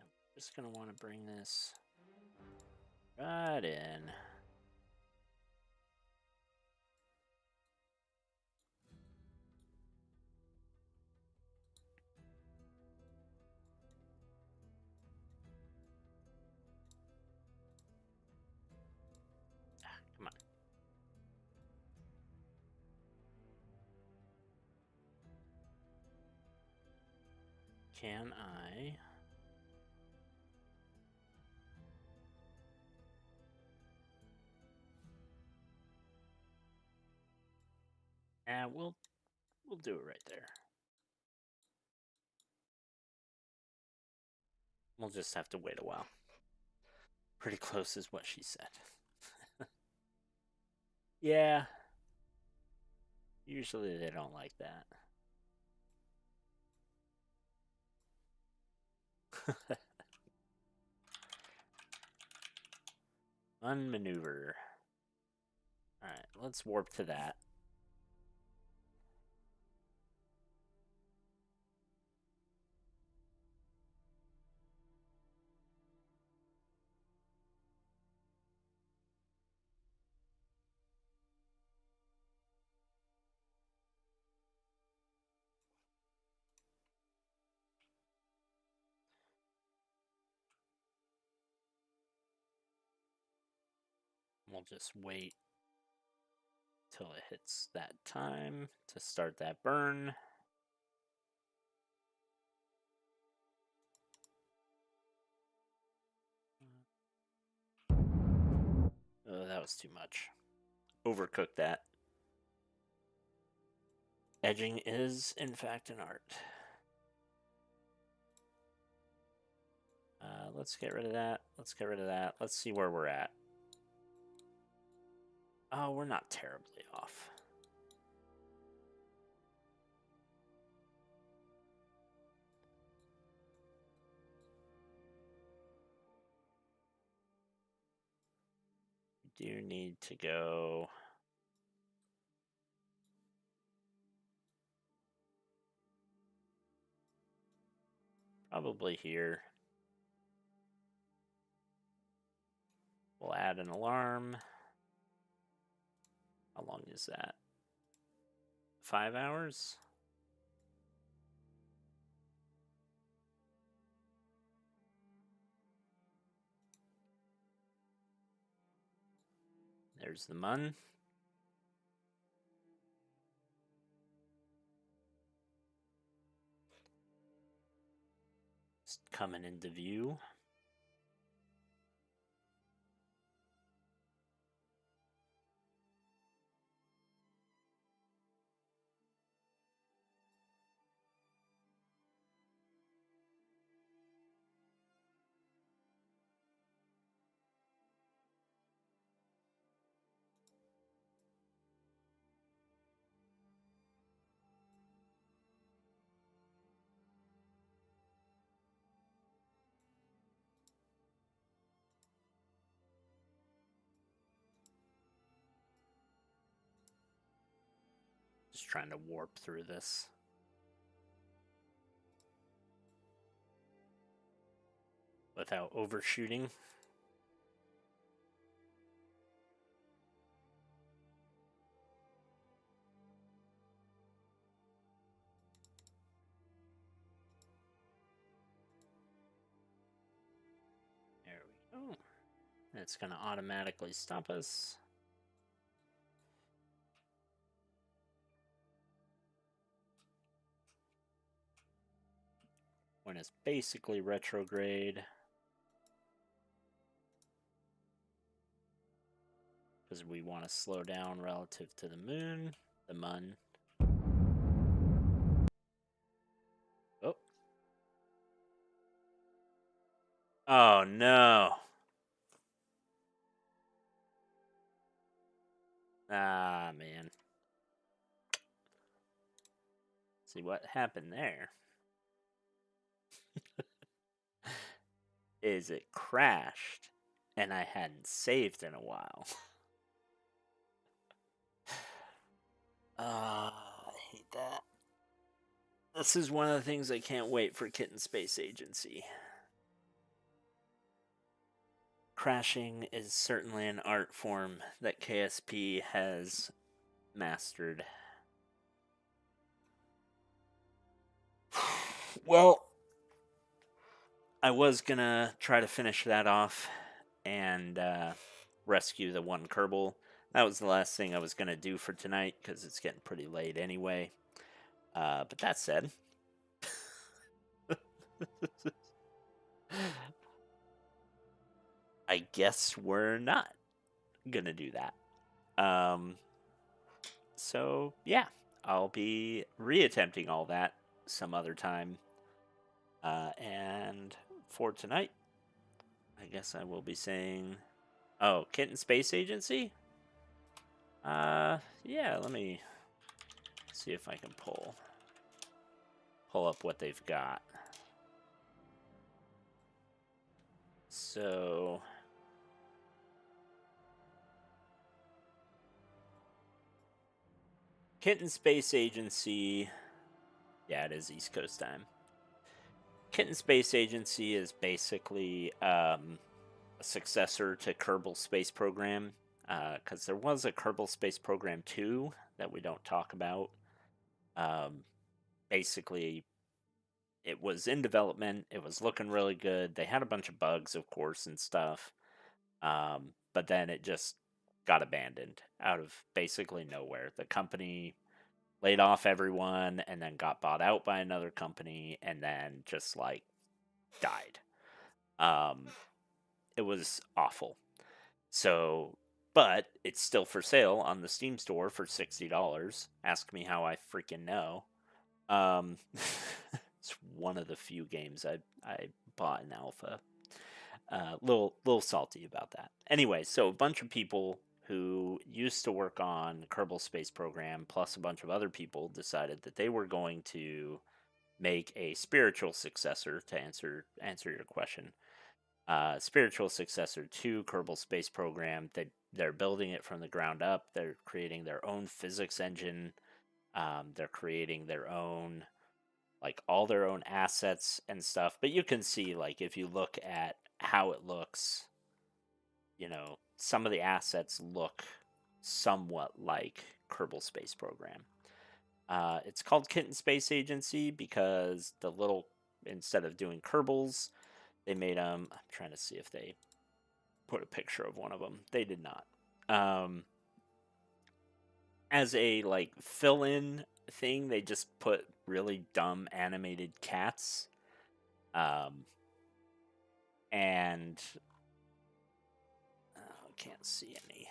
Speaker 1: I'm just going to want to bring this right in. Come on. Can I? And we'll do it right there. We'll just have to wait a while. Pretty close is what she said. Yeah. Usually they don't like that. Unmaneuver. Alright, let's warp to that. We'll just wait till it hits that time to start that burn. was too much. Overcooked that. Edging is, in fact, an art. Let's get rid of that. Let's get rid of that. Let's see where we're at. Oh, we're not terribly off. We do need to go... probably here. We'll add an alarm. How long is that? 5 hours? There's the mun. Just coming into view. Just trying to warp through this. Without overshooting. There we go. It's going to automatically stop us. When it's basically retrograde. Because we want to slow down relative to the moon, the mun. Oh. Oh no. Ah, man. See what happened there? Is it crashed and I hadn't saved in a while. I hate that. This is one of the things I can't wait for Kitten Space Agency. Crashing is certainly an art form that KSP has mastered. Well, I was gonna try to finish that off and rescue the one Kerbal. That was the last thing I was gonna do for tonight because it's getting pretty late anyway. But that said, I guess we're not gonna do that. So yeah, I'll be reattempting all that some other time. And for tonight, I guess I will be saying, oh, Kitten Space Agency? Yeah, let me see if I can pull up what they've got. So Kitten Space Agency, yeah, it is East Coast time. Kitten Space Agency is basically a successor to Kerbal Space Program, because there was a Kerbal Space Program 2 that we don't talk about. Basically, it was in development. It was looking really good. They had a bunch of bugs, of course, and stuff. But then it just got abandoned out of basically nowhere. The company laid off everyone and then got bought out by another company and then just like died. It was awful. So but it's still for sale on the Steam store for $60. Ask me how I freaking know. Um, it's one of the few games I bought in alpha. Little salty about that. Anyway, so a bunch of people who used to work on Kerbal Space Program, plus a bunch of other people, decided that they were going to make a spiritual successor to answer your question. Spiritual successor to Kerbal Space Program. They're building it from the ground up. They're creating their own physics engine. They're creating their own, like, all their own assets and stuff. But you can see, like, if you look at how it looks, some of the assets look somewhat like Kerbal Space Program. It's called Kitten Space Agency because instead of doing Kerbals, they made them. I'm trying to see if they put a picture of one of them. They did not. As a, like, fill-in thing, they just put really dumb animated cats. And can't see any.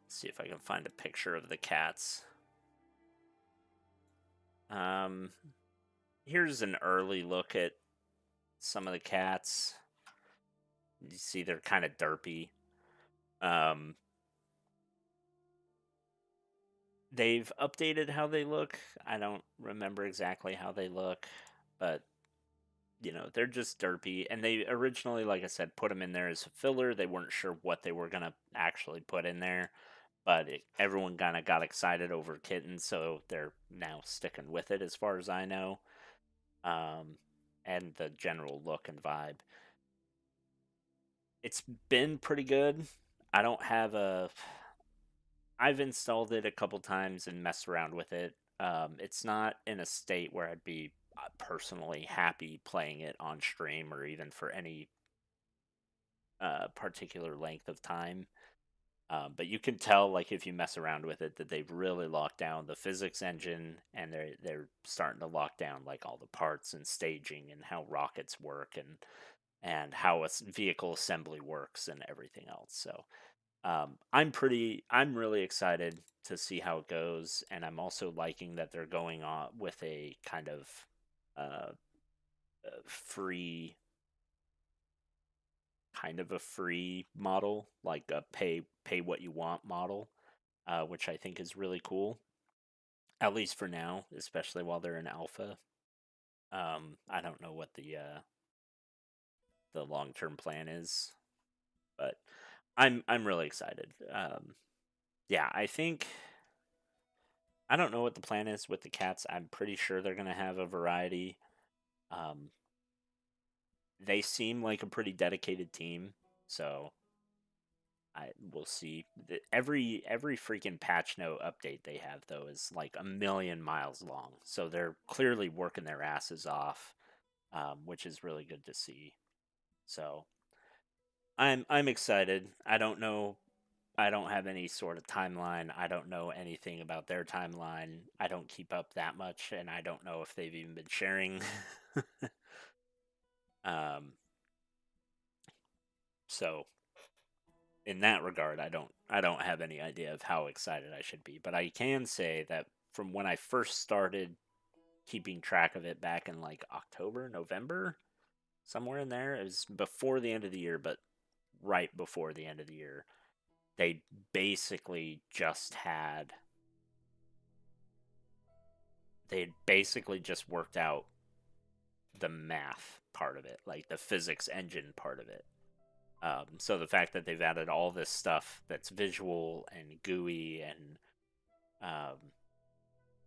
Speaker 1: Let's see if I can find a picture of the cats. Here's an early look at some of the cats. You see they're kind of derpy. They've updated how they look. I don't remember exactly how they look, but they're just derpy. And they originally, like I said, put them in there as a filler. They weren't sure what they were gonna actually put in there, but everyone kind of got excited over kittens, so they're now sticking with it, as far as I know. And the general look and vibe. It's been pretty good. I don't have a. I've installed it a couple times and messed around with it. It's not in a state where I'd be personally happy playing it on stream or even for any particular length of time. But you can tell, like, if you mess around with it, that they've really locked down the physics engine, and they're starting to lock down, like, all the parts and staging and how rockets work and how a vehicle assembly works and everything else. So I'm really excited to see how it goes, and I'm also liking that they're going on with a kind of uh, free a free model, like a pay what you want model, which I think is really cool. At least for now, especially while they're in alpha. I don't know what the long term plan is, but I'm really excited. Yeah, I don't know what the plan is with the cats. I'm pretty sure they're gonna have a variety. Um, they seem like a pretty dedicated team, so we'll see. Every freaking patch note update they have, though, is like a million miles long. So they're clearly working their asses off, which is really good to see. So I'm excited. I don't know. I don't have any sort of timeline. I don't know anything about their timeline. I don't keep up that much, and I don't know if they've even been sharing. um, so in that regard, I don't have any idea of how excited I should be, but I can say that from when I first started keeping track of it back in, like, October, November, somewhere in there, it was before the end of the year, but right before the end of the year, they basically just had they had basically just worked out the math part of it, like the physics engine part of it. So the fact that they've added all this stuff that's visual and gooey and, um,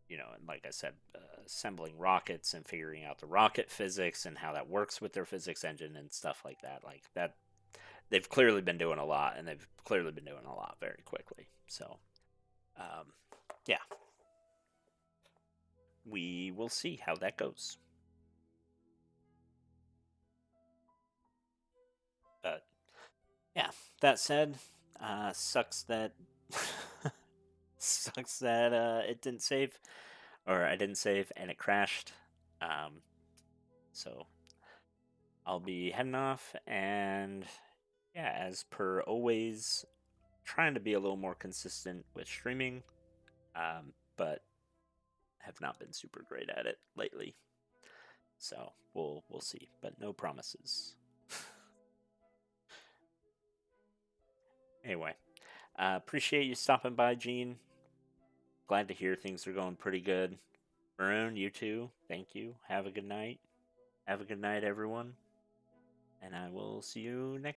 Speaker 1: and like I said, assembling rockets and figuring out the rocket physics and how that works with their physics engine and stuff like that, they've clearly been doing a lot, and they've clearly been doing a lot very quickly. So, um, yeah, we will see how that goes. But yeah, that said, sucks that it didn't save, or I didn't save and it crashed. So I'll be heading off, and yeah, as per always, trying to be a little more consistent with streaming, but have not been super great at it lately. So we'll see, but no promises. Anyway, appreciate you stopping by, Gene. Glad to hear things are going pretty good. Maroon, you too. Thank you. Have a good night. Have a good night, everyone. And I will see you next